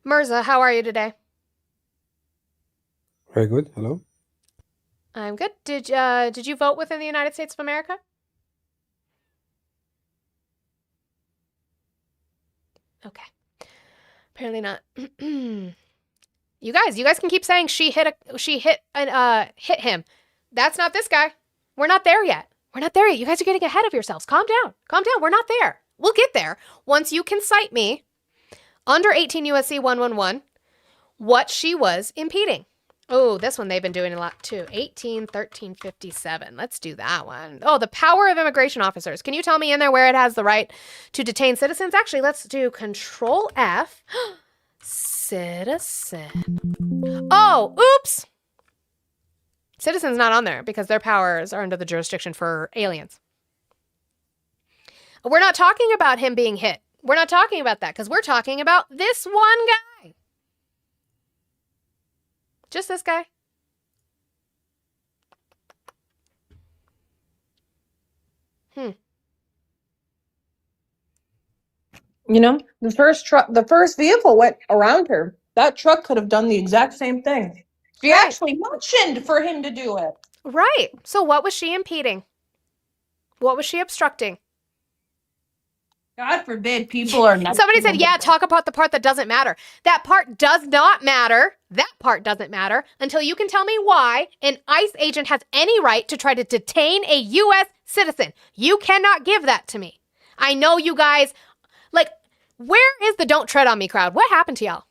Mirza, how are you today? Very good. Hello. I'm good. Did you vote within the United States of America? Okay. Apparently not. You guys can keep saying she hit him. That's not this guy. We're not there yet. We're not there yet. You guys are getting ahead of yourselves. Calm down. Calm down. We're not there. We'll get there once you can cite me under 18 USC 111 what she was impeding. Oh, this one they've been doing a lot too. 181357. Let's do that one. Oh, the power of immigration officers. Can you tell me in there where it has the right to detain citizens? Actually, let's do Control F. Citizen. Oh, oops. Citizen's not on there because their powers are under the jurisdiction for aliens. We're not talking about him being hit. We're not talking about that because we're talking about this one guy. Just this guy. You know, the first vehicle went around her. That truck could have done the exact same thing. She Right. actually motioned for him to do it. Right. So what was she impeding? What was she obstructing? God forbid people are not. Somebody said, yeah, talk about the part that doesn't matter. That part does not matter. That part doesn't matter until you can tell me why an ICE agent has any right to try to detain a U.S. citizen. You cannot give that to me. I know you guys, like, where is the don't tread on me crowd? What happened to y'all?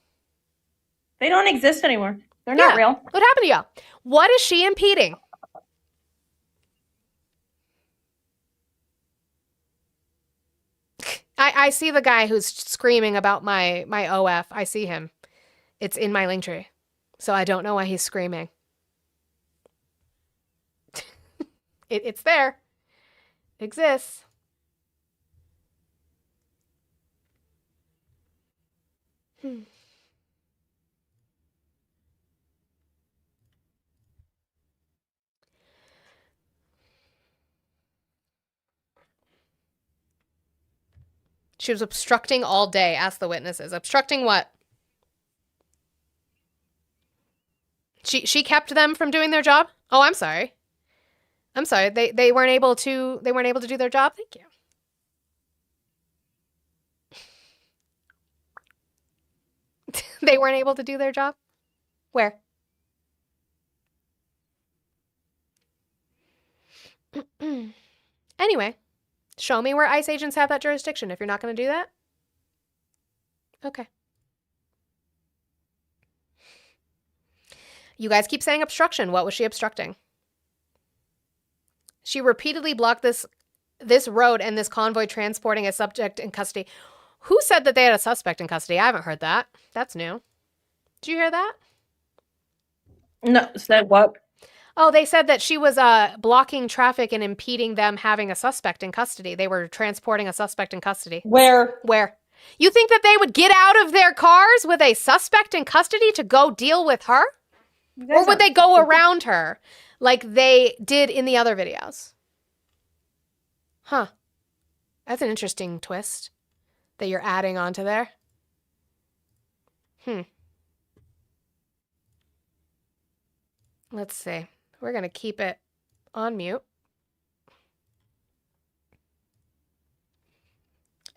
They don't exist anymore. They're not real. What happened to y'all? What is she impeding? I see the guy who's screaming about my OF. I see him. It's in my link tree. So I don't know why he's screaming. It's there. It exists. She was obstructing all day, asked the witnesses. Obstructing what? She kept them from doing their job? Oh, I'm sorry. I'm sorry. They weren't able to do their job? Thank you. They weren't able to do their job? Where? Anyway, show me where ICE agents have that jurisdiction if you're not going to do that. Okay. You guys keep saying obstruction. What was she obstructing? She repeatedly blocked this road and this convoy transporting a subject in custody. Who said that they had a suspect in custody? I haven't heard that. That's new. Did you hear that? No, said what? Oh, they said that she was blocking traffic and impeding them having a suspect in custody. They were transporting a suspect in custody. Where? Where? You think that they would get out of their cars with a suspect in custody to go deal with her? Or would they go around her like they did in the other videos? Huh. That's an interesting twist that you're adding onto there. Let's see. We're going to keep it on mute.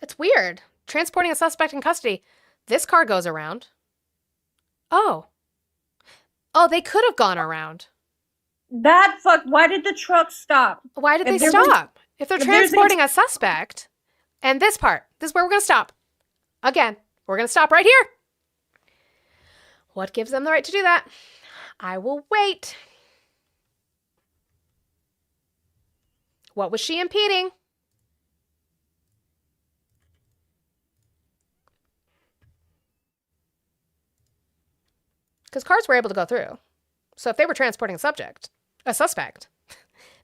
It's weird. Transporting a suspect in custody. This car goes around. Oh. Oh, they could have gone around. Why did the truck stop? Why did they If there was- stop? If they're if there's transporting a suspect, and this part, this is where we're going to stop. Again, we're going to stop right here. What gives them the right to do that? I will wait. What was she impeding? Because cars were able to go through. So if they were transporting a suspect,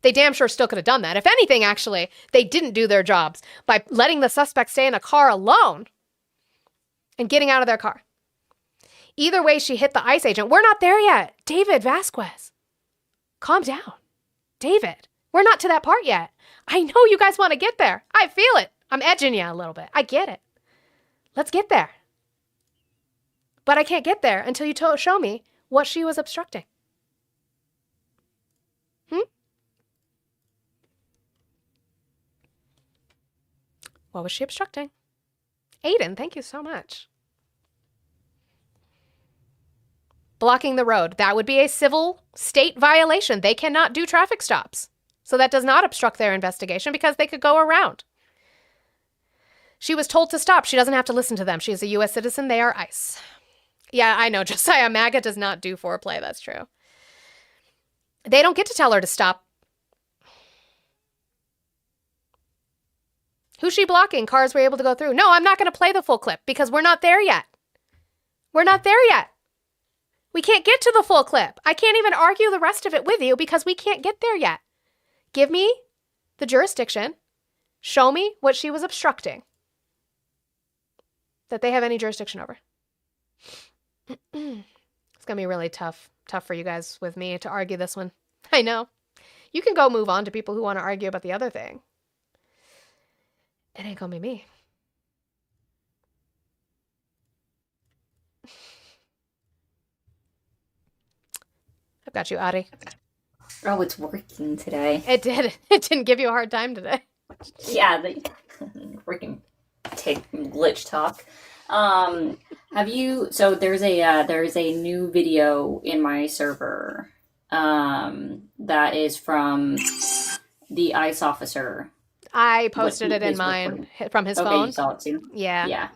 they damn sure still could have done that. If anything, actually, they didn't do their jobs by letting the suspect stay in a car alone and getting out of their car. Either way, she hit the ICE agent. We're not there yet. David Vasquez. Calm down. David, we're not to that part yet. I know you guys want to get there. I feel it. I'm edging you a little bit. I get it. Let's get there. But I can't get there until you show me what she was obstructing. What was she obstructing? Aiden, thank you so much. Blocking the road. That would be a civil state violation. They cannot do traffic stops. So that does not obstruct their investigation because they could go around. She was told to stop. She doesn't have to listen to them. She is a U.S. citizen. They are ICE. Yeah, I know. Josiah, MAGA does not do foreplay. That's true. They don't get to tell her to stop. Who's she blocking? Cars were able to go through. No, I'm not going to play the full clip because we're not there yet. We're not there yet. We can't get to the full clip. I can't even argue the rest of it with you because we can't get there yet. Give me the jurisdiction. Show me what she was obstructing that they have any jurisdiction over. It's going to be really tough for you guys with me to argue this one. I know. You can go move on to people who want to argue about the other thing. It ain't going to be me. I've got you, Adi. Oh, it's working today. It did. It didn't give you a hard time today. Yeah, the freaking glitch talk. Have you? So there's a new video in my server that is from the ICE officer. I posted it in his mine recording. from his Okay, phone. you saw it too. Yeah. Yeah.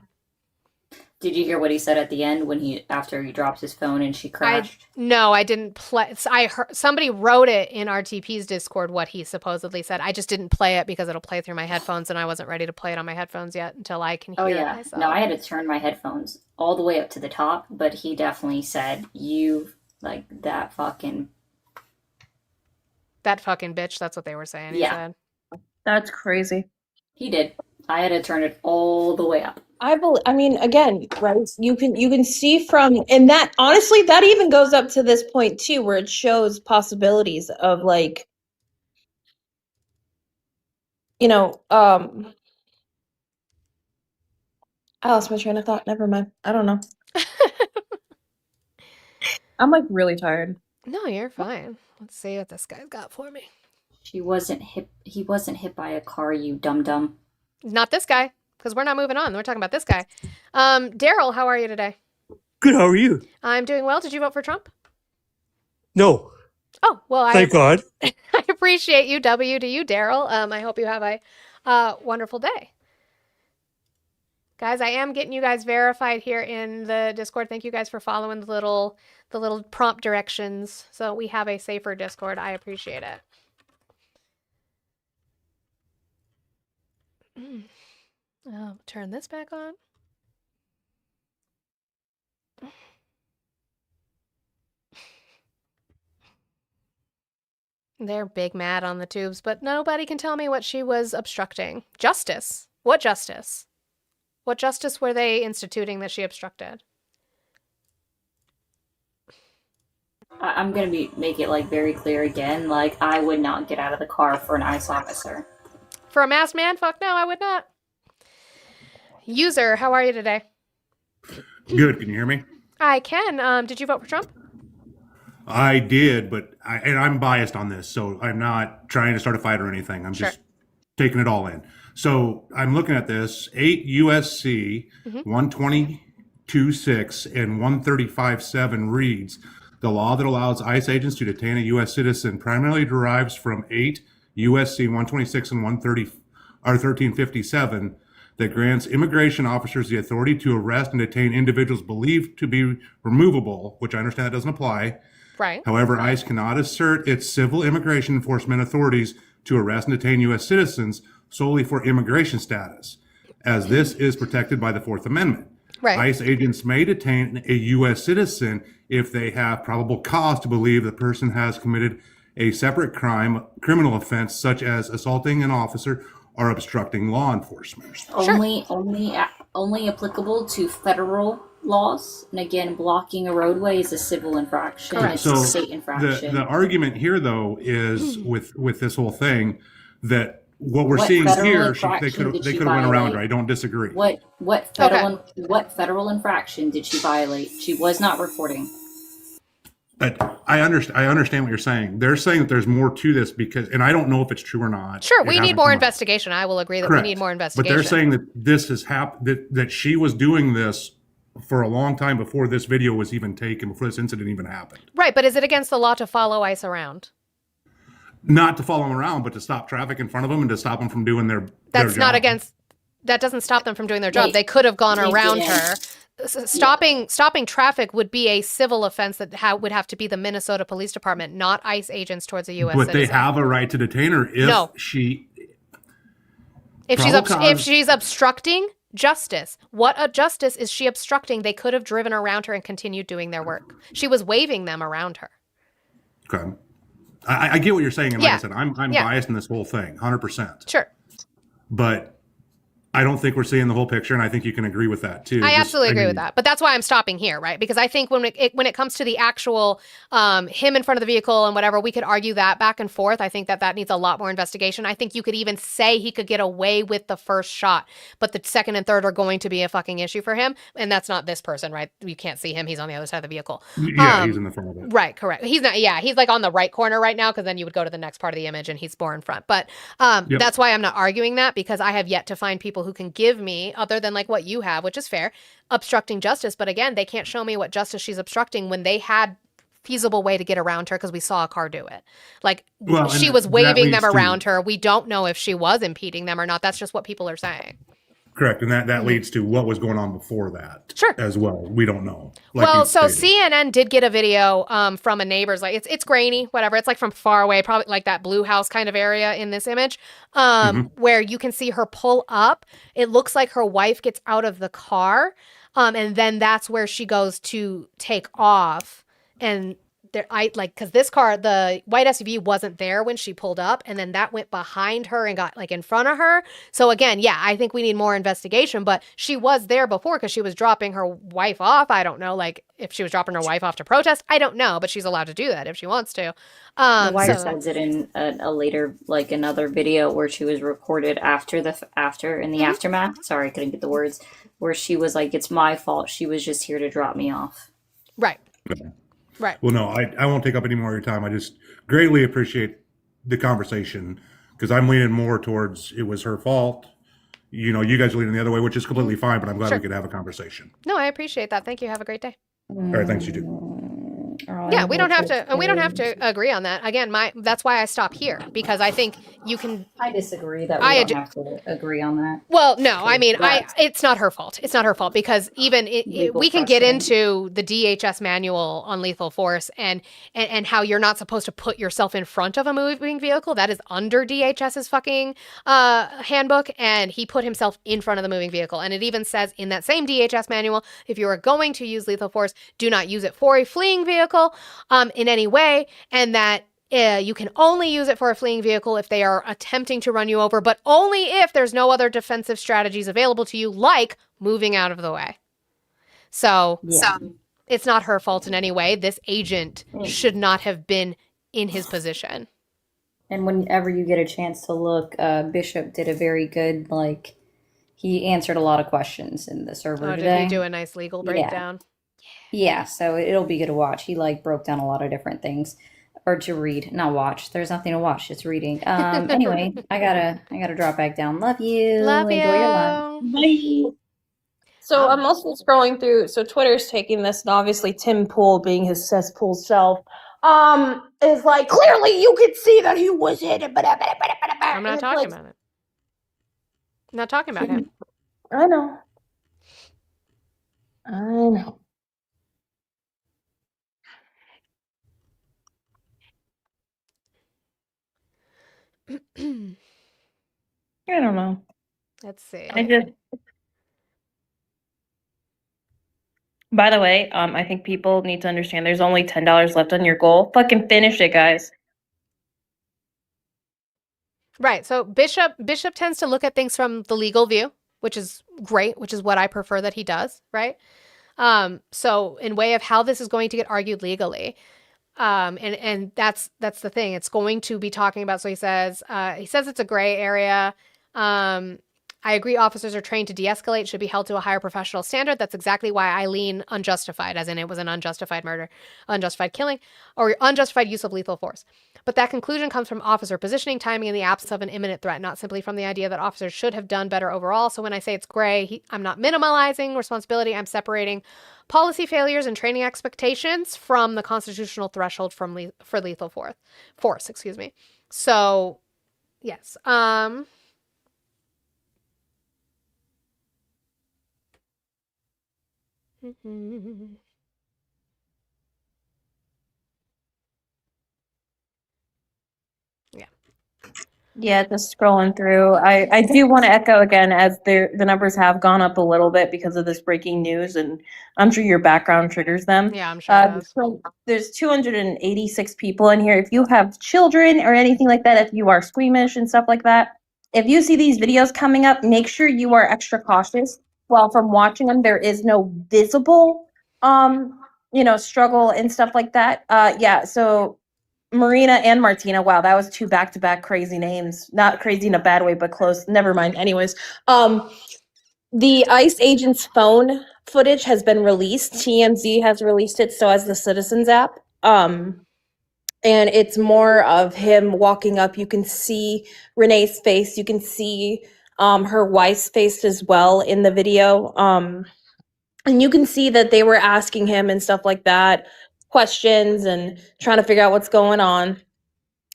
Did you hear what he said at the end when after he dropped his phone and she crashed? No, I didn't play. I heard somebody wrote it in RTP's Discord what he supposedly said. I just didn't play it because it'll play through my headphones, and I wasn't ready to play it on my headphones yet until I can hear Oh it yeah. myself. No, I had to turn my headphones all the way up to the top, but he definitely said, "You like that fucking bitch." That's what they were saying. He Yeah. said. That's crazy. He did. I had to turn it all the way up. I mean, again, right? You can see from, and that honestly, that even goes up to this point too, where it shows possibilities of like, you know, I lost my train of thought. Never mind. I don't know. I'm like really tired. No, you're fine. Let's see what this guy's got for me. He wasn't hit by a car, you dum dum. Not this guy, because we're not moving on. We're talking about this guy. Daryl, how are you today? Good, how are you? I'm doing well. Did you vote for Trump? No, Oh, well, thank God. I appreciate you. W to you, Daryl. I hope you have a wonderful day. Guys, I am getting you guys verified here in the Discord. Thank you guys for following the little prompt directions so we have a safer Discord. I appreciate it. Turn this back on. They're big mad on the tubes, but nobody can tell me what she was obstructing. Justice? What justice? What justice were they instituting that she obstructed? I'm gonna make it like very clear again. Like I would not get out of the car for an ICE officer. For a masked man? Fuck no, I would not. User, how are you today? Good. Can you hear me? I can. Did you vote for Trump? I did, but I'm biased on this, so I'm not trying to start a fight or anything. I'm just taking it all in. So I'm looking at this 8 USC 122.6 and 135.7 reads the law that allows ICE agents to detain a U.S. citizen primarily derives from 8 USC 126 and 1357 that grants immigration officers the authority to arrest and detain individuals believed to be removable, which I understand that doesn't apply. Right. However, ICE cannot assert its civil immigration enforcement authorities to arrest and detain U.S. citizens solely for immigration status, as this is protected by the Fourth Amendment. Right. ICE agents may detain a U.S. citizen if they have probable cause to believe the person has committed a separate criminal offense, such as assaulting an officer or obstructing law enforcement. Only applicable to federal laws. And again, blocking a roadway is a civil infraction. It's a state infraction. The argument here, though, is with this whole thing that what we're What seeing federal here, infraction they did she could have went around violate? her. I don't disagree. What federal infraction did she violate? She was not reporting. But I understand what you're saying. They're saying that there's more to this because, and I don't know if it's true or not. Sure, It we need hasn't more come out. investigation. I will agree that Correct. we need more But investigation. they're saying that this has happened, that she was doing this for a long time before this video was even taken, before this incident even happened. Right, but is it against the law to follow ICE around? Not to follow them around, but to stop traffic in front of them and to stop them from doing their That's not job. against. That doesn't stop them from doing their job. They- They could have gone they around didn't. her. stopping traffic would be a civil offense that would have to be the Minnesota Police Department, not ICE agents towards a U.S. But citizen. they have a right to detain her if No. she. If Probable she's obstructing justice, what a justice is she obstructing? They could have driven around her and continued doing their work. She was waving them around her. Okay. I get what you're saying, and like Yeah. I said, I'm Yeah. biased in this whole thing, 100%. Sure. But I don't think we're seeing the whole picture, and I think you can agree with that too. I Just- absolutely agree mean, with that, but that's why I'm stopping here, right? Because I think when it comes to the actual him in front of the vehicle and whatever, we could argue that back and forth. I think that needs a lot more investigation. I think you could even say he could get away with the first shot, but the second and third are going to be a fucking issue for him, and that's not this person, right? You can't see him; he's on the other side of the vehicle. Yeah, he's in the front of it. Right, correct. He's not. Yeah, he's like on the right corner right now, because then you would go to the next part of the image and he's more in front. But Yep. that's why I'm not arguing that, because I have yet to find people who can give me, other than like what you have, which is fair, obstructing justice. But again, they can't show me what justice she's obstructing when they had feasible way to get around her, because we saw a car do it. Like Well, she and was that waving them leads to- around her. We don't know if she was impeding them or not. That's just what people are saying. Correct, and that leads to what was going on before that. Sure. As well, we don't know. Like Well, you so stated. CNN did get a video from a neighbor's, like it's grainy, whatever. It's like from far away, probably like that blue house kind of area in this image, where you can see her pull up. It looks like her wife gets out of the car, and then that's where she goes to take off. And there, because this car, the white SUV wasn't there when she pulled up, and then that went behind her and got like in front of her. So again, yeah, I think we need more investigation, but she was there before because she was dropping her wife off. I don't know, like if she was dropping her wife off to protest, I don't know, but she's allowed to do that if she wants to. The wife So- says it in a later, like another video where she was recorded after in the Mm-hmm. aftermath. Sorry, I couldn't get the words. Where she was like, "It's my fault. She was just here to drop me off." Right. Right. Well, no, I won't take up any more of your time. I just greatly appreciate the conversation, because I'm leaning more towards it was her fault. You know, you guys are leaning the other way, which is completely fine, but I'm glad Sure. we could have a conversation. No, I appreciate that. Thank you. Have a great day. All right, thanks, you too. Yeah, we don't have to agree on that. Again, that's why I stop here, because I think you can. I disagree that we I don't have to agree on that. Well, no, I mean, But- it's not her fault. It's not her fault, because even Legal we can get precedent. into the DHS manual on lethal force and how you're not supposed to put yourself in front of a moving vehicle. That is under DHS's fucking handbook, and he put himself in front of the moving vehicle. And it even says in that same DHS manual, if you are going to use lethal force, do not use it for a fleeing vehicle in any way, and that you can only use it for a fleeing vehicle if they are attempting to run you over, but only if there's no other defensive strategies available to you, like moving out of the way. So it's not her fault in any way. This agent should not have been in his position. And whenever you get a chance to look, Bishop did a very good, he answered a lot of questions in the server Oh, did today. he do a nice legal Yeah. breakdown? Yeah, so it'll be good to watch. He broke down a lot of different things, or to read, not watch. There's nothing to watch; it's reading. Anyway, I gotta drop back down. Love you. Love Enjoy your lunch. Bye. So I'm also scrolling through. So Twitter's taking this, and obviously Tim Pool, being his cesspool self, is like, clearly you could see that he was hit. I'm not talking about it. I'm not talking about him. I know. I know. I don't know. Let's see. I just. By the way, I think people need to understand there's only $10 left on your goal. Fucking finish it, guys. Right. So Bishop tends to look at things from the legal view, which is great, which is what I prefer that he does, right? So in way of how this is going to get argued legally. And that's the thing. It's going to be talking about, so he says it's a gray area. I agree officers are trained to de-escalate, should be held to a higher professional standard. That's exactly why I lean unjustified, as in it was an unjustified murder, unjustified killing, or unjustified use of lethal force. But that conclusion comes from officer positioning, timing, and the absence of an imminent threat, not simply from the idea that officers should have done better overall. So when I say it's gray, I'm not minimalizing responsibility. I'm separating policy failures and training expectations from the constitutional threshold for lethal force. Excuse me. So, yes. Yeah, just scrolling through. I do want to echo again as the numbers have gone up a little bit because of this breaking news, and I'm sure your background triggers them. Yeah, I'm sure it does. So there's 286 people in here. If you have children or anything like that, if you are squeamish and stuff like that, if you see these videos coming up, make sure you are extra cautious. Well, from watching them, there is no visible, struggle and stuff like that. Yeah, so Marina and Martina. Wow, that was two back-to-back crazy names. Not crazy in a bad way, but close. Never mind. Anyways, the ICE agent's phone footage has been released. TMZ has released it, so has the Citizens app. And it's more of him walking up. You can see Renee's face. You can see her wife's face as well in the video. And you can see that they were asking him and stuff like that, questions and trying to figure out what's going on.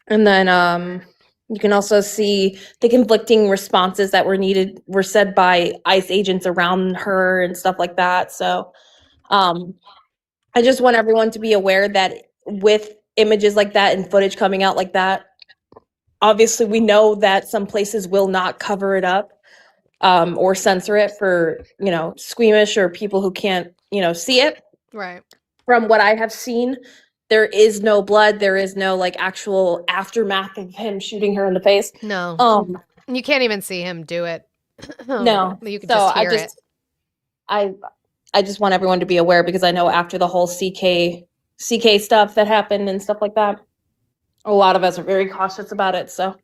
And then you can also see the conflicting responses that were said by ICE agents around her and stuff like that. So I just want everyone to be aware that with images like that and footage coming out like that, obviously we know that some places will not cover it up or censor it for, squeamish or people who can't, see it. Right. From what I have seen, there is no blood. There is no actual aftermath of him shooting her in the face. No. You can't even see him do it. No. You can So just hear it. I just want everyone to be aware because I know after the whole CK stuff that happened and stuff like that, a lot of us are very cautious about it. So.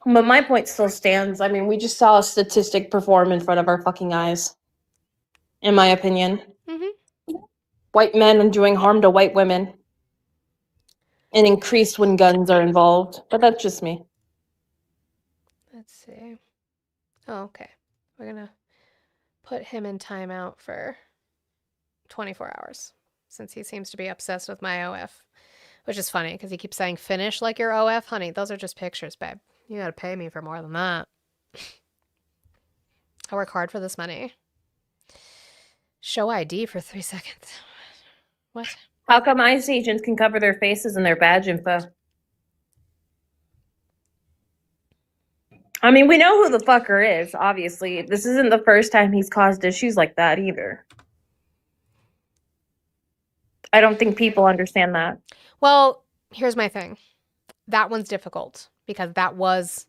But my point still stands. I mean, we just saw a statistic perform in front of our fucking eyes, in my opinion. White men doing harm to white women. And increased when guns are involved. But that's just me. Let's see. Oh, okay. We're going to put him in timeout for 24 hours since he seems to be obsessed with my OF, which is funny because he keeps saying finish like your OF. Honey, those are just pictures, babe. You got to pay me for more than that. I work hard for this money. Show ID for 3 seconds. What? How come ICE agents can cover their faces and their badge info? I mean, we know who the fucker is, obviously. This isn't the first time he's caused issues like that either. I don't think people understand that. Well, here's my thing. That one's difficult because that was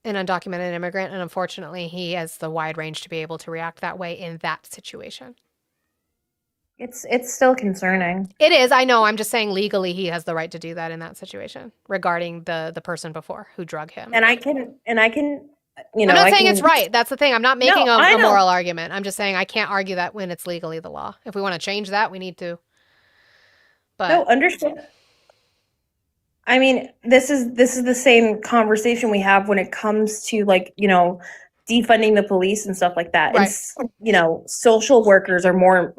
an undocumented immigrant, and unfortunately, he has the wide range to be able to react that way in that situation. It's still concerning. It is, I know. I'm just saying legally he has the right to do that in that situation regarding the person before who drug him. And I can I'm not saying it's right. That's the thing. I'm not making a moral argument. I'm just saying I can't argue that when it's legally the law. If we want to change that, we need to. But no, understand. I mean, this is the same conversation we have when it comes to defunding the police and stuff like that. Right. And social workers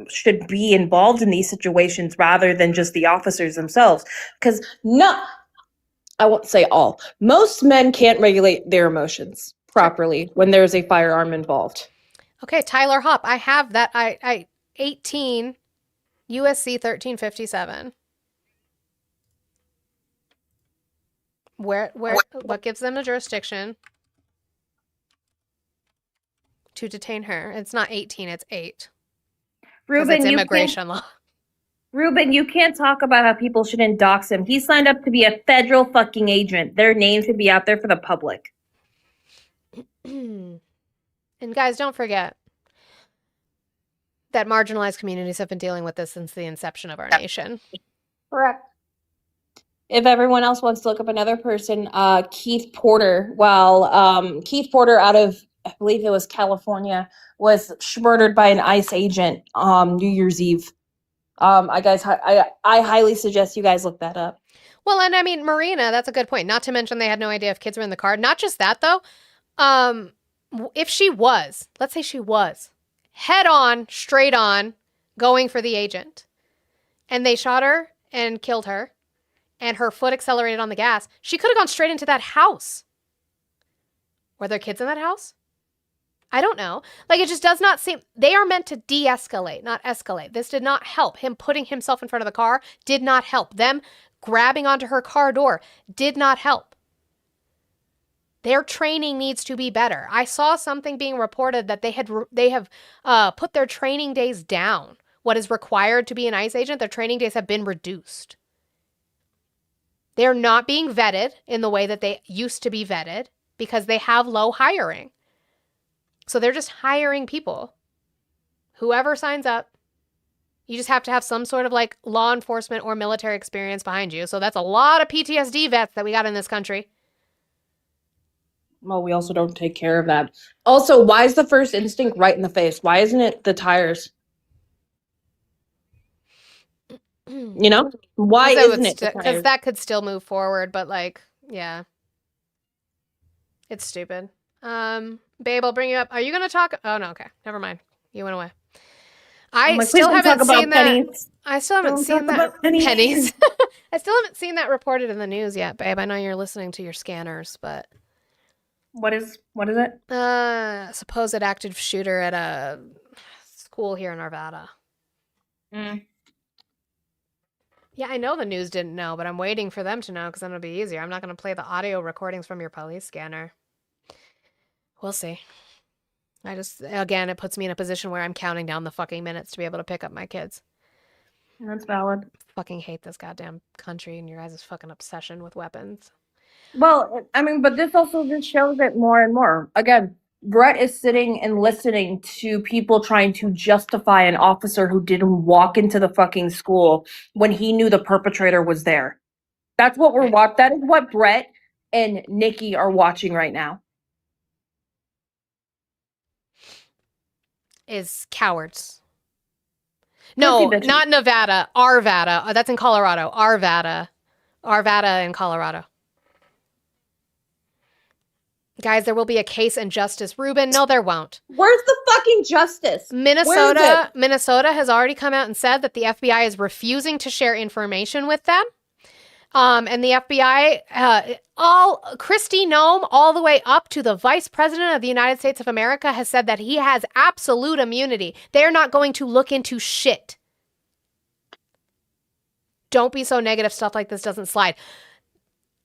should be involved in these situations rather than just the officers themselves. Because I won't say all. Most men can't regulate their emotions properly when there's a firearm involved. Okay, Tyler Hopp. I have that. I 18 USC 1357. What gives them a jurisdiction to detain her? It's not 18, it's 8. Ruben, it's immigration law. Ruben, you can't talk about how people shouldn't dox him. He signed up to be a federal fucking agent. Their name should be out there for the public. And guys, don't forget that marginalized communities have been dealing with this since the inception of our nation. Correct. If everyone else wants to look up another person, Keith Porter. While Keith Porter out of, I believe it was California, was murdered by an ICE agent New Year's Eve. I highly suggest you guys look that up. Well, and I mean, Marina, that's a good point. Not to mention they had no idea if kids were in the car. Not just that, though. If she was, let's say she was, head on, straight on, going for the agent, and they shot her and killed her, and her foot accelerated on the gas, she could have gone straight into that house. Were there kids in that house? I don't know. Like, it just does not seem, they are meant to de-escalate, not escalate. This did not help. Him putting himself in front of the car did not help. Them grabbing onto her car door did not help. Their training needs to be better. I saw something being reported that they have put their training days down. What is required to be an ICE agent, their training days have been reduced. They're not being vetted in the way that they used to be vetted because they have low hiring. So they're just hiring people. Whoever signs up, you just have to have some sort of like law enforcement or military experience behind you. So that's a lot of PTSD vets that we got in this country. Well, we also don't take care of that. Also, why is the first instinct right in the face? Why isn't it the tires? You know? Why isn't it the Because tires? that could still move forward, but like, yeah. It's stupid. Babe, I'll bring you up. Are you going to talk? Oh, no, okay. Never mind. You went away. I like, still please don't haven't talk about seen that. pennies. I still haven't Don't seen talk that. about pennies. I still haven't seen that reported in the news yet, babe. I know you're listening to your scanners, but What is it? supposed active shooter at a school here in Arvada. Mm. Yeah, I know the news didn't know, but I'm waiting for them to know because then it'll be easier. I'm not going to play the audio recordings from your police scanner. We'll see. Again, it puts me in a position where I'm counting down the fucking minutes to be able to pick up my kids. That's valid. Fucking hate this goddamn country and your guys' fucking obsession with weapons. Well, I mean, but this also just shows it more and more. Again, Brett is sitting and listening to people trying to justify an officer who didn't walk into the fucking school when he knew the perpetrator was there. That's what we're watching. That is what Brett and Nikki are watching right now. Is cowards. No, bitches. not Nevada. Arvada. That's in Colorado. Arvada. Arvada in Colorado. Guys, there will be a case and justice. Ruben, no, there won't. Where's the fucking justice? Minnesota has already come out and said that the FBI is refusing to share information with them. And the FBI, Kristi Noem, all the way up to the Vice President of the United States of America, has said that he has absolute immunity. They're not going to look into shit. Don't be so negative. Stuff like this doesn't slide.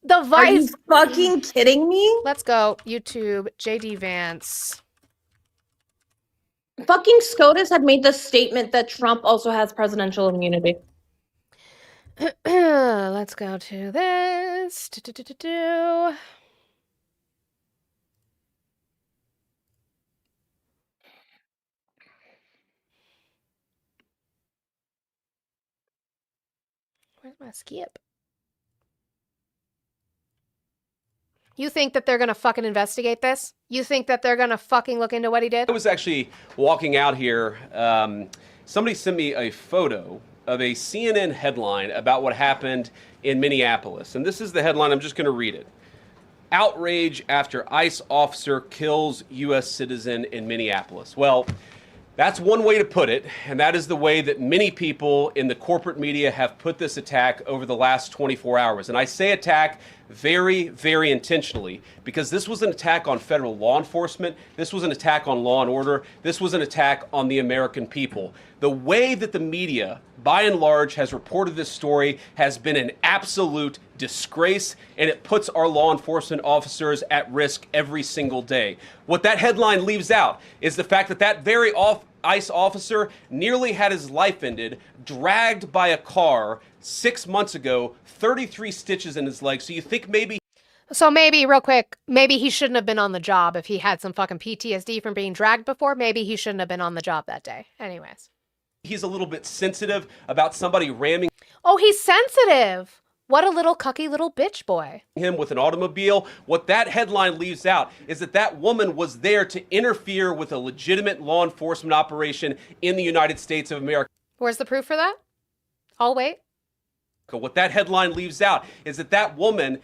The Vice. Are you fucking kidding me? Let's go. YouTube, JD Vance. Fucking SCOTUS had made the statement that Trump also has presidential immunity. Let's go to this. Where's my skip? You think that they're going to fucking investigate this? You think that they're going to fucking look into what he did? I was actually walking out here. Somebody sent me a photo of a CNN headline about what happened in Minneapolis. And this is the headline. I'm just going to read it. Outrage after ICE officer kills U.S. citizen in Minneapolis. Well, that's one way to put it, and that is the way that many people in the corporate media have put this attack over the last 24 hours. And I say attack very, very intentionally, because this was an attack on federal law enforcement. This was an attack on law and order. This was an attack on the American people. The way that the media, by and large, has reported this story has been an absolute disgrace, and it puts our law enforcement officers at risk every single day. What that headline leaves out is the fact that that very ICE officer nearly had his life ended, dragged by a car 6 months ago, 33 stitches in his leg. So you think maybe... So maybe, real quick, maybe he shouldn't have been on the job if he had some fucking PTSD from being dragged before. Maybe he shouldn't have been on the job that day. Anyways. he's a little bit sensitive about somebody ramming Oh, he's sensitive. What a little cucky little bitch boy. him with an automobile. What that headline leaves out is that that woman was there to interfere with a legitimate law enforcement operation in the United States of America. Where's the proof for that? I'll wait. What that headline leaves out is that that woman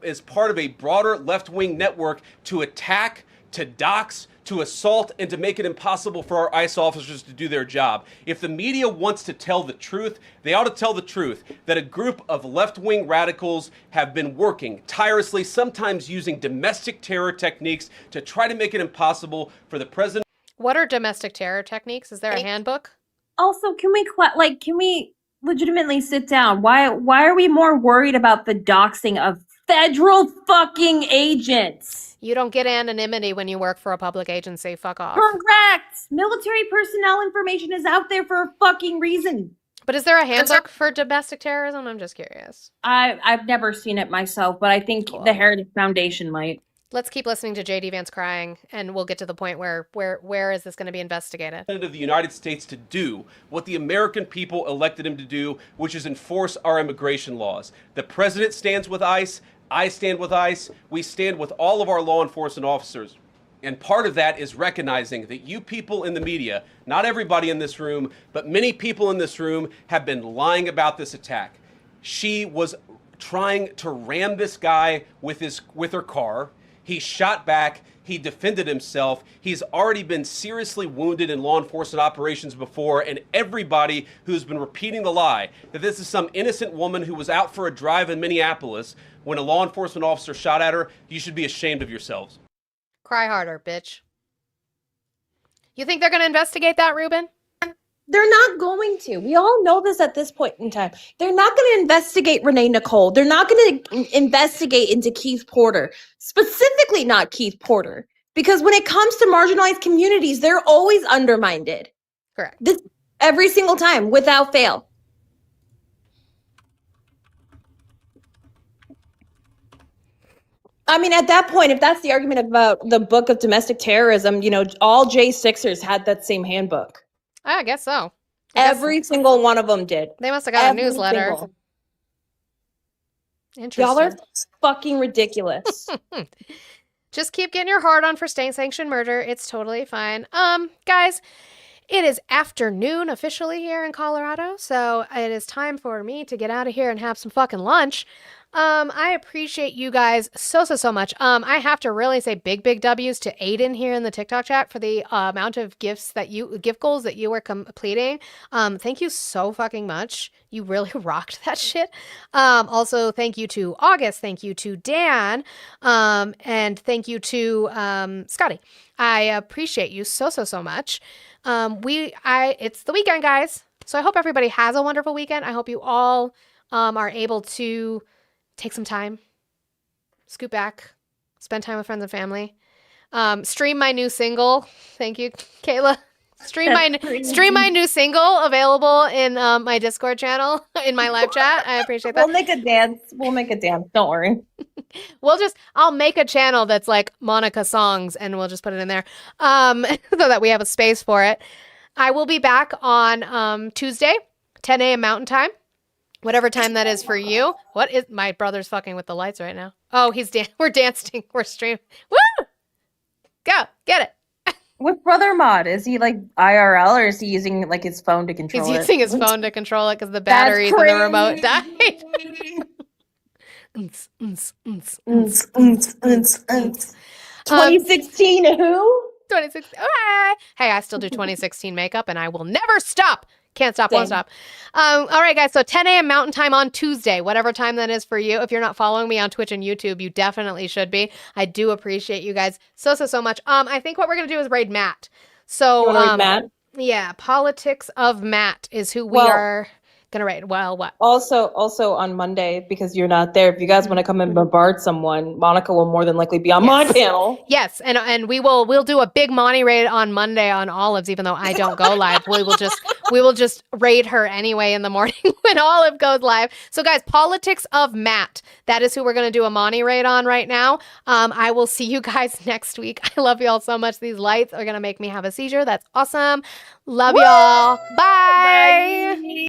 is part of a broader left-wing network to attack, to dox, to assault and to make it impossible for our ICE officers to do their job. If the media wants to tell the truth, they ought to tell the truth that a group of left-wing radicals have been working tirelessly, sometimes using domestic terror techniques to try to make it impossible for the president. What are domestic terror techniques? Is there a handbook? Also, can we legitimately sit down? Why are we more worried about the doxing of federal fucking agents? You don't get anonymity when you work for a public agency. Fuck off. Correct. Military personnel information is out there for a fucking reason. But is there a handbook for domestic terrorism? I'm just curious. I've never seen it myself, but I think the Heritage Foundation might. Let's keep listening to JD Vance crying, and we'll get to the point where is this going to be investigated? Of the United States to do what the American people elected him to do, which is enforce our immigration laws. The president stands with ICE. I stand with ICE. We stand with all of our law enforcement officers. And part of that is recognizing that you people in the media, not everybody in this room, but many people in this room have been lying about this attack. She was trying to ram this guy with her car. He shot back. He defended himself. He's already been seriously wounded in law enforcement operations before, and everybody who's been repeating the lie that this is some innocent woman who was out for a drive in Minneapolis when a law enforcement officer shot at her, you should be ashamed of yourselves. Cry harder, bitch. You think they're going to investigate that, Ruben? They're not going to. We all know this at this point in time. They're not going to investigate Renee Nicole. They're not going to investigate into Keith Porter, specifically not Keith Porter, because when it comes to marginalized communities, they're always undermined. Correct. This every single time, without fail. I mean, at that point, if that's the argument about the book of domestic terrorism, all J6ers had that same handbook. I guess so. Every single one of them did. They must have got a newsletter. Single. Interesting. Y'all are fucking ridiculous. Just keep getting your heart on for state-sanctioned murder. It's totally fine. Guys, it is afternoon officially here in Colorado, so it is time for me to get out of here and have some fucking lunch. I appreciate you guys so much. I have to really say big W's to Aiden here in the TikTok chat for the amount of gift goals that you were completing. Thank you so fucking much. You really rocked that shit. Also, thank you to August. Thank you to Dan. And thank you to Scotty. I appreciate you so much. It's the weekend, guys. So I hope everybody has a wonderful weekend. I hope you all are able to take some time, scoot back, spend time with friends and family. Stream my new single. Thank you, Kayla. Stream my new single available in my Discord channel in my live chat. I appreciate that. We'll make a dance. Don't worry. I'll make a channel that's like Monica songs and we'll just put it in there so that we have a space for it. I will be back on Tuesday, 10 a.m. Mountain Time. Whatever time that is for you. What is my brother's fucking with the lights right now? Oh, we're dancing. We're streaming. Woo! Go, get it. With Brother Mod, is he like IRL or is he using like his phone to control it? He's using his phone to control it because the batteries in the remote died. 2016 who? 2016. Hey, I still do 2016 makeup and I will never stop. Can't stop, won't stop. All right, guys. So 10 a.m. Mountain Time on Tuesday, whatever time that is for you. If you're not following me on Twitch and YouTube, you definitely should be. I do appreciate you guys so much. I think what we're going to do is raid Matt. So, raid Matt? Yeah, Politics of Matt is who we are going to raid. Well, what? Also on Monday, because you're not there, if you guys want to come and bombard someone, Monica will more than likely be on my panel. Yes, and we'll do a big Monty raid on Monday on Olives, even though I don't go live. We will just raid her anyway in the morning when Olive goes live. So guys, Politics of Matt. That is who we're going to do a Monty raid on right now. I will see you guys next week. I love y'all so much. These lights are going to make me have a seizure. That's awesome. Love y'all. Bye.